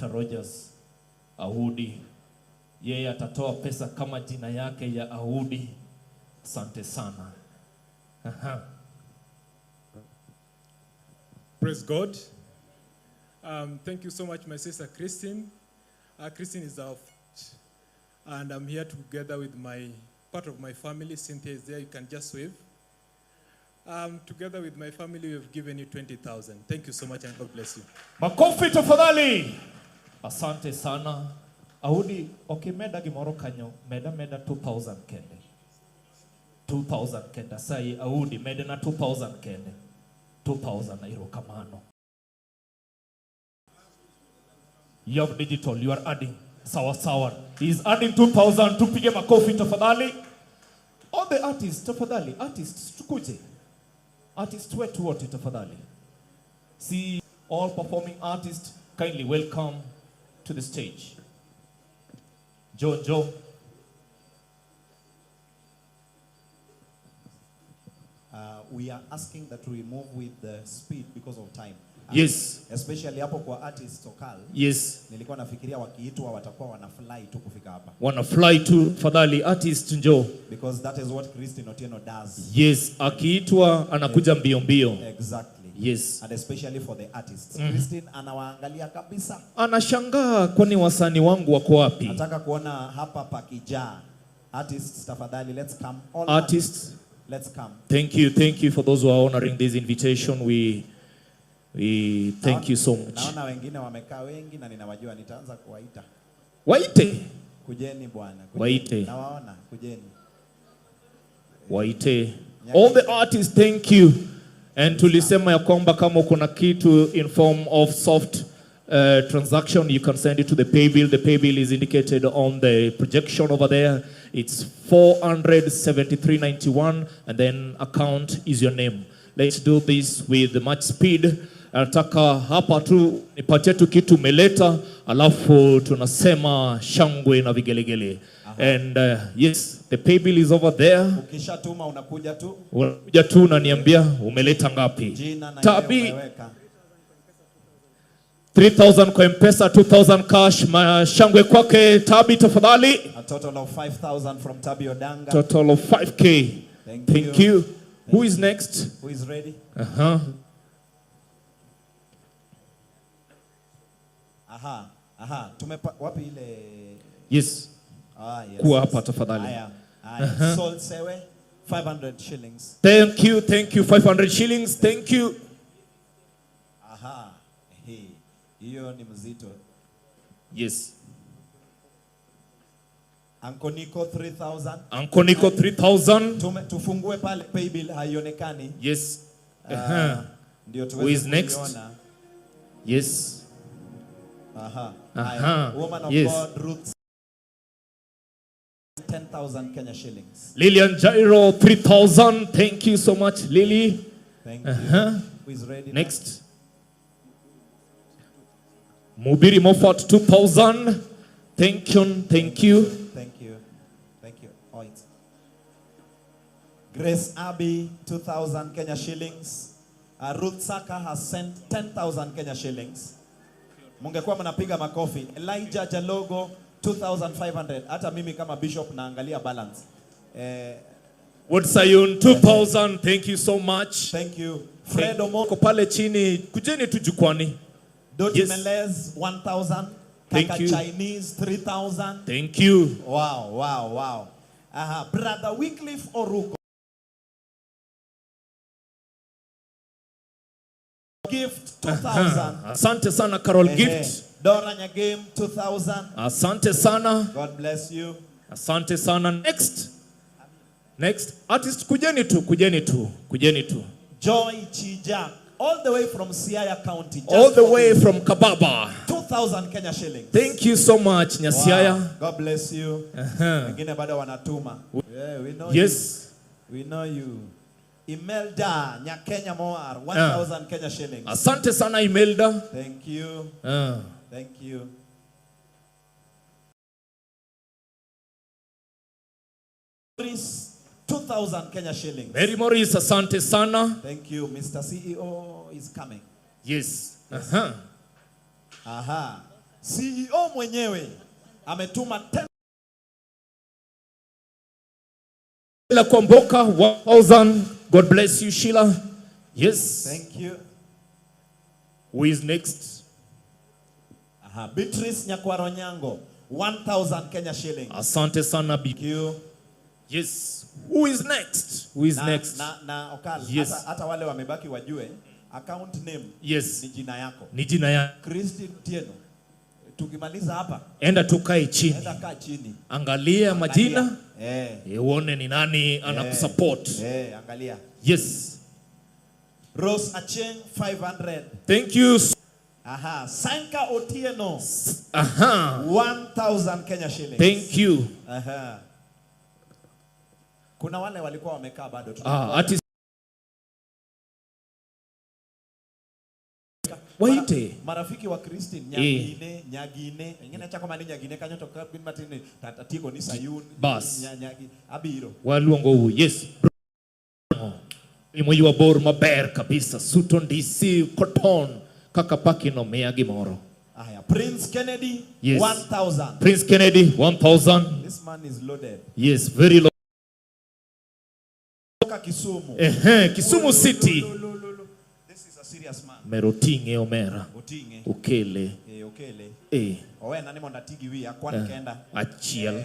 Rogers Audi. Yeye atatoa pesa kama jina yake ya Audi. Asante sana. Praise God. Thank you so much, my sister Christine. Christine is our and I'm here together with part of my family. Cynthia is there. You can just wave. Together with my family, we have given you 20,000. Thank you so much, and God bless you. Makofi tafadhali. Asante sana. Audi, okay, meda gimoro kanyo. Meda 2,000 kende. 2,000 kende. Sai Audi, meda na 2,000 kende. 2,000 na iro kamano. You have digital, you are adding. Sawa. He's adding 2,000. Tupige makofi tafadhali. All the artists tafadhali. Artists tukuje. Artists wetu wote tafadhali. See all performing artists kindly welcome to the stage. Joe. We are asking that we move with the speed because of time. Yes. Especially hapo kwa artists Tokal. Yes. Nilikuwa nafikiria wakiitwa watakuwa wanafly tu kufika hapa. Wanafly tu fadhali artist njoo. Because that is what Christine Otieno does. Yes, akiitwa anakuja mbio. Exactly. Yes. And especially for the artists. Christine anawaangalia kabisa. Anashangaa kwani wasanii wangu wako wapi? Nataka kuona hapa pakijaa. Artists tafadhali, let's come. All artists, let's come. Thank you for those who are honoring this invitation. We thank you so much. Naona wengine wamekaa wengi na ninawajua, nitaanza kuwaita. Waite. Kujeni bwana. Waite. Nawaona, kujeni. Waite. All the artists, thank you. And tulisema ya kwamba kama kuna kitu in form of soft transaction, you can send it to the pay bill. The pay bill is indicated on the projection over there. It's 473.91, and then account is your name. Let's do this with much speed. Nataka hapa tu nipatie tu kitu meleta, alafu tunasema shangwe na vigelegele. And yes, the pay bill is over there. Ukishatuma unakuja tu. Unakuja tu na niambia umeleta ngapi. Tabi 3,000 kwa M-Pesa, 2,000 cash. Shangwe kwake Tabi tafadhali. A total of 5,000 from Tabi Odanga. Total of 5K. Thank you. Who is next? Who is ready? Aha. Aha, wapi ile? Yes. Yes. Kuwa hapa tafadhali. Aya. Sold Sewe 500 shillings. Thank you, 500 shillings, thank you. Aha. Hiyo ni mzito. Yes. Uncle Nico 3000. Uncle Nico 3000. Tufungue pale pay bill haionekani. Yes. Ndio who is next? kuiona. Yes. Woman of yes. God Ruth 10,000 Kenya shillings. Lillian Jairo 3,000. Thank you so much, Lily. Thank you. Who is ready? Next. Mubiri Moffat 2,000. Thank you. Thank you. Oh, it's Grace Abbey 2,000 Kenya shillings. Ruth Saka has sent 10,000 Kenya shillings. Mungekuwa mnapiga makofi. Elijah Jalogo 2,500. Hata mimi kama bishop naangalia balance. Wood Sayun 2,000. Thank you so much. Thank you. Fred Omoko pale chini, kujeni tu jukwani. Doti Melez 1,000. Thank Kaka you. Chinese 3,000. Thank you. Wow. Brother Wycliffe Oruko. Gift 2,000. Asante sana Carol Gift. Dora Nyagem 2,000. Asante sana. God bless you. Asante sana. Next artist, kujeni tu. Joy Chijak, all the way from Siaya County. All the way from Kababa. 2,000 Kenya shillings. Thank you so much, Nyasiaya. Wow. God bless you. Wengine bado wanatuma. Yeah, we know yes. You. We know you. Imelda Nyakenya Moar 1,000 Kenya shillings. Asante sana Imelda. Thank you. Thank you. Morris 2,000 Kenya shillings. Mary Morris, asante sana. Thank you. Mr. CEO is coming. Yes. CEO mwenyewe ametuma 10. Sheila Kwamboka 1,000. God bless you, Sheila. Yes. Thank you. Who is next? Beatrice Nyakwaronyango 1,000 Kenya shillings. Asante sana. Thank you. Yes. Who is next? Next? Okal. Yes. Hata wale wamebaki wajue account name. Yes. Ni jina yako. Ni jina ya Christine Tieno. Tukimaliza hapa. Enda tukae chini. Enda kaa chini. Angalia majina. Uone ni nani anakusupport. Angalia. Yes. Rose Acheng 500. Thank you. Sanka Otieno. 1,000 Kenya shillings. Thank you. Kuna wale walikuwa wamekaa bado. Artist. Waite. Marafiki wa Christine Nyagine. Ingine cha kama ni Nyagine kanyoto kabin matini tatiko ni Sayun. Bas. Nyagi abiro. Waluongo huu. Yes. Imoyi wa bor maber kabisa. Sutton DC Cotton. Kakapaki no mea gimoro. Prince Kennedy 1,000. Prince Kennedy 1,000. This man is loaded. Yes, very loaded. Kisumu. Kisumu City. This is a serious man. Merotinge omera. Otinge. Okele. Okele. Owe nani monda tigi wia kwani kenda. Achiel.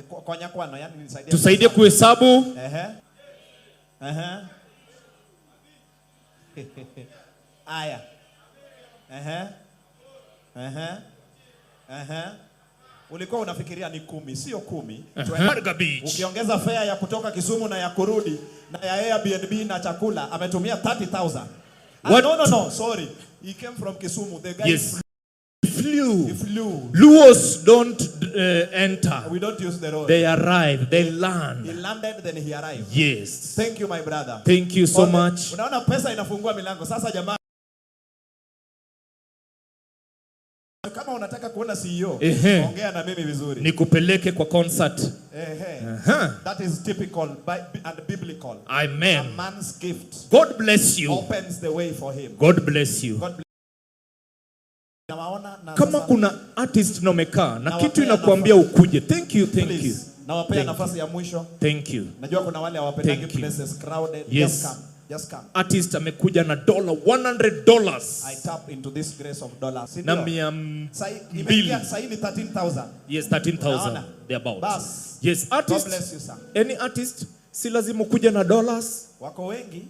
Kwa nyakwano yani nisaidie. Tusaidie kuhesabu. Aya. Ulikuwa unafikiria ni 10, sio 10. Ukiongeza fare ya kutoka Kisumu na ya kurudi na ya Airbnb na chakula ametumia 30,000. No, sorry. He came from Kisumu. The guy flew. Luos don't enter. We don't use the road. They arrive. They land. He landed, then he arrived. Yes. Thank you, my brother. Thank you so much. Unaona pesa inafungua milango. Sasa jamaa, kama unataka kuona CEO, ongea na mimi vizuri. Nikupeleke kwa concert. That is typical and biblical. Amen. A man's gift. God bless you. Opens the way for him. God bless you. Kama kuna artist nomekaa na kitu inakuambia ukuje. Thank you. Nawapea nafasi ya mwisho. Thank you. Najua kuna wale hawapendagi places crowded. Yes. Just come. Artist amekuja na $100. I tap into this grace of dollars. Na mia mbili. Sahi ni 13,000. Yes, 13,000 thereabouts. Bas. Yes, artist. God bless you, sir. Any artist si lazima kuja na dollars. Wako wengi.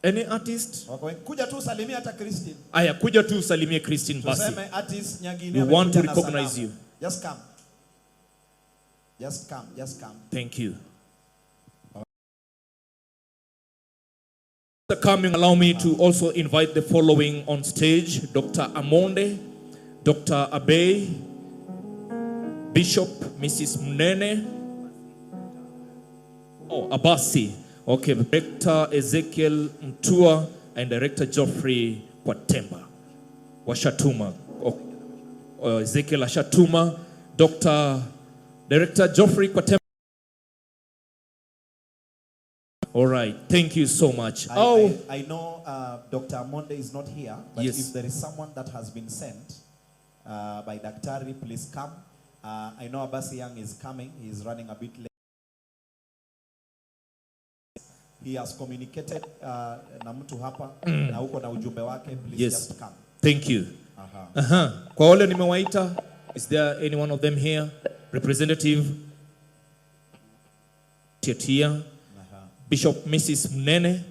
Any artist? Wako wengi. Kuja tu salimia hata Christine. Aya, kuja tu salimie Christine basi. Tuseme artist nyingine. We want to recognize you. Just come. Just come. Just come. Thank you. Coming, allow me to also invite the following on stage: Dr. Amonde, Dr. Abe, Bishop Mrs. Mnene, Abasi, okay, Director Ezekiel Mtua, and Director Geoffrey Kwatemba, Washatuma, Ezekiel Ashatuma, Director Geoffrey Kwatemba. All right, thank you so much. I know Dr. Amonde is not here, but yes, if there is someone that has been sent by Daktari, please come. I know Abasi Young is coming. He is running a bit late. He has communicated na mtu hapa na huko na ujumbe wake. Please just come. Thank you. Kwa wale nimewaita, is there any one of them here? Representative Tietia. Bishop Mrs. Mnene.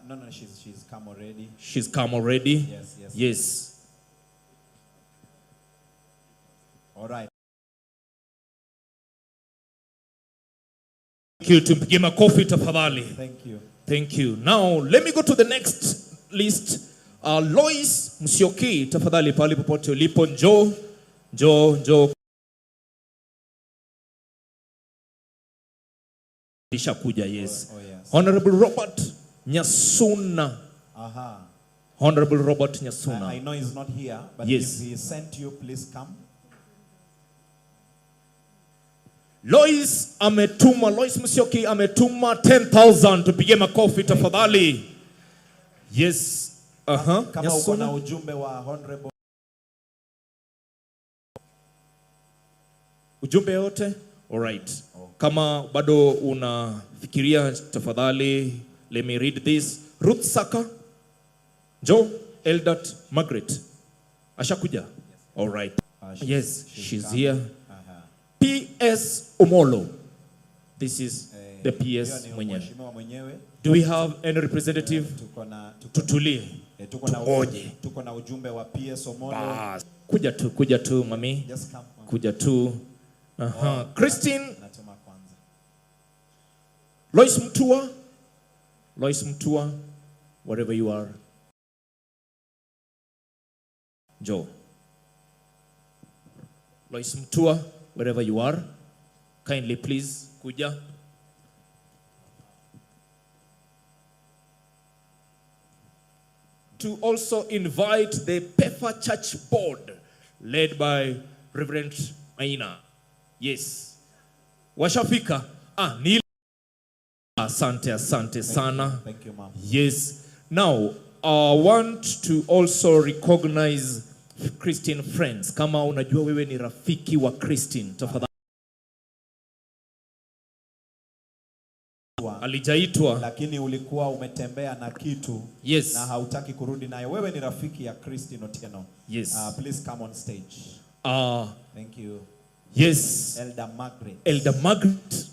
No, she's come already. She's come already? Yes. All right. Thank you. Tumpige makofi tafadhali. Thank you. Thank you. Now, let me go to the next list. Lois Musyoki, tafadhali pali popote ulipo, njoo. Kuja, yes. Yes. Honorable Robert Nyasuna. Honorable Robert Nyasuna. I know he's not here, but yes, if he sent you, please come. Lois Musyoki ametuma 10,000 tupige makofi tafadhali. Yes. Kama uko na ujumbe wa Honorable. Ujumbe yote? All right. Kama bado unafikiria tafadhali, let me read this. Ruth Saka, Joe Eldat Margaret. Ashakuja? All right. Yes, she's here. PS Omolo. This is the PS mwenyewe. Do we have any representative? Tutulie. Tuko na ujumbe wa PS Omolo. Kuja tu mami. Kuja tu. Christine Lois Mtua, wherever you are. Joe. Lois Mtua, wherever you are. Kindly please, kuja. To also invite the Pefa Church Board, led by Reverend Maina. Yes. Washafika. Nila. Asante sana. Thank you, ma'am. Yes. Now, I want to also recognize Christian friends. Kama unajua wewe ni rafiki wa Christine, tafadhali. Alijaitwa. Lakini ulikuwa umetembea na kitu. Yes. Na hautaki kurudi nayo. Wewe ni rafiki ya Christine Otieno. Yes. Please come on stage. Thank you. Yes. Elder Margaret.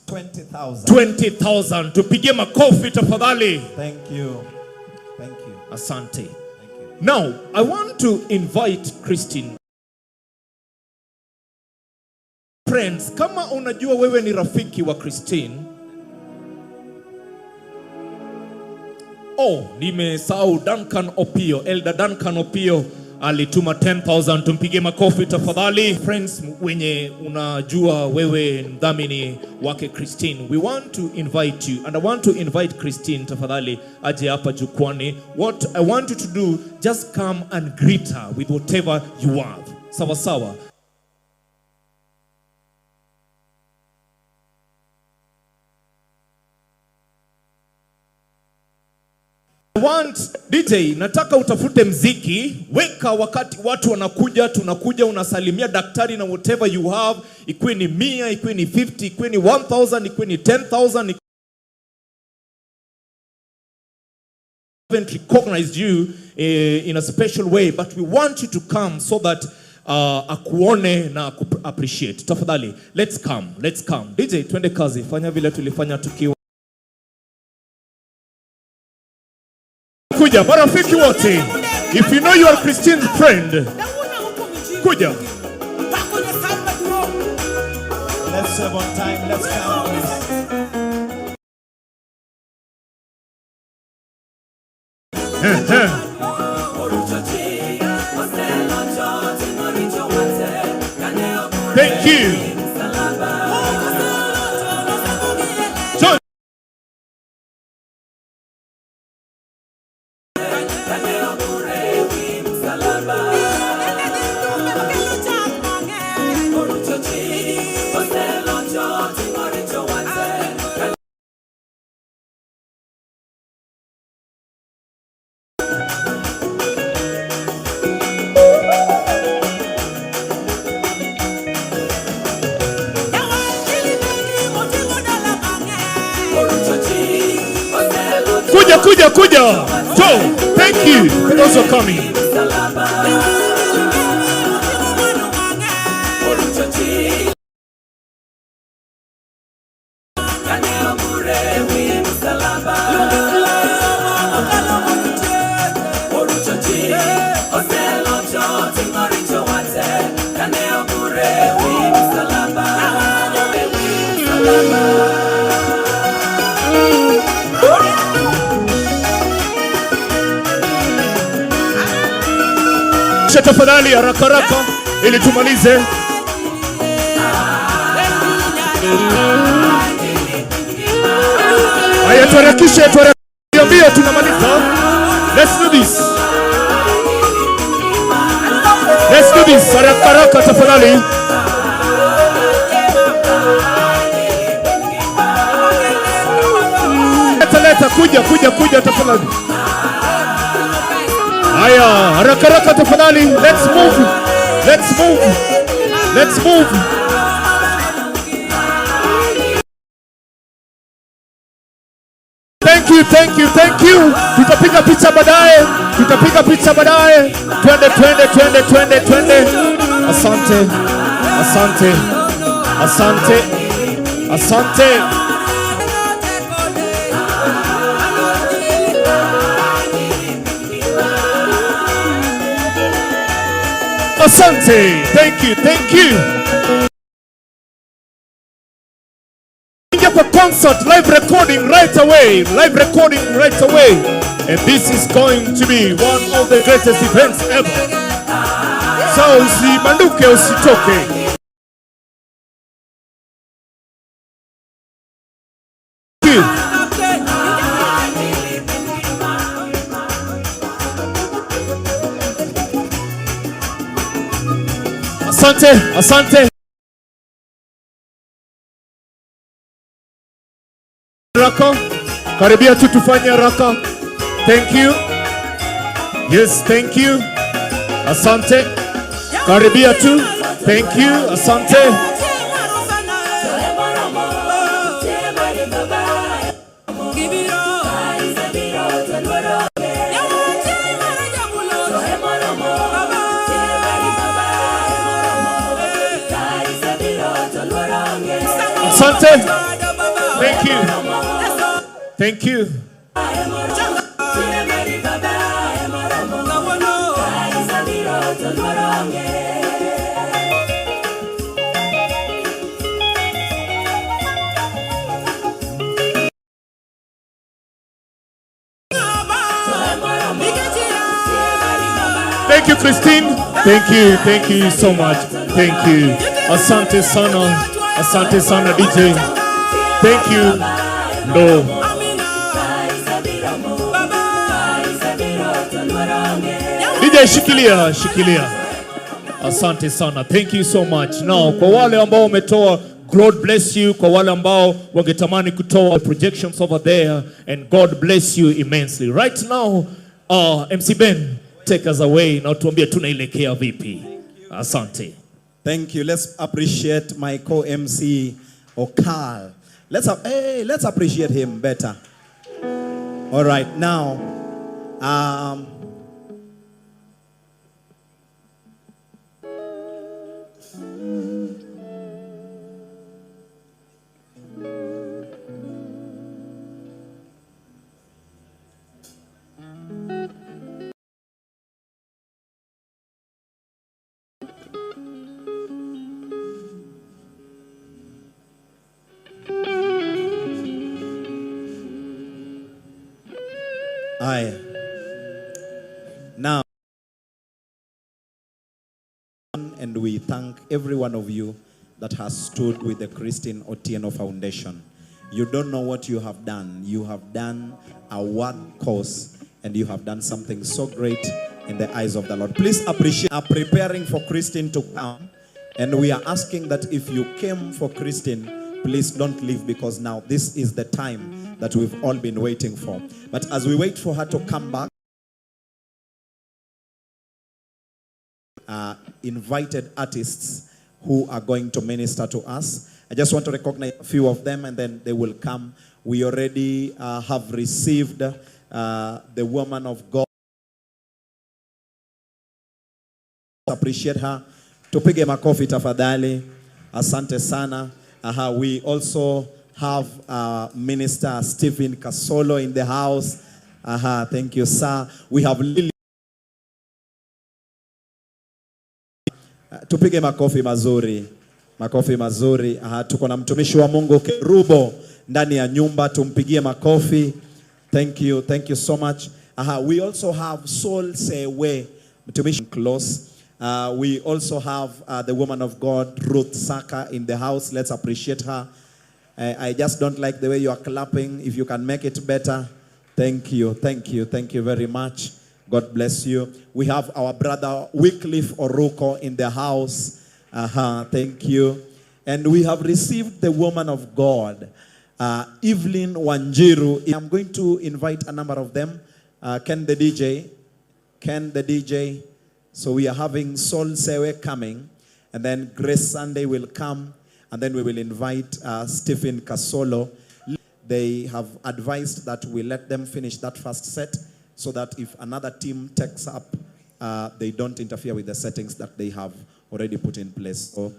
20,000. 20,000. Tupige makofi tafadhali. Thank you. Asante. Thank you. Now, I want to invite Christine. Friends, kama unajua wewe ni rafiki wa Christine. Nimesahau Duncan Opio. Elder Duncan Opio alituma 10,000. Tumpige makofi tafadhali. Friends, wenye unajua wewe mdhamini wake Christine, we want to invite you, and I want to invite Christine tafadhali aje hapa jukwani. What I want you to do, just come and greet her with whatever you have. Sawa. DJ, nataka utafute mziki, weka wakati watu wanakuja, tunakuja, unasalimia daktari na whatever you have, ikuwe ni 100, ikuwe ni 50, ikuwe ni 1,000, ikuwe ni 10,000. haven't recognized you in a special way, but we want you to come so that akuone na appreciate. Tafadhali, let's come. DJ, twende kazi. Fanya vile tulifanya tukiwa. Kuja, marafiki wote. If you know you are Christine's friend, kuja. Let's serve on time. Let's come, please. Thank you. John. Kuja. Joe, thank you for those who are coming. Tafadhali haraka ili tumalize. Haya, tuharakishe mbio, tunamaliza. Let's do this. Haraka tafadhali. Leta kuja tafadhali. Haya, haraka tafadhali. Let's move. Thank you. Tutapiga picha baadaye. Twende. Asante. Asante. Thank you. A concert, live recording right away. And this is going to be one of the greatest events ever. So usibanduke, usitoke. Asante. Raka, karibia tu tufanye haraka. Thank you. Yes, thank you. Asante. Karibia tu. Thank you. Asante. Asante. Thank you. Thank you, Christine. Thank you so much. Thank you. Asante sana DJ. Thank you. No. DJ shikilia. Asante sana. Thank you so much. Now, kwa wale ambao wametoa, God bless you. Kwa wale ambao wangetamani kutoa projections over there, and God bless you immensely. Right now, MC Ben, take us away. Na tuambie tunaelekea vipi. Asante. Thank you. Let's appreciate my co-MC Okal. Let's appreciate him better. All right, now Aye. Now, and we thank every one of you that has stood with the Christine Otieno Foundation. You don't know what you have done. You have done a work cause, and you have done something so great in the eyes of the Lord. Please appreciate are preparing for Christine to come, and we are asking that if you came for Christine, please don't leave, because now this is the time that we've all been waiting for. But as we wait for her to come back, invited artists who are going to minister to us. I just want to recognize a few of them, and then they will come. We already have received the woman of God. Appreciate her. Tupige makofi tafadhali. Asante sana. We also have Minister Stephen Kasolo in the house. Thank you, sir. We have Lily. Tupige makofi mazuri. Makofi mazuri. Tuko na mtumishi wa Mungu Kerubo ndani ya nyumba, tumpigie makofi. Thank you. Thank you so much. We also have Soul Sewe, mtumishi close. We also have the woman of God, Ruth Saka, in the house. Let's appreciate her. I just don't like the way you are clapping. If you can make it better, thank you. Thank you. Thank you very much. God bless you. We have our brother Wycliffe Oruko in the house. Thank you. And we have received the woman of God, Evelyn Wanjiru. I'm going to invite a number of them. Ken the DJ. So we are having Sol Sewe coming, and then Grace Sunday will come, and then we will invite Stephen Kasolo. They have advised that we let them finish that first set, so that if another team takes up, they don't interfere with the settings that they have already put in place. So,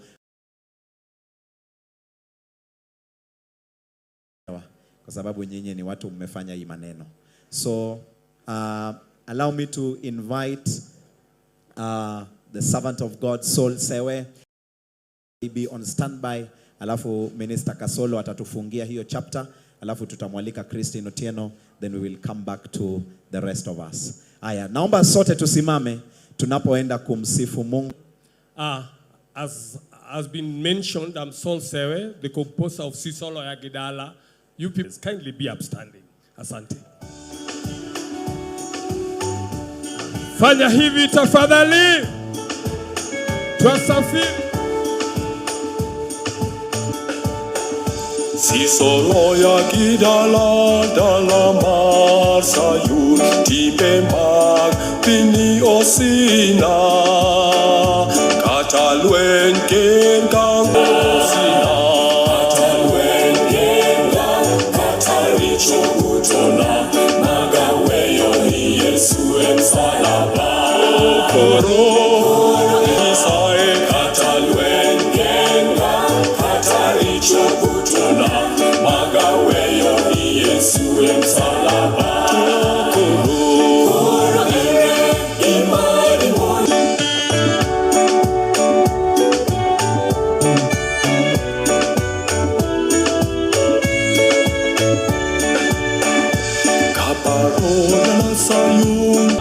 kwa sababu nyinyi ni watu mmefanya hii maneno. So allow me to invite the servant of God, Sol Sewe, be on standby. Alafu Minister Kasolo atatufungia hiyo chapter. Alafu tutamwalika Christine Otieno, then we will come back to the rest of us. Aya, naomba sote tusimame tunapoenda kumsifu Mungu. As been mentioned, I'm Sol Sewe, the composer of Sisolo ya Gidala. You people kindly be upstanding. Asante. Fanya hivi tafadhali. Twasafiri. Sisolo ya Gidala dala Marsayun tipe mag pini osina katalwen kengang osina katalwen kengang katalicho utona magaweyo ni Yesu emsalaba okoro isae katalwen kengang katalicho utona magaweyo ni Yesu emsalaba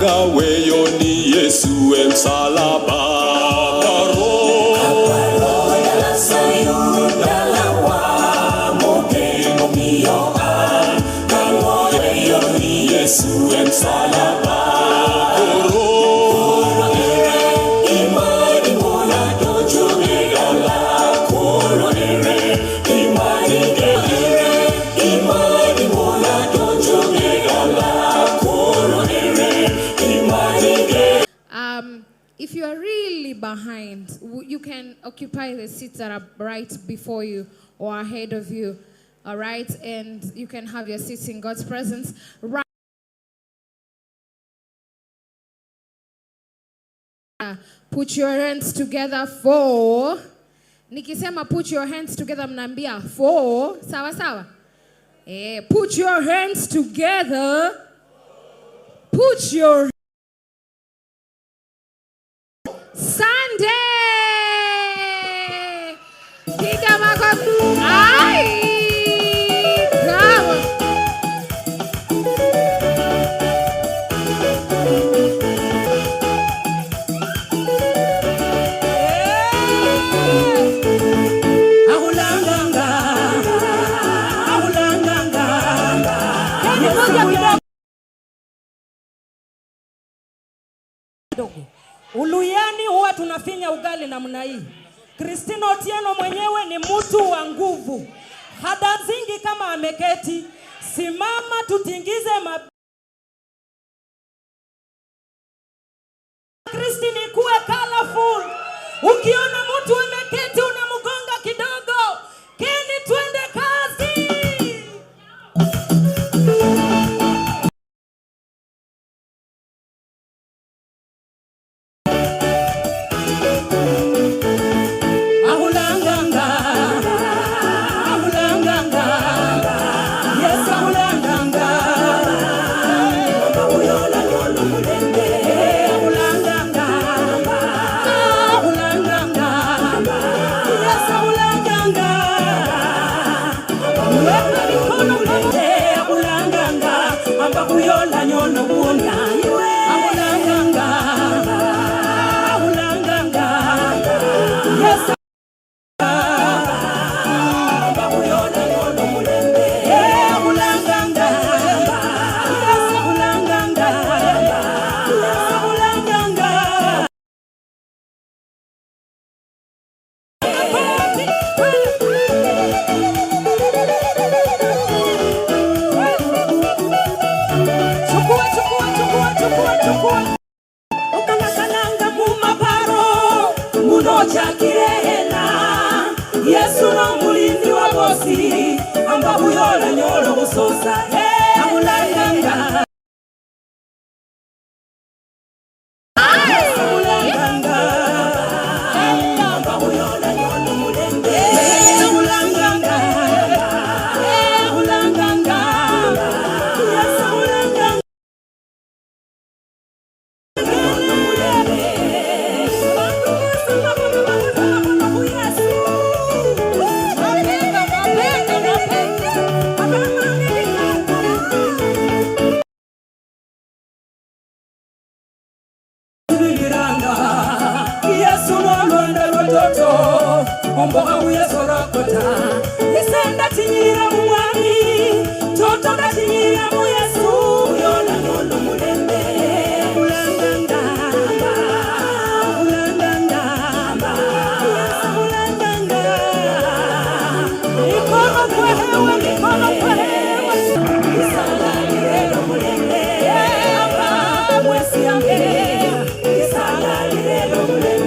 gaweyo ni Yesu emsalaba kaparola sayunda lawa mopemo mioa gaweyo ni Yesu emsalaba koro imani mola dojo edala koro imani imani mola dojo edala koro If you are really behind, you can occupy the seats that are right before you or ahead of you, all right? And you can have your seats in God's presence. Right Put your hands together for. Nikisema put your hands together mnaambia for. Sawa sawa? Put your hands together. Put your Sunday. Piga makofi. Ai! Bravo. Uluyani huwa tunafinya ugali namna hii. Christina Otieno mwenyewe ni mtu wa nguvu. Hadanzingi kama ameketi. Simama tutingize Christina ikuwe colorful. Ukiona mtu ameketi unamgonga kidogo. Keni twende kazi. Yesu no mulinzi wa bosi ambabu yola nyolo musosa amulanganga amulanganga ambabu yola nyolo mulembe amulanganga amulanganga Yesu amulanganga Omboga uyesorokota Isenda tinyira mwani Toto da tinyira mu Yesu Yola nyolo mulembe Ulanganga Ulanganga Yesu ulanganga Nikono kwehewe, nikono kwehewe Isala lirelo mulembe Amba mwesi ambe Isala lirelo mulembe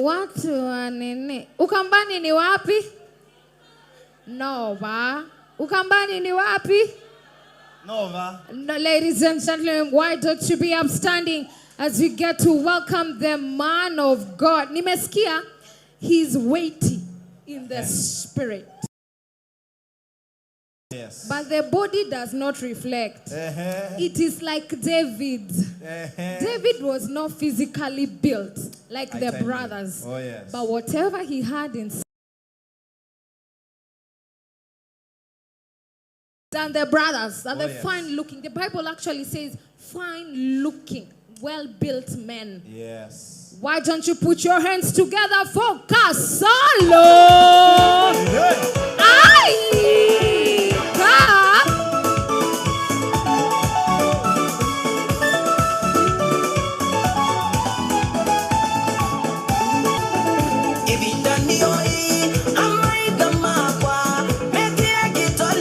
Watu wa nini? Ukambani ni wapi? Nova. Ukambani ni wapi? Nova. No, ladies and gentlemen, why don't you be upstanding as we get to welcome the man of God. Nimesikia, he's weighty in the spirit. Yes. But the body does not reflect. It is like David. David was not physically built like the brothers. Oh, yes. But whatever he had inside than the brothers, and the fine looking. The Bible actually says fine looking, well built men. Yes. Why don't you put your hands together for Kasalo? Aye! If it done the oil, I'm right the mapwa. Make it get all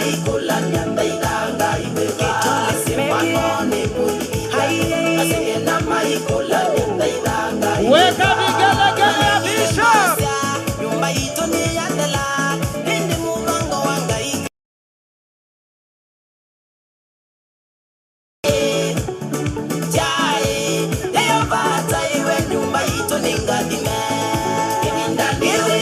maikula nyanda idanga iwe basi manone buli asenge na maikula nyanda idanga iwe weka vigelegele ya Bishop. nyumba ito ni yandela indi mumango wanga jae leo bata iwe nyumba ito ni ngadime indaniwi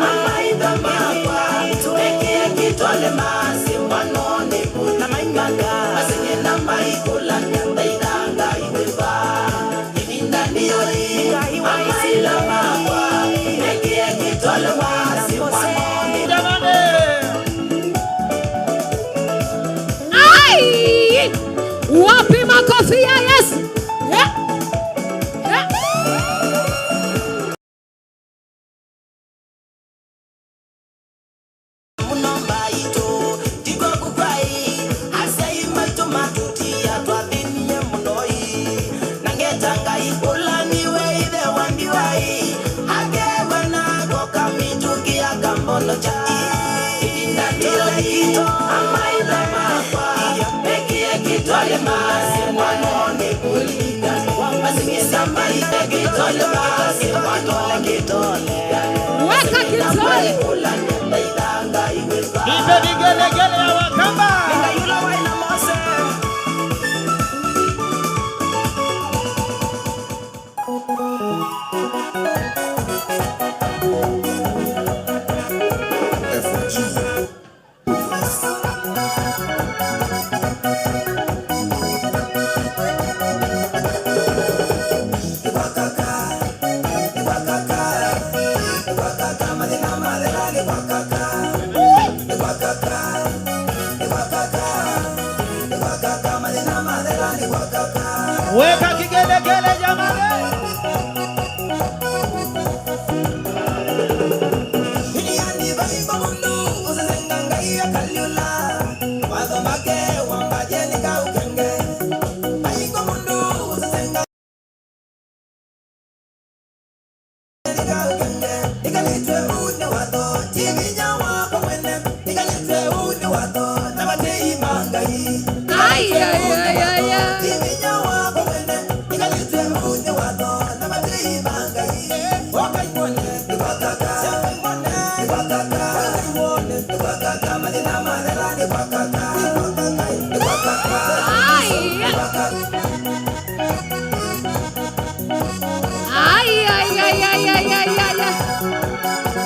ama idamagwa tuweke kitole masi mwanone kuna maingaga asenge na maikula nyanda idanga iwe ba indaniwi ama idamagwa tuweke kitole masi mwanone Ai! Wapi makofi ya Yesu? Munomba ito digo kukwai asai maito matuti atwadhinie munoi nangetanga ibola niwe ide wandiwai agewe nago kamituki akambono cha indatile kito amaida makwa mekie kitole masi mwanone kulika wambasingizamba ide kitole masi mwanone kitole weka kitole Nipe vigelegele ya Wakamba. Weka kigelegele jamani. Ay, ay, ay, ay, ay. Ay, ay, ay, ay, ay, ay, ay, ay.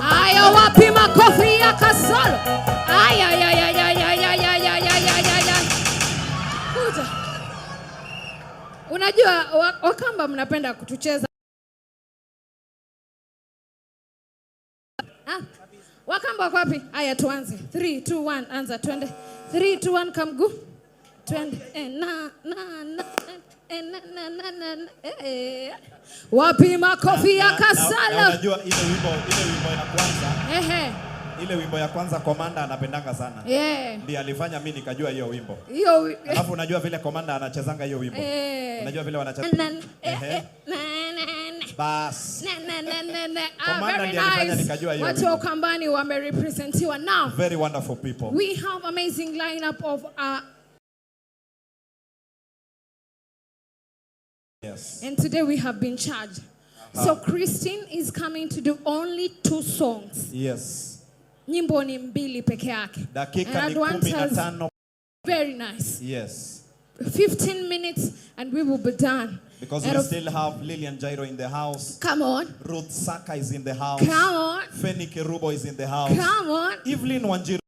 Aya, wapi makofi ya Kasolo? Aya, aya, aya, aya, aya, aya, aya, aya, aya, aya. Kuja. Unajua Wakamba mnapenda kutucheza. Wakamba wako wapi? Aya, tuanze. 3 2 1 anza twende. 3 2 1 kamgu. Twende. Wapi makofi ya Kasala? Unajua ile wimbo ya kwanza. Ehe. Ile wimbo ya kwanza Komanda anapendanga sana. Yeah. Ndiye alifanya mimi nikajua hiyo wimbo. Hiyo. Alafu unajua vile Komanda anachezanga hiyo wimbo. Unajua vile wanacheza. Bas. Komanda ndiye alifanya nikajua hiyo watu wa Ukambani wamerepresentiwa now. Very wonderful people. We have amazing lineup of yes. And today we have been charged. So Christine is coming to do only 2 songs. Yes. Nyimbo ni 2 peke yake. Dakika ni 15. Very nice. Yes. 15 minutes and we will be done. Because we still have Lillian Jairo in the house. Come on. Ruth Saka is in the house. Come on. Feni Kerubo is in the house. Come on. Evelyn Wanjiru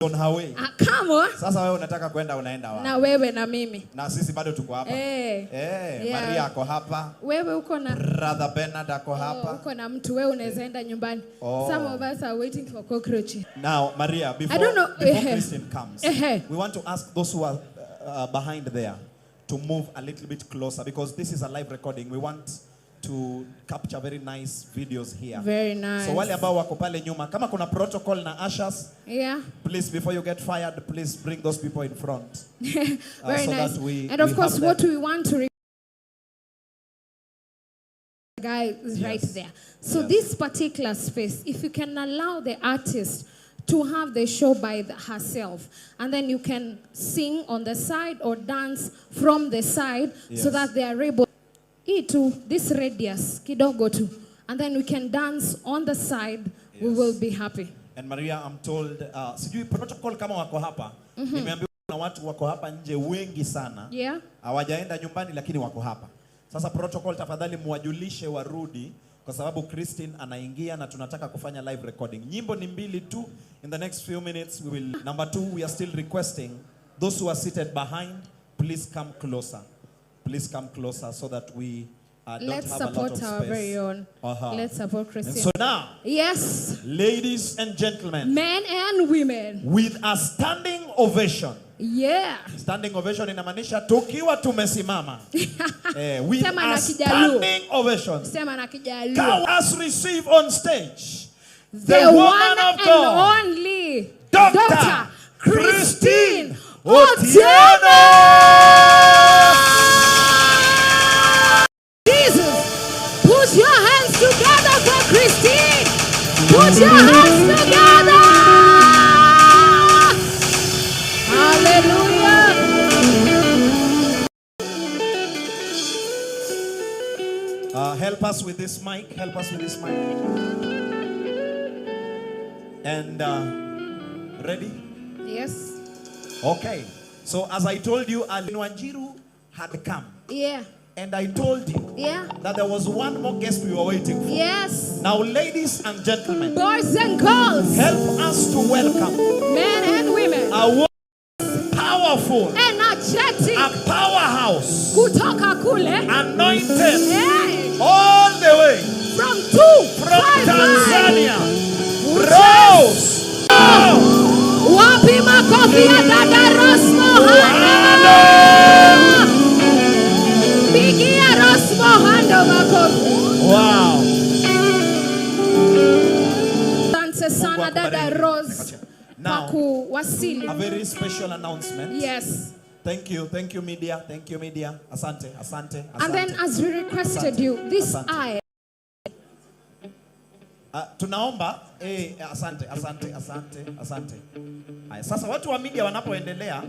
on her way. Come on. Sasa wewe unataka kwenda unaenda wapi? Na wewe na mimi. Na sisi bado tuko hapa. Yeah. Maria ako hapa. Wewe uko na Brother Bernard ako hapa. Uko na mtu wewe unaweza enda nyumbani. Some of us are waiting for cockroaches. Now, Maria, before Christine comes, we want to ask those who are behind there to move a little bit closer because this is a live recording. We want to capture very nice videos here. Very nice. So wale ambao wako pale nyuma, kama kuna protocol na ushers, please before you get fired, please bring those people in front. Very so nice. That we, and of course, what we want to guy is right there. So this particular space, if you can allow the artist to have the show by herself, and then you can sing on the side or dance from the side so that they are able to this radius kidogo tu, and then we can dance on the side. We will be happy. And Maria, I'm told sijui protocol kama wako hapa. Nimeambiwa na watu wako hapa nje wengi sana. Hawajaenda nyumbani lakini wako hapa. Sasa protocol, tafadhali muwajulishe warudi kwa sababu Christine anaingia na tunataka kufanya live recording. Nyimbo ni mbili tu. In the next few minutes we will. Number 2, we are still requesting those who are seated behind, please come closer. Please come closer so that we let's don't have a lot of support our space. very own. Let's support Christine. And so now, yes, ladies and gentlemen, men and women, with a standing ovation. Standing ovation inamaanisha tukiwa tumesimama. With a standing ovation. Can us receive on stage the woman of God, and only Dr. Christine Otieno. Jesus, put your hands together for Christine. Put your hands together. Hallelujah. Help us with this mic. Help us with this mic. And ready? Yes. Okay. So as I told you, Alin Wanjiru had come. And I told you that there was one more guest we were waiting for. Now, ladies and gentlemen, boys and girls, help us to welcome men and women, a powerful, energetic, a powerhouse, kutoka kule, anointed, all the way from Tanzania, Rose. Wapi makofi ya dada Rose Mohando. Pigia Rose Mohando makofi. Wow. Asante sana dada Rose. Now, kuwasili. a very special announcement. Yes. Thank you media. Thank you media. Asante, asante, asante. And then as we requested you, this eye. Tunaomba asante. Sasa watu wa media wanapoendelea,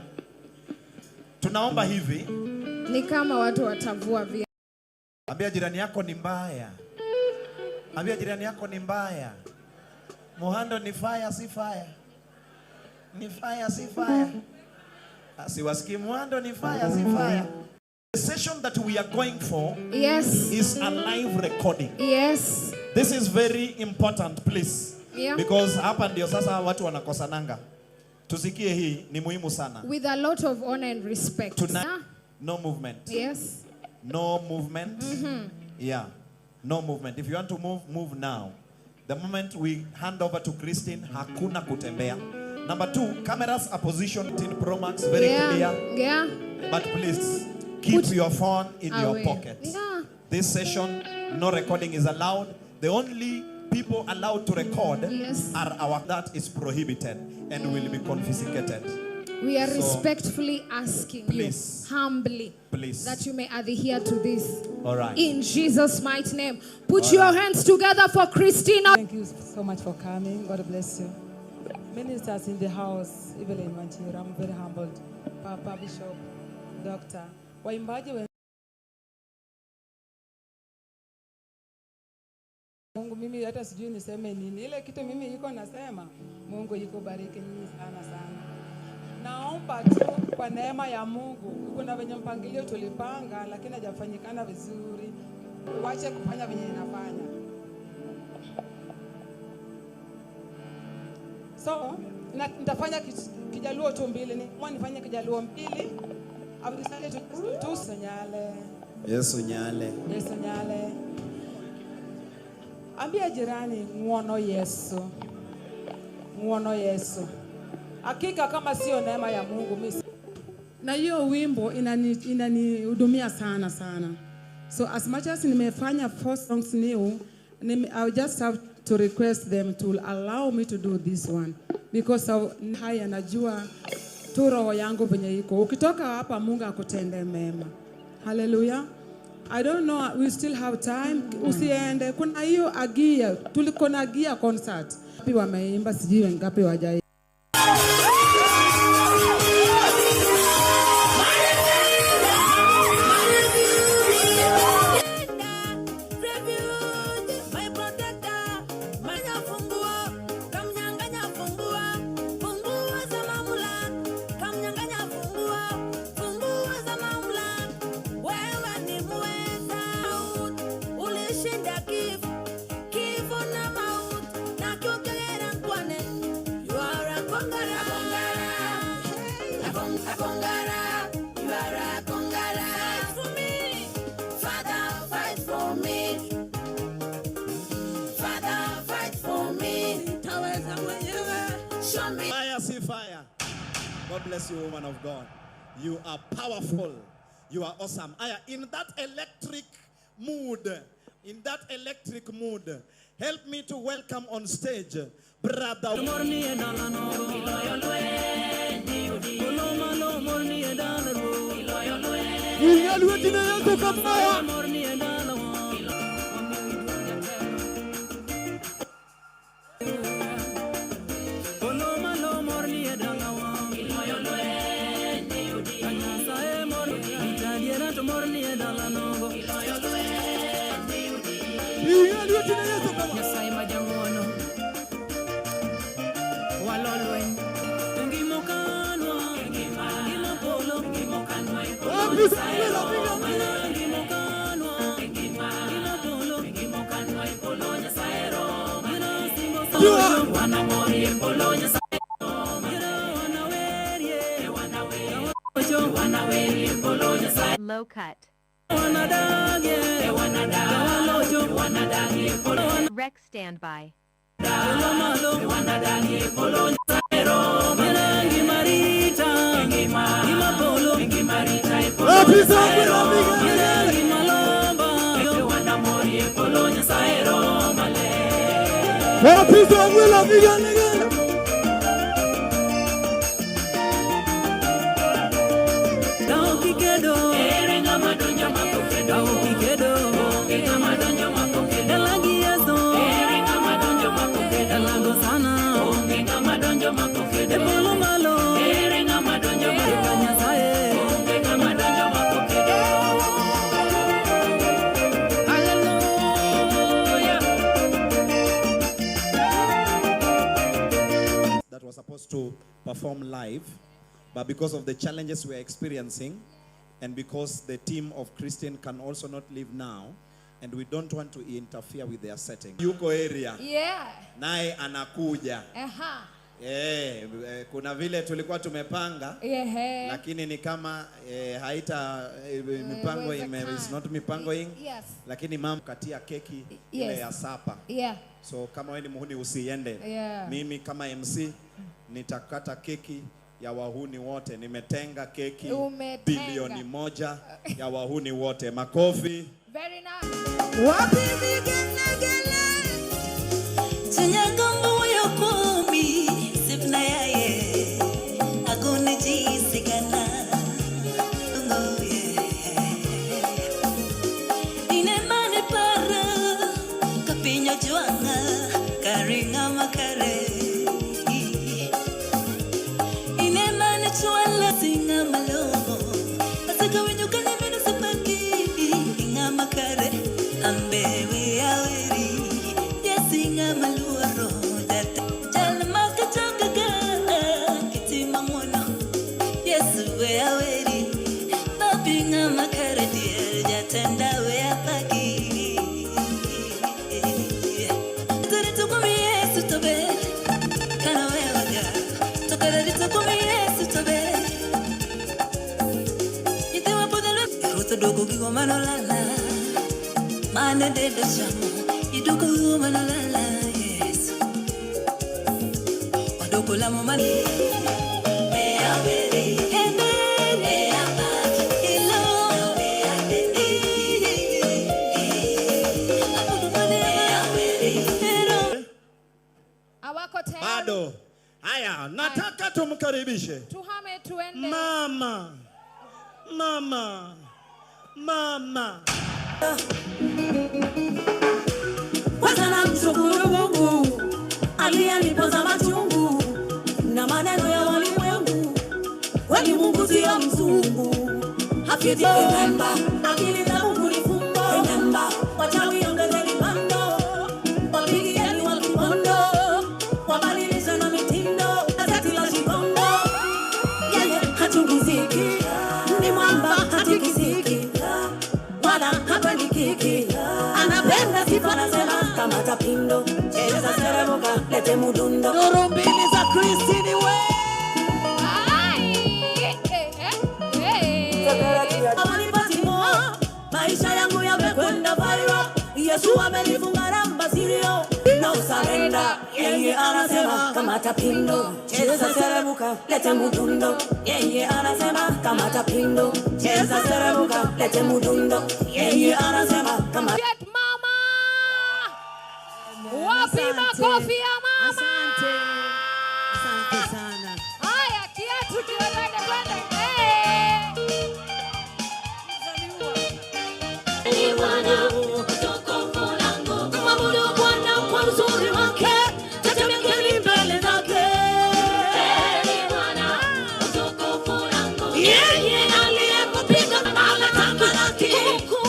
tunaomba hivi. Ni kama watu watavua via. Ambia jirani yako ni mbaya. Ambia jirani yako ni mbaya. Mohando ni fire si fire. Ni fire si fire. Siwasikii Mohando ni fire si fire. The session that we are going for is a live recording. This is very important, please. Because hapa ndio sasa watu wanakosananga. Tusikie hii ni muhimu sana. With a lot of honor and respect. Tonight, no movement. No movement. No movement. If you want to move, move now. The moment we hand over to Christine, hakuna kutembea. Number 2, cameras are positioned in Pro Max, very clear. But please, keep your phone in your pocket. This session, no recording is allowed. The only people allowed to record are our, that is prohibited and will be confiscated. We are respectfully asking you, humbly, that you may adhere to this. All right. In Jesus' mighty name. Put your hands together for Christina. Thank you so much for coming. God bless you. Ministers in the house, Evelyn Wanjiru, I'm very humbled. Papa, Bishop, Doctor. Waimbaji Mungu, mimi hata sijui niseme nini. Ile kitu mimi iko nasema, Mungu yuko bariki nyinyi sana. Naomba tu kwa neema ya Mungu, kuna venye mpangilio tulipanga lakini hajafanyikana vizuri. Uache kufanya venye inafanya. So nitafanya Kijaluo tu mbili, nifanye Kijaluo mbili. I've decided to do Sonyale. Yesu nyale. Yesu nyale. Ambia jirani muono Yesu. Muono Yesu. Hakika kama sio neema ya Mungu mimi. Na hiyo wimbo inanihudumia sana sana. So as much as nimefanya 4 songs new, I just have to request them to allow me to do this one because haya najua tu roho yangu venye iko. Ukitoka hapa Mungu akutende mema. Hallelujah. I don't know, we still have time. Usiende. Kuna hiyo Agia, tuliko na Agia concert. Wapi wameimba sijui ngapi wajai. God bless you, woman of God. You are powerful. You are awesome. In that electric mood, help me to welcome on stage Brother. Low cut. Rex standby. That was supposed to perform live, but because of the challenges we are experiencing, and because the team of Christian can also not live now, and we don't want to interfere with their setting. Yuko area. Yeah. Naye anakuja. Kuna vile tulikuwa tumepanga, lakini ni kama haita mipango is not mipango ing. Yes. Lakini mama katia keki ile ya sapa. So kama wewe ni muhuni usiende. Mimi kama MC nitakata keki ya wahuni wote. Nimetenga keki bilioni 1 ya wahuni wote. Makofi. Very nice. Wapi vigelegele Chinyagongo yokomi sipna yaye Agone jisigana Ungo ye Inemane para Kapinyo juanga Karinga makare Inemane chuala singa malomo Asaka winyukane minu sapaki Inga makare Ambewe aweri Yesinga maluaro Jala makachanga Kitima mwana Yesu we aweri Babinga makare dear Jatenda we apaki Zari tukumi Yesu tobe Pererito come Yesu tobe. Ite wapodelo roto dogo gigo manolala. Mane de shamo. Iduko manolala Yesu. Odogo la momani. Bado. Haya, nataka tumkaribishe. Tuhame tuende. Mama. Mama. Mama. Kwanza namshukuru Mungu aliyenipoza machungu na maneno ya walimwengu. Kwani Mungu sio mzungu. Hafidhi remember, akili za Mungu ni fumbo. Remember, wachawi ongezeni pando. Wapigieni wa kibondo. Wabadilisha na mitindo. Azati la shibondo. Yeye hachungiziki. Ni mwamba hatikisiki. Wala hapendi kiki. Anapenda sifa nasema kama tapindo. Cheza seremuka lete mudundo. Duru mbili za Kristini we. Maisha yangu yamekwenda viral. Yesu amenifunga namba sirio. No surrender. Yeye anasema kama tapindo. Cheza seremuka lete mudundo. Yeye anasema kama tapindo. Cheza seremuka lete mudundo. Yeye anasema kama mama. Wapi makofi ya mama? Asante. Asante sana. Haya, kiatu kiwende kwende. Ni Bwana utukufu langu. Mwabudu Bwana kwa uzuri wake. Tetemekeni mbele zake. Ni Bwana utukufu langu. Yeye aliyekupiga mala tamalaki. Huku.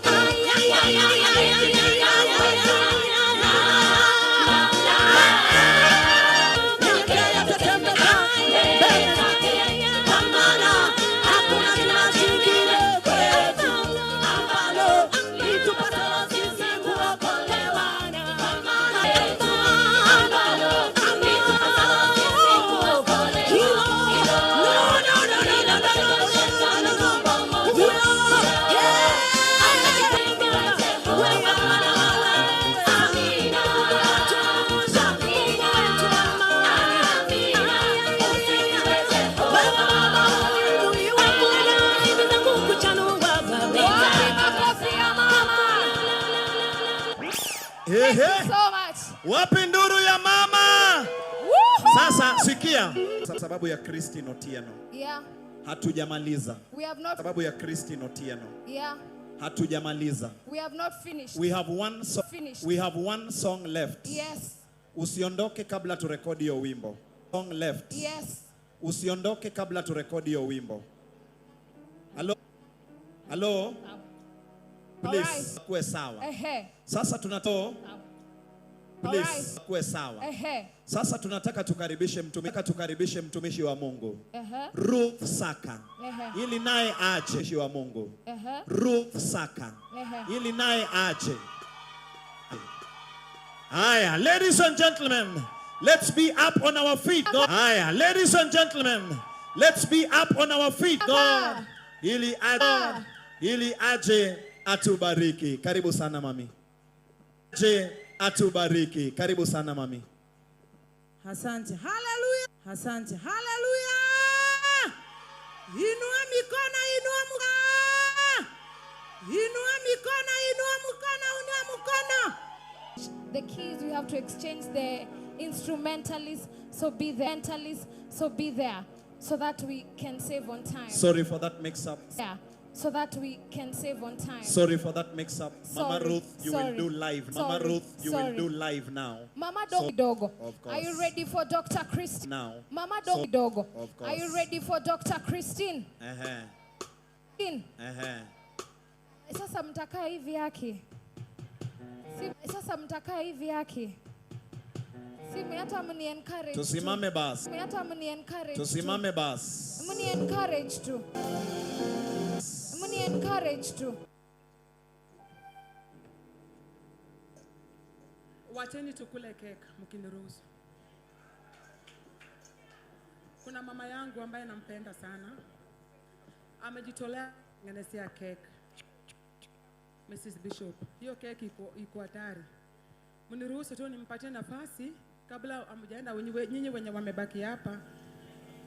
Ay, ay, ay, ay, ay, ay, ay, ay, ay, ay. So much. Wapi nduru ya mama? Sasa sikia. Sababu ya Christine Otieno. Yeah. Hatujamaliza. We have not. Sababu ya Christine Otieno. Yeah. Hatujamaliza. We have not finished. We have one song. Finished. We have one song left. Yes. Usiondoke kabla turekodi hiyo wimbo. Song left. Yes. Usiondoke kabla turekodi hiyo wimbo. Hello? Hello? Please, kuwe sawa. Sasa tunatoa. Please, kuwe sawa. Sasa tunataka tukaribishe mtumishi wa Mungu. Ruth Saka. Ili naye aje mtumishi wa Mungu. Ruth Saka. Ili naye aje. Haya, ladies and gentlemen, let's be up on our feet. Haya, ladies and gentlemen, let's be up on our feet. God, ili aje atubariki. Karibu sana mami. Je, atubariki. Karibu sana mami. Asante. Hallelujah. Asante. Hallelujah. Inua mikono, inua mkono. Inua mikono, inua mkono, inua mkono. The keys, we have to exchange the instrumentalists, so be there, so that we can save on time. Sorry for that mix-up. Yeah, so that we can save on time. Sorry for that mix-up. Mama Sorry, Ruth, you sorry, will do live. Mama sorry, Ruth, you sorry. will do live now. Mama Dogo, of course. are you ready for Dr. Christine? Now. Mama Dogo, of course. are you ready for Dr. Christine? Sasa mtakaa hivi yake. Sasa mtakaa hivi yake. Simi hata mni encourage. Tusimame basi. Simi hata mni encourage. Tusimame basi. Mni encourage tu. Mni encourage tu. Wacheni tukule keka mkiniruhusu. Kuna mama yangu ambaye nampenda sana. Amejitolea kutengenezea cake. Mrs. Bishop. Hiyo cake iko hatari. Mniruhusu tu nimpatie nafasi kabla hamjaenda nyinyi wenye wamebaki hapa.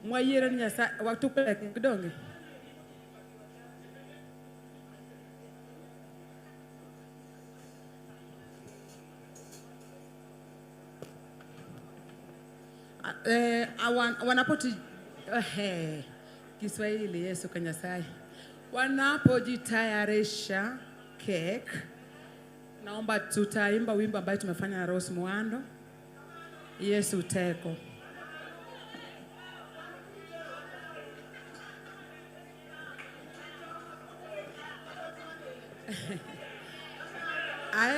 Mwayere ni watupe kidonge. Wanapoti Kiswahili Yesu Kanyasai. Wanapojitayarisha cake, naomba tutaimba wimbo ambao tumefanya na Rose Muhando, Yesu Teko.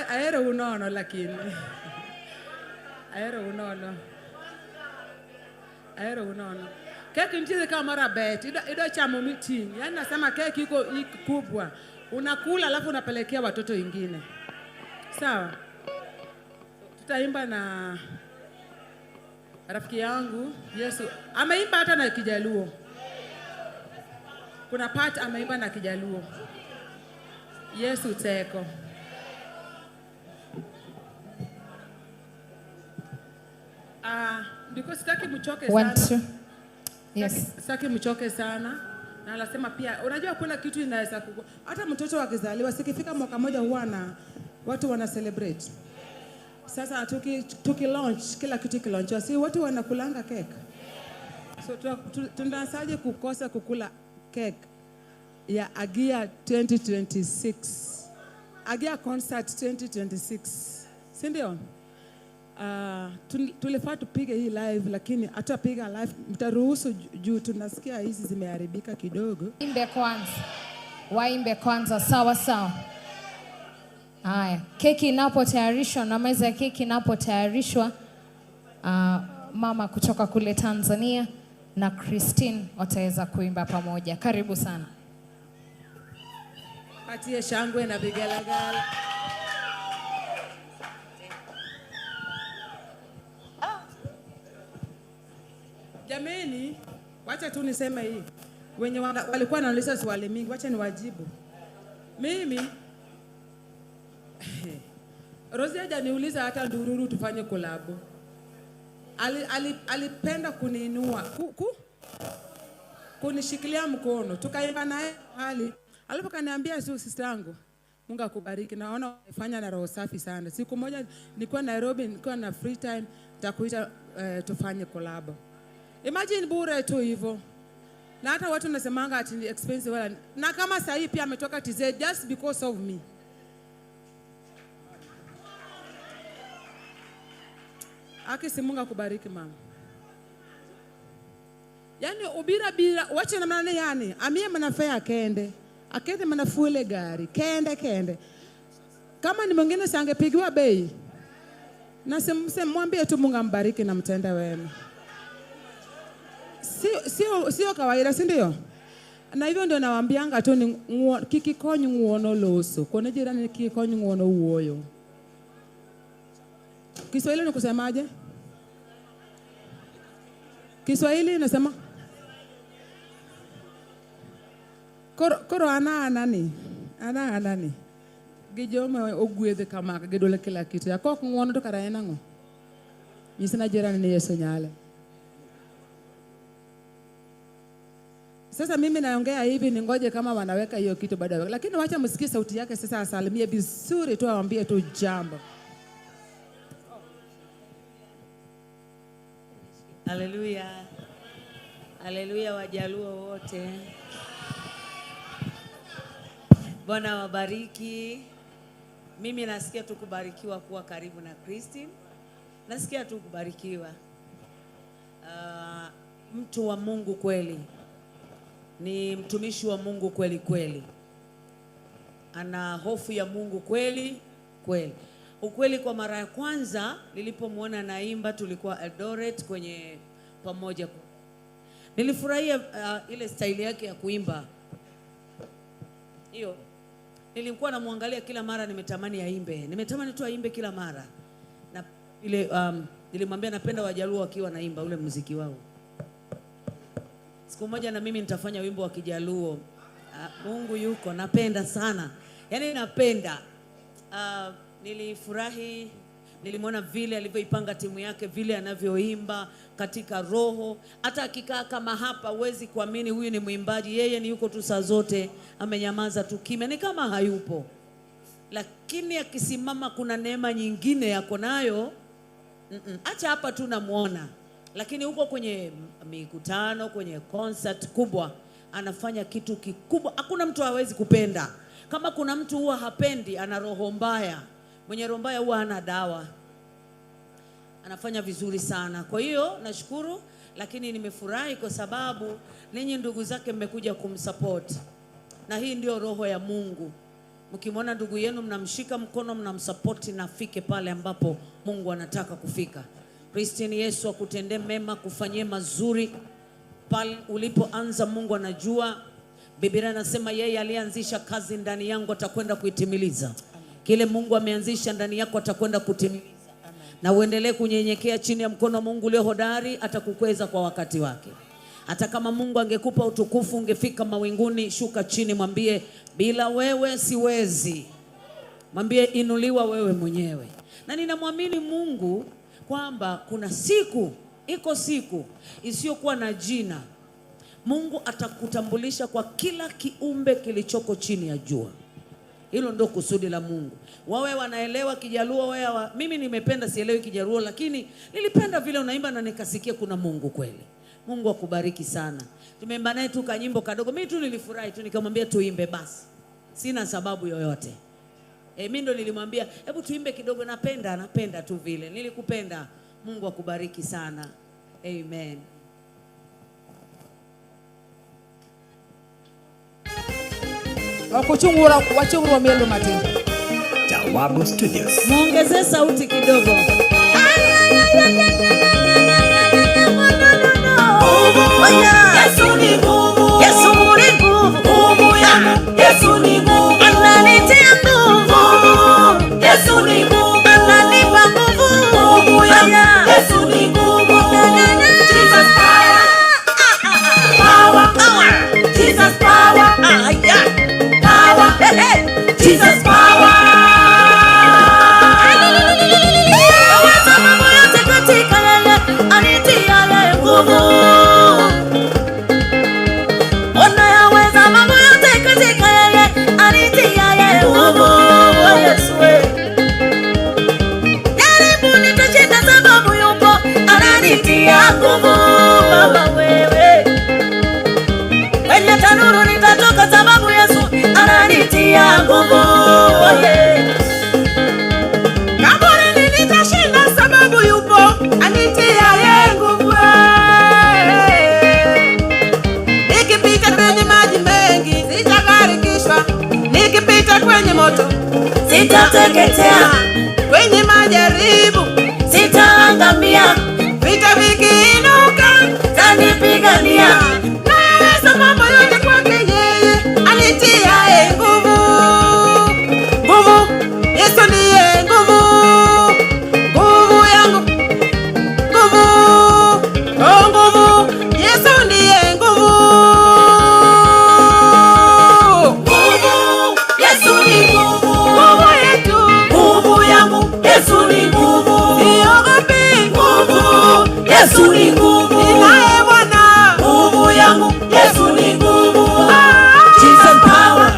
Aero unono lakini. Aero unono. Keki mchizi kama mara bet. Ido chamo meeting. Yaani nasema keki iko kubwa. Unakula alafu unapelekea watoto wengine. Sawa? Tutaimba na rafiki yangu Yesu. Ameimba hata na Kijaluo. Kuna part ameimba na Kijaluo. Yesu Teko. Because sitaki mchoke sana. Yes. Sitaki mchoke sana. Na anasema pia unajua kuna kitu inaweza hata mtoto akizaliwa sikifika mwaka moja huwa na watu wana celebrate. Sasa tuki launch kila kitu kilaunchwa, si watu wanakulanga cake. So tunasaje kukosa kukula cake ya Agia 2026. Agia concert 2026. Si ndio? Tulifaa tupige hii live lakini hatapiga live, mtaruhusu juu tunasikia hizi zimeharibika kidogo. Waimbe kwanza sawa sawa. Haya, keki inapotayarishwa na meza ya keki inapotayarishwa, mama kutoka kule Tanzania na Christine wataweza kuimba pamoja. Karibu sana. Patie shangwe na vigelegele. Jameni, wacha tu niseme hii. Wenye walikuwa wanauliza swali mingi, wacha niwajibu. Mimi Rosie hajaniuliza hata ndururu tufanye collab. Alipenda kuniinua, kunishikilia mkono. Tukaimba naye hali. Alipokaniambia sister yangu, Mungu akubariki. Naona unafanya na roho safi sana. Siku moja nilikuwa Nairobi, nilikuwa na free time, nitakuita tufanye collab. Imagine bure tu hivyo. Na hata watu nasemanga ati ni expensive wala. Na kama sasa hii pia ametoka TZ just because of me. Akisi Mungu akubariki mama. Yaani ubira bila wacha na maana yani amie manafaya kende. Akende manafuele gari. Kende. Kama ni mwingine sangepigiwa bei. Na mwambie tu Mungu ambariki na mtenda wema. Sio kawaida, si ndio? Na hivyo ndio nawaambianga tu ni kikikonyu nguono loso. Kuna jirani kikikonyu nguono uoyo. Kiswahili ni kusemaje? Kiswahili nasema koro ana nani? Gijome ogwedhe kama gidole kila kitu. Ya kok nguono to karaena ngo. Nisina jirani ni Yesu nyale. Sasa mimi naongea hivi ningoje kama wanaweka hiyo kitu baadaye. Lakini wacha msikie sauti yake sasa asalimie vizuri tu awaambie tu jambo. Haleluya. Haleluya Wajaluo wote. Bwana wabariki. Mimi nasikia tu kubarikiwa kuwa karibu na Kristi. Nasikia tu kubarikiwa. Mtu wa Mungu kweli. Ni mtumishi wa Mungu kweli kweli. Ana hofu ya Mungu kweli kweli. Ukweli kwa mara ya kwanza nilipomwona naimba tulikuwa Eldoret kwenye pamoja. Nilifurahia ile style yake ya kuimba. Hiyo nilikuwa namwangalia kila mara, nimetamani aimbe. Nimetamani tu aimbe kila mara. Na ile nilimwambia napenda Wajaluo wakiwa naimba ule muziki wao. Siku moja na mimi nitafanya wimbo wa Kijaluo. Mungu yuko, napenda sana. Yaani napenda. Nilifurahi, nilimwona vile alivyoipanga timu yake, vile anavyoimba katika roho. Hata akikaa kama hapa huwezi kuamini huyu ni mwimbaji. Yeye ni yuko tu saa zote, amenyamaza tu kimya, ni kama hayupo. Lakini akisimama kuna neema nyingine yako nayo. Acha hapa tu namuona. Lakini huko kwenye mikutano, kwenye concert kubwa, anafanya kitu kikubwa. Hakuna mtu hawezi kupenda. Kama kuna mtu huwa hapendi, ana roho mbaya. Mwenye roho mbaya huwa hana dawa. Anafanya vizuri sana. Kwa hiyo nashukuru, lakini nimefurahi kwa sababu ninyi ndugu zake mmekuja kumsupport. Na hii ndio roho ya Mungu. Mkimwona ndugu yenu mnamshika mkono, mnamsupport na afike pale ambapo Mungu anataka kufika. Kristiani, Yesu akutendee mema, kufanyie mazuri. Pale ulipoanza Mungu anajua. Biblia inasema yeye alianzisha kazi ndani yangu atakwenda kuitimiliza. Kile Mungu ameanzisha ndani yako atakwenda kutimiliza. Na uendelee kunyenyekea chini ya mkono wa Mungu leo hodari, atakukweza kwa wakati wake. Hata kama Mungu angekupa utukufu ungefika mawinguni, shuka chini, mwambie bila wewe siwezi. Mwambie inuliwa wewe mwenyewe. Na ninamwamini Mungu kwamba kuna siku, iko siku isiyokuwa na jina, Mungu atakutambulisha kwa kila kiumbe kilichoko chini ya jua. Hilo ndio kusudi la Mungu. Wawe wanaelewa Kijaluo, mimi nimependa, sielewi Kijaluo, lakini nilipenda vile unaimba na nikasikia kuna Mungu kweli. Mungu akubariki sana. Tumeimba naye tu kanyimbo kadogo. Mimi tu nilifurahi tu, nikamwambia tuimbe basi. Sina sababu yoyote. Mimi ndo nilimwambia hebu tuimbe kidogo, napenda tu vile. Nilikupenda. Mungu akubariki sana. Amen. Wakuchungura wachungura melo matini. Jawabu Studios. Muongeze sauti kidogo. Yesu ni nguvu. Yesu ni nguvu. Nguvu yangu. Yesu ni nguvu. Ananitia nguvu. Yesu ni nguvu. Ananipa nguvu. Nguvu yangu. Yesu ni nguvu. Jesus power. Power. Jesus power. Power. Jesus power. Aweza mambo yote katika yeye anitia yeye nguvu. Ona yaweza mambo yote katika yeye anitia yeye nguvu. Yesu jaribu nitashinda sababu yupo ananitia nguvu. Baba wewe, kwenye tanuru nitatoka sababu Yesu ananitia nguvu. Kaburi nitashinda sababu yupo anitia yeye nguvu. Nikipita kwenye maji mengi sitagarikishwa, nikipita kwenye moto sitateketea, kwenye majaribu sitaangamia, vita vikiinuka tanipigania. Naweza mambo yote kwake yeye anitia yeye nguvu. Nguvu, Yesu ndiye nguvu. Nguvu yangu. Nguvu. Oh, nguvu, Yesu ndiye nguvu. Nguvu, Yesu ni nguvu. Nguvu yetu. Nguvu yangu. Yesu ni nguvu. Siogopi. Nguvu, Yesu ni nguvu. Ninaye Bwana. Nguvu yangu. Yesu ni nguvu. Jesus power.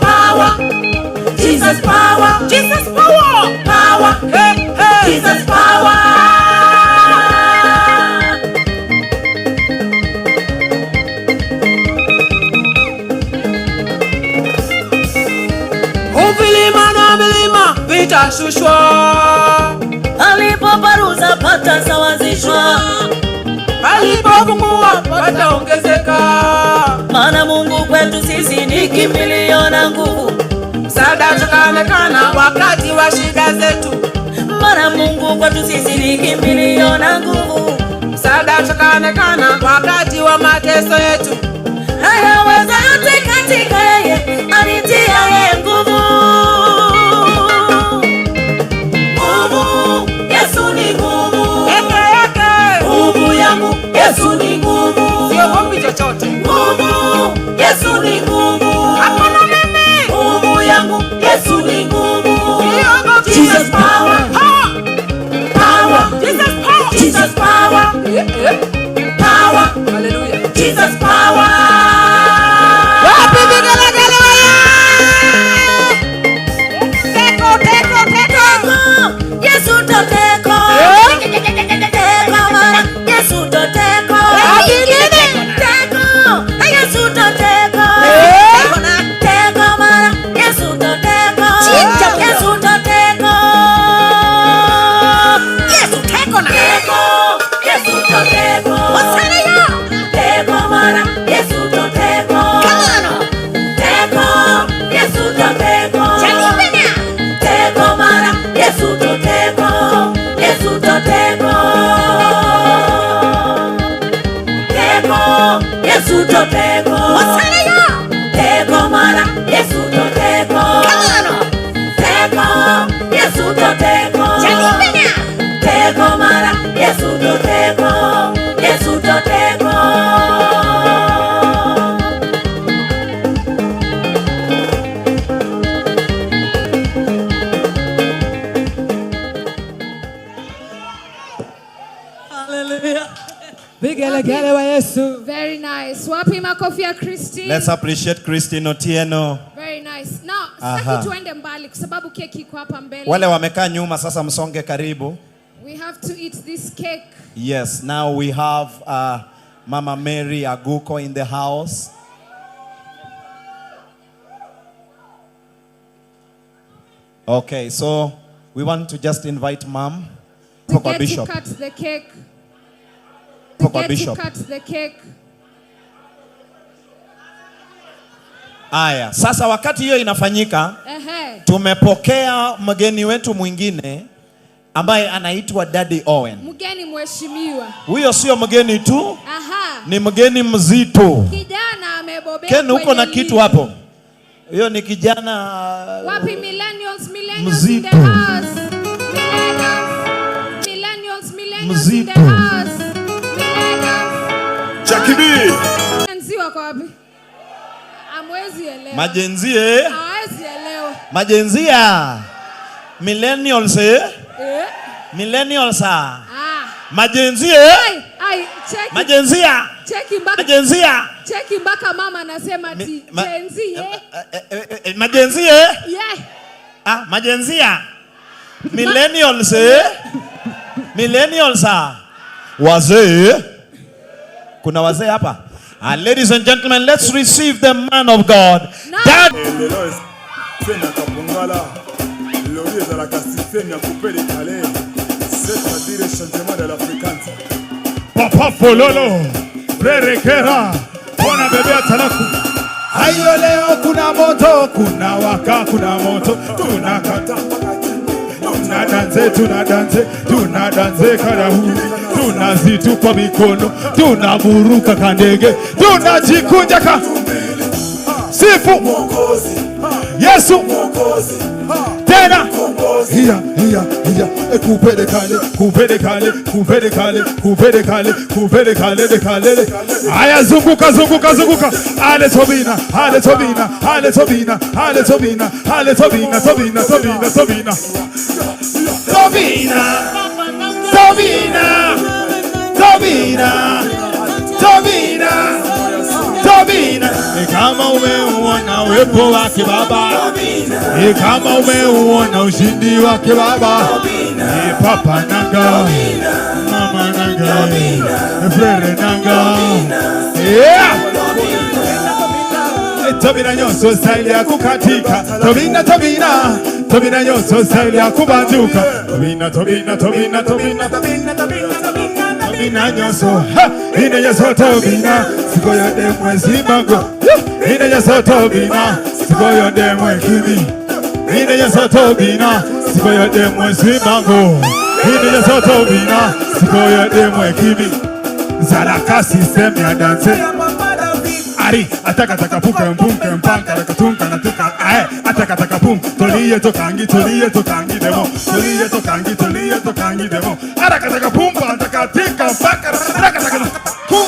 Power. Jesus power. Jesus power. Power. Jesus power. Uvilima na milima vitashushwa, Alipoparuza patasawazishwa, alipopungua pataongezeka. maana Mungu kwetu sisi ni kimbilio na nguvu. Msaada tukaonekana wakati wa shida zetu. Maana Mungu kwetu sisi ni kimbilio na nguvu. Msaada tukaonekana wakati wa mateso yetu. Ayaweza yote katika yeye anitia yeye nguvu. Nguvu, Yesu ni nguvu. Nguvu yangu, Yesu ni nguvu. Jesus power. Power. Hallelujah. Jesus power. Wapi vigelegele wewe? Teko, teko, teko. Yesu to teko. Teko mara. Yesu to teko. Teko. Yesu to teko. Teko mara. Yesu to teko. Yesu to teko. Yesu teko na. Teko. Yesu to teko. Wasana ya. Teko mara. Yesu to teko. Come on. Teko. Yesu to teko. Chalibena. Teko mara. Yesu to teko. Yesu to teko. Teko. Yesu to teko. Wasana ya. Teko mara. Yesu to teko. Come on. Teko. Yesu to teko. Chalibena. Teko mara. Yesu to teko. Yesu to teko. Hallelujah. Vigelegele wa Yesu. Very nice. Wapi makofi ya Christine? Let's appreciate Christine Otieno. Very nice. Now, Aha. sitaki tuende mbali kwa sababu keki iko hapa mbele. Wale wamekaa nyuma sasa msonge karibu. We have to eat this cake. Yes, now we have Mama Mary Aguko in the house. Okay, so we want to just invite Mom, To Papa get Bishop. to cut the cake. To Papa get Bishop. to cut the cake. Aya, sasa wakati hiyo inafanyika, Ehe. tumepokea mgeni wetu mwingine ambaye anaitwa Daddy Owen. Mgeni mheshimiwa. Huyo sio mgeni tu, Aha. ni mgeni mzito. Kijana amebobea Ken, uko kwenye na kitu ligi. hapo? Huyo ni kijana Wapi millennials in mzito. the house. Millennials in the Mzito. house. Millennials. Chakibi. Jenzi wako wapi? Amwezi elewa. Majenzie. Hawezi elewa. Majenzia. Millennials eh? Eh? Millennials ah. Ah. Majenzie. Ai, cheki. Majenzia. Cheki mpaka. Majenzia. Cheki mpaka mama anasema ti jenzi eh. Majenzie. Yeah. Ah, majenzia. Millennials eh? Millennials ah. Wazee. Kuna wazee hapa. Ladies and gentlemen, let's receive the man of God. Dad. Papa Fololo, Prerekera, Bona bebea talaku. Hayo leo kuna moto, kuna waka, kuna moto, tunakata. Tunadanze karahu, tunazitupa mikono, tunaburuka kandege, tunajikunja ka. Sifu Yesu tena. Hiya, kupelekale dekale. Aya, zunguka. Ale Tobina. Kama umeuona uwepo wake Baba, kama umeuona ushindi wake Baba, Papa nanga, Mama nanga, Frere nanga, Tobina nyoso style ya kukatika, Tobina nyoso style ya kubanduka, Tobina nyoso, ina nyoso Tobina, siko yode mwezi mango, ina nyoso Tobina, siko yode mwekimi, ina nyoso Tobina, siko yode mwezi mango, ina nyoso Tobina, siko yode mwekimi, zalaka system ya dance. Ari, ataka punke mpanka katunka natuka ataka pum toliye tokangi demo toliye tokangi demo ataka pum ataka tika mpaka ataka pum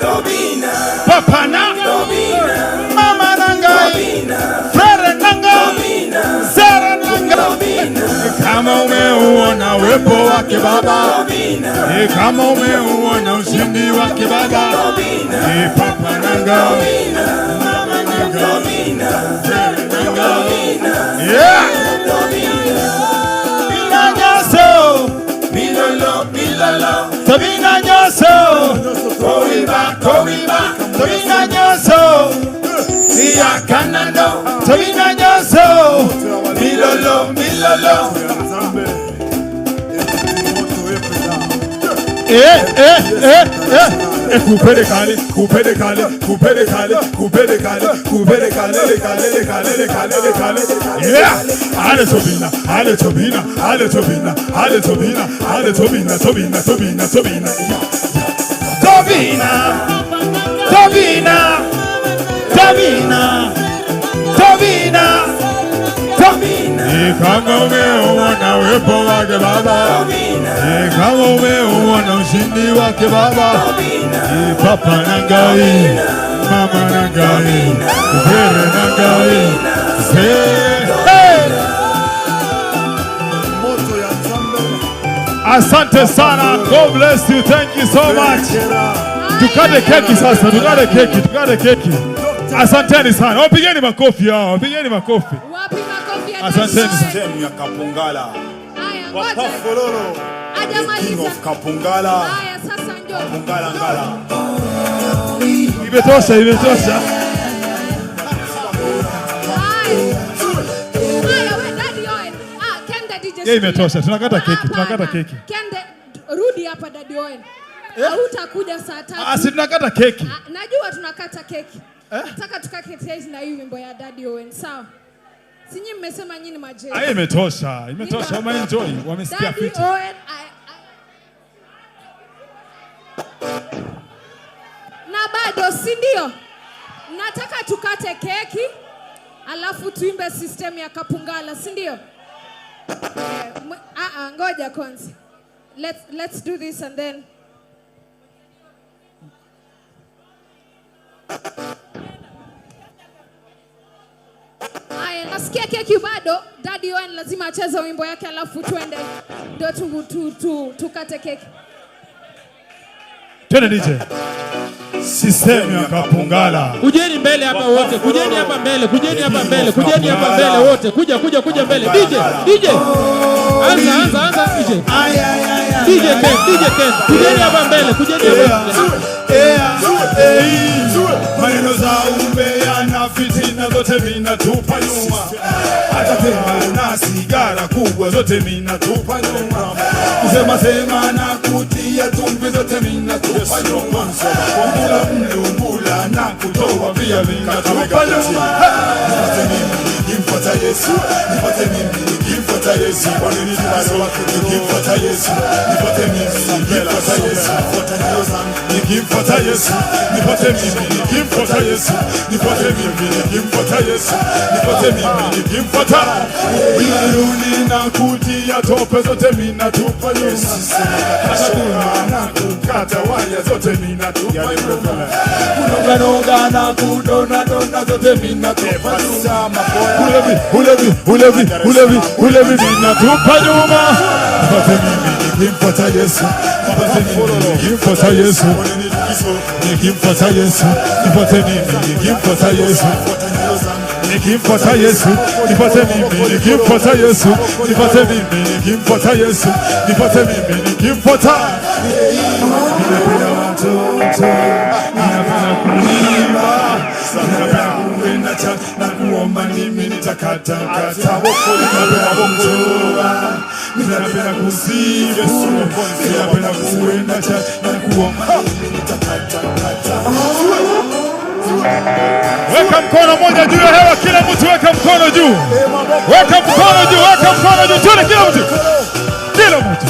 Tobina Papa na Tobina Mama nanga Tobina Frere nanga Tobina Sara nanga Tobina kama umeuona uwepo wake Baba, kama umeuona ushindi wake Baba, Papa nanga, Mama nanga, Bina nyoso, milolo, Tobina nyoso, Kowiba, Tobina nyoso, Iya kanano, Tobina nyoso, milolo. Kupere kale. Yeah. Ale Tobina. Kama umeuona uwepo wake Baba, kama umeuona ushindi wake Baba, Papa nangai, Mama nangai, Kupere nangai, Asante sana. God bless you. Thank you so much. Tukate keki sasa, tukate keki. Asanteni sana. Wapigeni makofi hao, wapigeni makofi. Asanteni. System ya Kapungala. Papa Fololo. King of Kapungala. Haya sasa njoo. Kapungala ngala. Imetosha. Haya we Daddy Owen. Kende DJ. Imetosha. Tunakata keki. Kende rudi hapa Daddy Owen. Hautakuja saa 3. Si tunakata keki. Najua tunakata keki. Nataka tukakete na hii wimbo ya Daddy Owen. Sawa? Sinyi mmesema nyinyi majeni. Imetosha. Wameenjoy. Wamesikia fiti. Daddy Owen, na bado si ndio? Nataka tukate keki alafu tuimbe system ya Kapungala, si ndio? Ngoja kwanza. Let's do this and then nasikia keki bado. Daddy Owen lazima acheze wimbo yake alafu tuende ndio tukate keki. Twende DJ. System ya Kapungala. Kujeni mbele hapa wote. Kujeni hapa mbele wote. Kuja mbele. DJ. Anza DJ. DJ Ken. Kujeni hapa mbele. Maneno za umbea na fitina zote minatupa nyuma. Hata pema na sigara kubwa zote minatupa nyuma. Kusema na kutia tumbi zote minatupa nyuma. Mlula na kutoa pia minatupa nyuma. Nipate mimi nikimfuata Yesu. Nipate mimi nikimfuata Yesu. Nikimfuata Yesu. Nipate mimi nikimfuata Yesu. Nikimfuata Yesu. Nipate mimi nikimfuata Yesu. Nipate mimi nikimfuata Yesu. Nipate mimi nikimfuata. Winaruni na kutia tope zote minatupa nyuma. Hata kuna na kukata waya zote minatupa nyuma. Kunoga na kudona zote minatupa nyuma. Ulevi minatupa nyuma. Nipate mimi nikimfuata Yesu. Nipate mimi nikimfuata Yesu. Nikimfuata Yesu. Nipate mimi nikimfuata Yesu. Nikimfuata Yesu. Nipate mimi nikimfuata Yesu. Nipate mimi nikimfuata Yesu. Nipate mimi nikimfuata. Ninapenda watoto. Ninapenda kuimba. Ninapenda kuenda na kuomba mimi nitakata. Ninapenda kumtoa. Ninapenda kusifu. Ninapenda kuenda na kuomba mimi nitakata. Weka mkono moja juu ya hewa, kila mtu weka mkono juu. Weka mkono juu. Tuone kila mtu.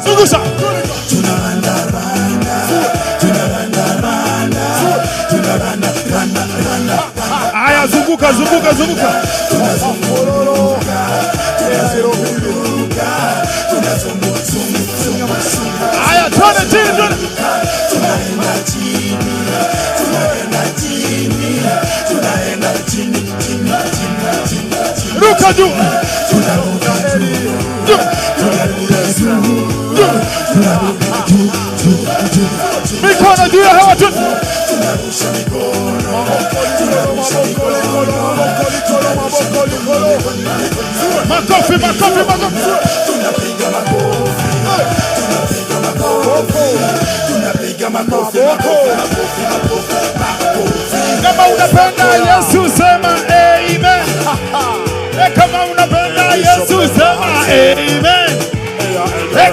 Zungusha. Aya, zunguka. Aya, tuone chini. Tunaenda chini. Ruka juu. Mikono juu ya hewa tu. Makofi, makofi, makofi. Kama unapenda Yesu sema amen. Kama unapenda Yesu sema amen.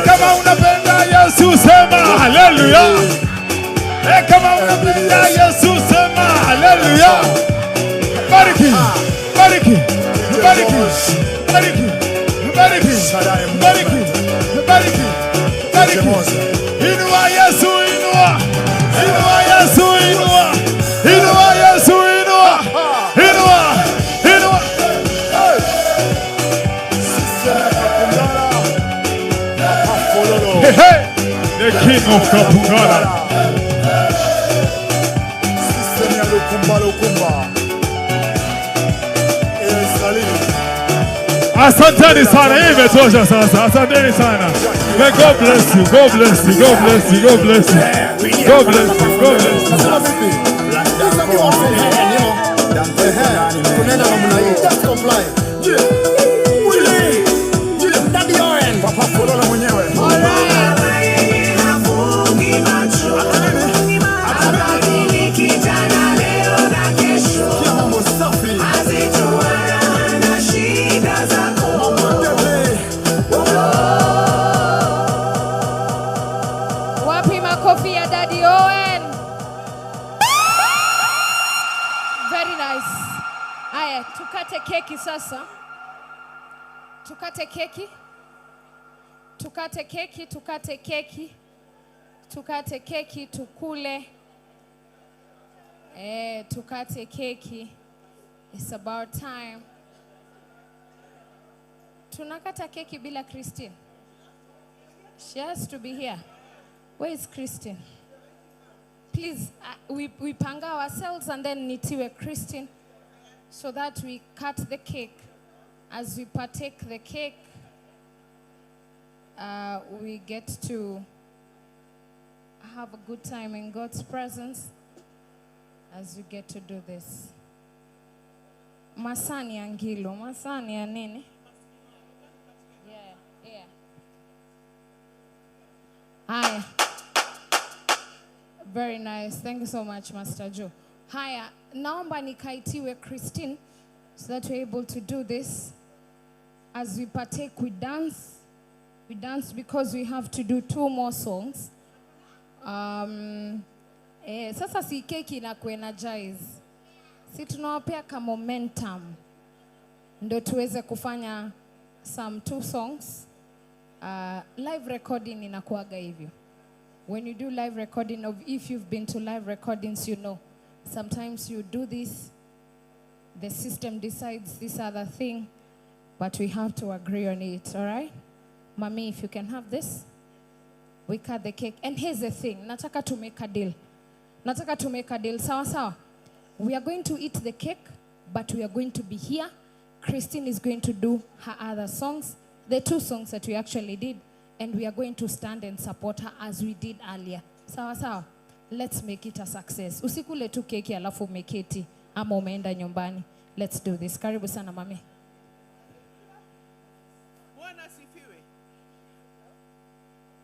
Kama unapenda Yesu sema haleluya. Kama unapenda Yesu sema haleluya. Bariki, bariki, bariki, bariki, bariki, bariki, bariki, bariki. Inua Yesu, inua. Inua Yesu, inua. Inua Yesu, inua. Inua, inua. Hey, hey. The King of Kapungala. Asanteni sana, imetosha sasa. Asanteni sana. May God bless you. God bless you. God bless you. God bless you. God bless you. God bless Wapi makofi ya Daddy Owen? Very nice. Haya, tukate keki sasa. Tukate keki. Tukate keki, tukate keki. Tukate keki tukule. Tukate keki. It's about time. Tunakata keki bila Christine. She has to be here. Where is Christine? Please, we panga ourselves and then nitiwe Christine so that we cut the cake. As we partake the cake, we get to have a good time in God's presence as we get to do this. Masani ya ngilo, masani ya nini? Yeah. Haya. Very nice. Thank you so much, Master Joe. Haya, naomba nikaitiwe Christine so that we're able to do this. As we partake, we dance. We dance because we have to do 2 more songs. Sasa si keki na kuenergize. Si tunawapea ka momentum. Ndo tuweze kufanya some 2 songs. Live recording inakuaga hivyo. When you do live recording, if you've been to live recordings, you know, sometimes you do this, the system decides this other thing, but we have to agree on it, all right? Mommy, if you can have this, we cut the cake. And here's the thing, nataka to make a deal. Nataka to make a deal, sawa sawa. We are going to eat the cake, but we are going to be here. Christine is going to do her other songs, the 2 songs that we actually did. And we are going to stand and support her as we did earlier. Sawa sawa. Let's make it a success. Usikule tu keki alafu umeketi ama umeenda nyumbani. Let's do this. Karibu sana mami. Bwana asifiwe.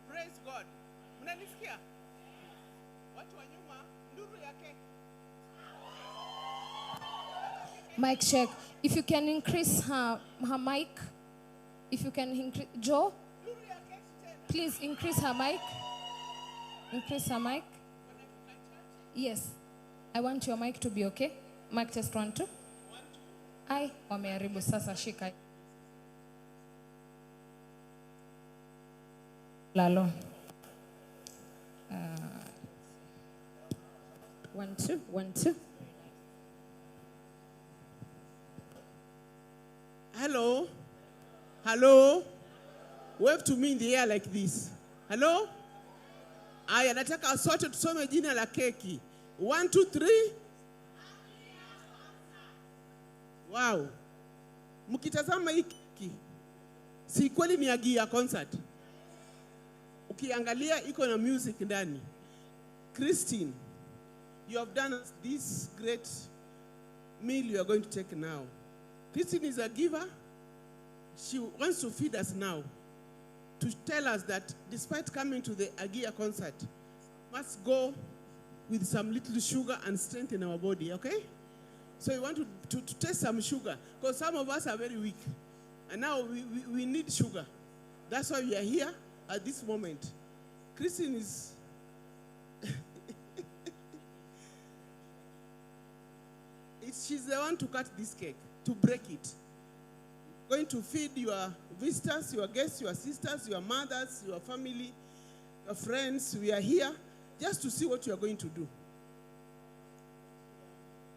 Praise God. Mnanisikia? Watu wa nyuma nduru ya keki. Mic check. If you can increase her mic. If you can increase Joe. Please increase her mic. Increase her mic. Yes. I want your mic to be okay. Mic test 1, 2. Ai, wameharibu sasa shika. Lalo. 1, 2, 1, 2. Hello. Hello. Wave to me in the air like this. Hello? Aya, nataka sote tusome jina la keki. 1, 2, 3. Wow. Mkitazama hiki, si kweli ni Agia concert. Ukiangalia iko na music ndani. Christine, you have done this great meal you are going to take now. Christine is a giver. She wants to feed us now, to tell us that despite coming to the Agia concert, must go with some little sugar and strengthen our body, okay? So you want to taste some sugar, because some of us are very weak. And now we need sugar. That's why we are here at this moment. Christine is... she's the one to cut this cake, to break it. Going to feed your visitors, your guests, your sisters, your mothers, your family, your friends. We are here just to see what you are going to do.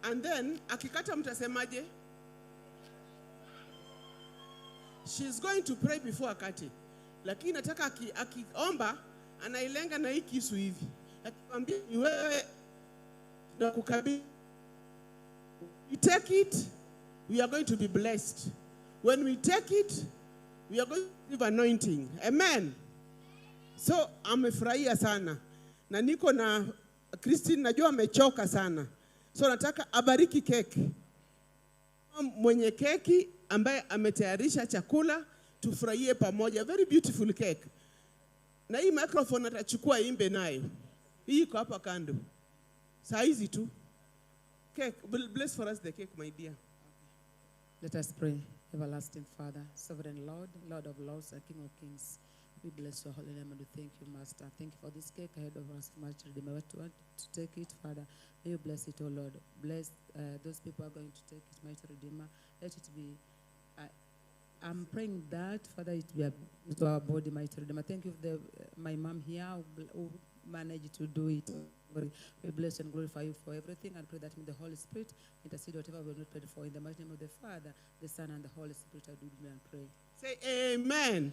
And then, akikata mtasemaje? She's going to pray before akate. Lakini nataka akiomba, anailenga na hii kisu hivi. Akikwambia ni wewe na kukabidhi. We take it, we are going to be blessed. When we take it, we are going to receive anointing. Amen. So, amefurahia sana. Na niko na Christine, najua amechoka sana. So, nataka abariki keki. Mwenye keki ambaye ametayarisha chakula, tufurahie pamoja. Very beautiful cake. Na hii microphone atachukua imbe nayo. Hii iko hapa kando. Saa hizi tu. Cake, bless for us the cake, my dear. Let us pray. Everlasting Father, Sovereign Lord, Lord of Lords, and King of Kings, we bless your holy name and we thank you, Master. Thank you for this cake ahead of us, Master Redeemer. We want to take it, Father. May you bless it, oh Lord. Bless those people who are going to take it, Mighty Redeemer. Let it be, I'm praying that, Father, it be to our body, Mighty Redeemer. Thank you for my mom here who managed to do it. We bless and glorify you for everything and pray that in the Holy Spirit intercede whatever we have not prayed for. In the mighty name of the Father, the Son, and the Holy Spirit, I do and pray. Say amen.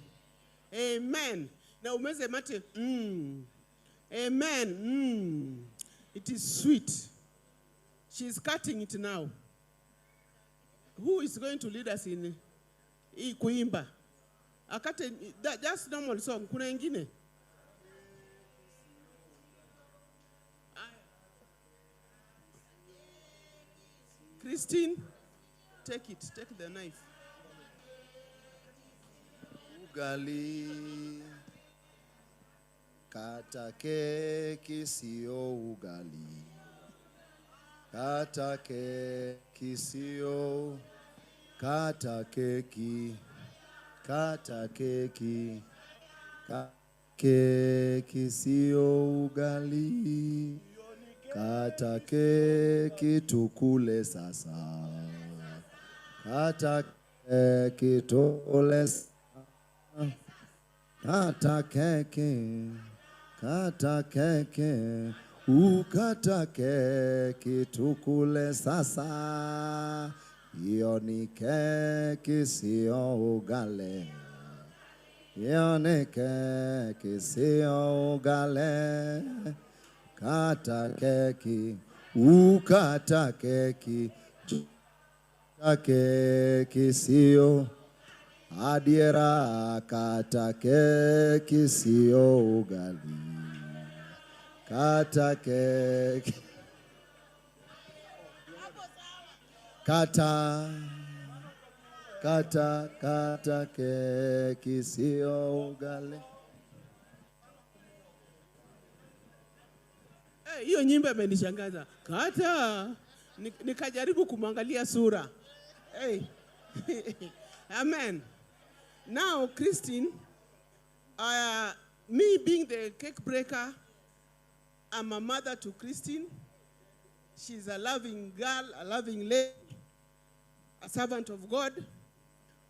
Amen. Now, umeze mate. Amen. It is sweet. She's cutting it now. Who is going to lead us in kuimba? Akate, just normal song. Kuna ingine? Christine, take it. Take the knife. Ugali, kata keki sio ugali. Kata keki sio, kata keki, kata keki, keki sio ugali. Kata keki tukule sasa. Kata keki tole sasa. Kata keki, kata keki. Ukata keki tukule sasa. Iyo ni keki sio ugali. Iyo ni keki sio ugali. Kata keki, ukata keki, kata keki sio adiera, kata keki sio ugali. Kata keki, kata keki sio ugali. Hiyo nyimbo imenishangaza. Kata nikajaribu kumwangalia sura. Hey. Amen. Now, Christine, me being the cake breaker, I'm a mother to Christine. She's a loving girl, a loving lady, a servant of God.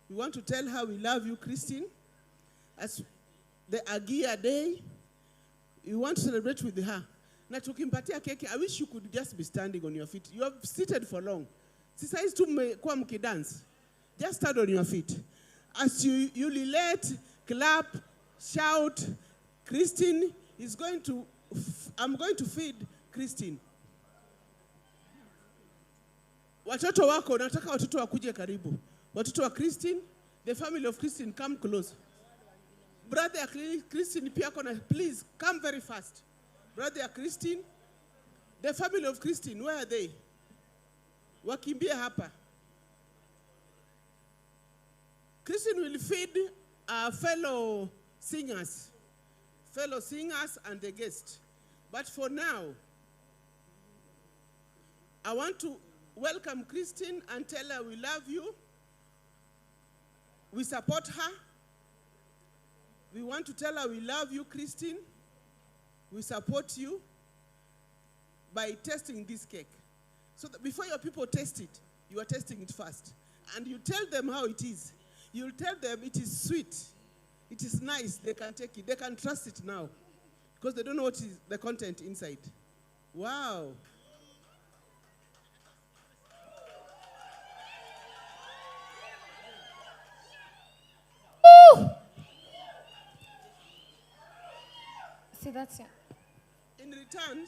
We want to tell her we love you, Christine. As the Agia Day, we want to celebrate with her. Na tukimpatia keki, I wish you could just be standing on your feet. You have seated for long. Sisa hizi tu mmekuwa mkidance. Just stand on your feet. As you relate, clap, shout, Christine is going to, I'm going to feed Christine. Watoto wako, nataka watoto wakuje karibu. Watoto wa Christine, the family of Christine, come close. Brother Christine pia kona, please come very fast. Brother Christine, the family of Christine, where are they? Wakimbie hapa. Christine will feed fellow singers and the guest. But for now, I want to welcome Christine and tell her we love you. We support her. We want to tell her we love you, Christine. We support you by testing this cake. So that before your people taste it, you are testing it first. And you tell them how it is. You'll tell them it is sweet. It is nice. They can take it. They can trust it now. Because they don't know what is the content inside. Wow. Woo! See, that's it. In return,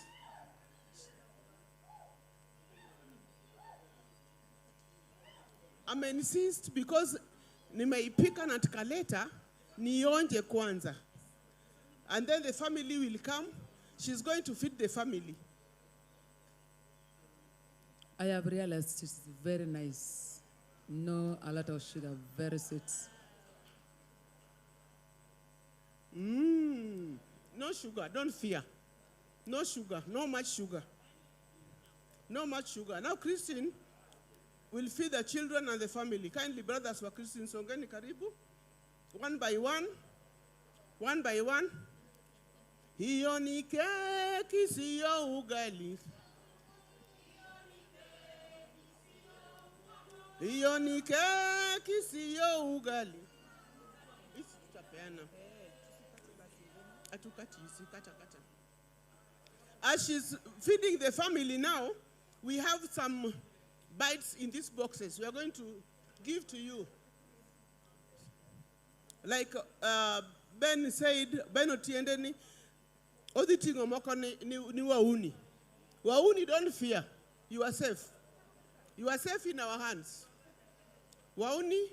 I'm insist because nimeipika na tukaleta nionje kwanza. And then the family will come. She's going to feed the family. I have realized it's very nice. No, a lot of sugar, very sweet. No sugar, don't fear. No sugar, no much sugar. No much sugar. Now Christine will feed the children and the family. Kindly, brothers for Christine, songeni karibu. One by one. One by one. Hiyo ni keki siyo ugali. Hiyo ni keki siyo ugali. Isi tutapeana. Atukati isi kata. As she's feeding the family now, we have some bites in these boxes. We are going to give to you. Like Ben said, Ben Otiendeni, auditing omoko ni wauni. Wauni, don't fear. You are safe. You are safe in our hands. Wauni,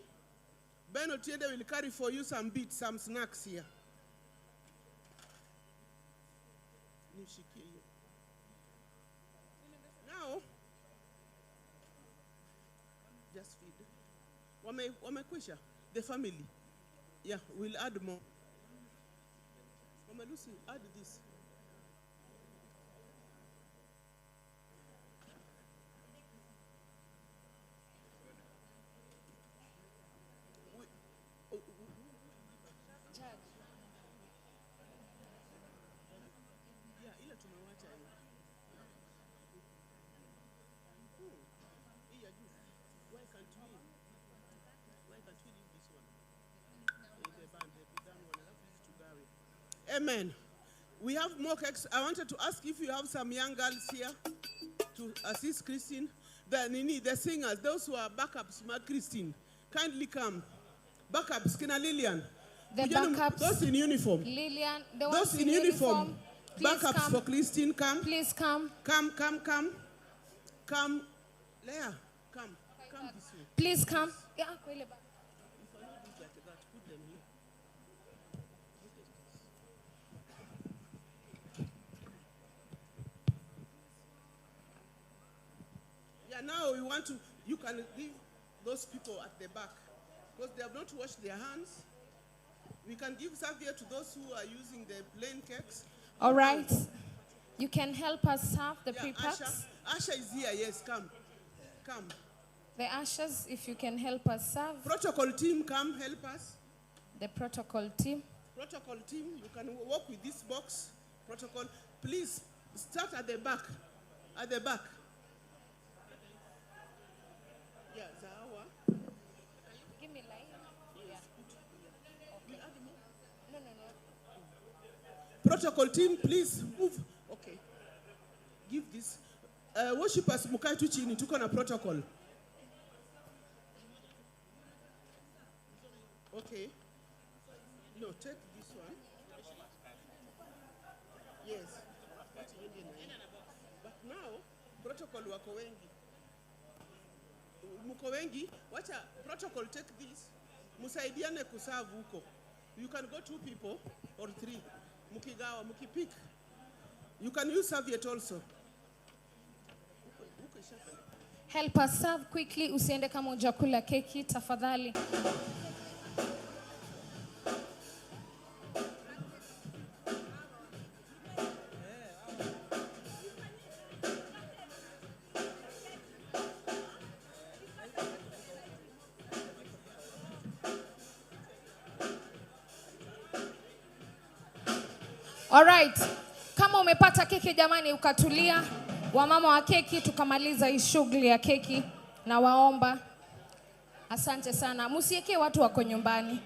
Ben Otiende will carry for you some bits, some snacks here. Now, just feed. Wamekwisha, the family. Yeah, we'll add more. Mama Lucy, add this. Amen. We have more cakes. I wanted to ask if you have some young girls here to assist Christine. The singers, those who are backups, Christine, kindly come. Backups, Kina Lillian. The backups. Those in uniform. Lillian, those in uniform. Backups come. for Christine, come. Please come. Come. Come. Leah, come. Come this way. Please come. Yeah, now we want to, you can leave those people at the back because they have not washed their hands. We can give serviette to those who are using the plain cakes. All right. You can help us serve the pre-packs. Asha is here, yes, come. The ushers, if you can help us serve. Protocol team, come help us. The protocol team. Protocol team, you can work with this box. Protocol, please start at the back. At the back. Yeah, Zawa. Give me light. Yeah. Okay. No. Protocol team, please move. Okay. Give this. Worshippers, mukai tu chini, tuko na protocol. Okay. No, take this one. Yes. But now, protocol wako wengi. mko wengi, wacha protocol take this. Musaidiane kuserve huko. You can go 2 people or 3. Mukigawa, mukipick. You can use serviette also. Help us serve quickly. Usiende kama hujakula keki tafadhali. All right. Kama umepata keki jamani ukatulia. Wamama wa keki tukamaliza hii shughuli ya keki na waomba. Asante sana. Musieke watu wako nyumbani.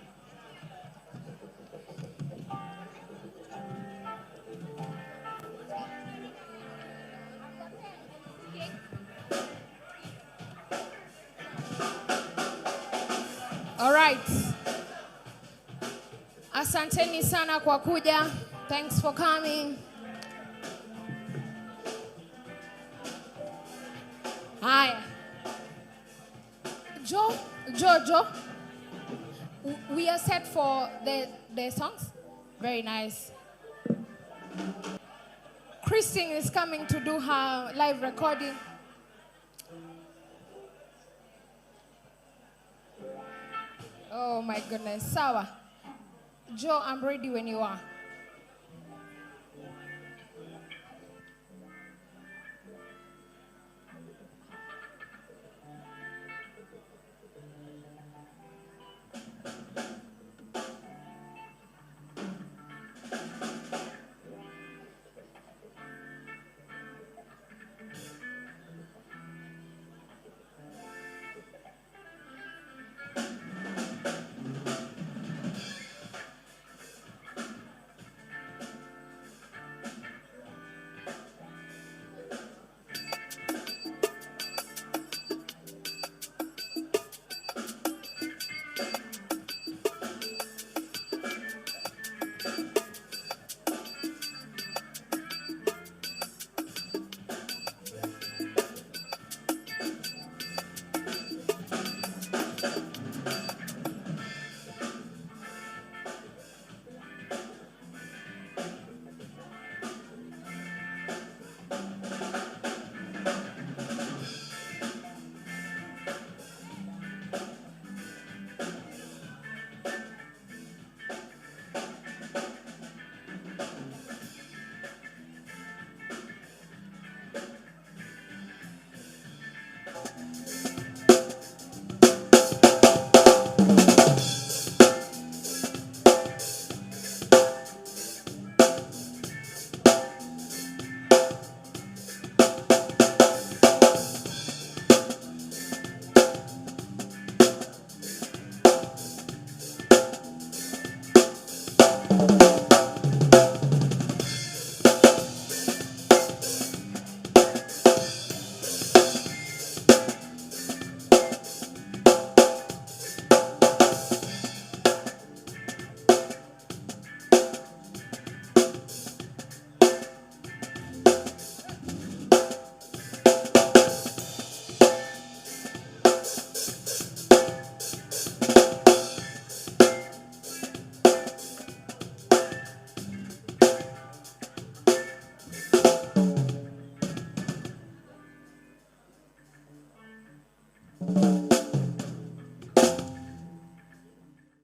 All right. Asanteni sana kwa kuja. Thanks for coming. Hi. Joe. We are set for the songs. Very nice. Christine is coming to do her live recording. Oh my goodness. Sawa. Joe, I'm ready when you are.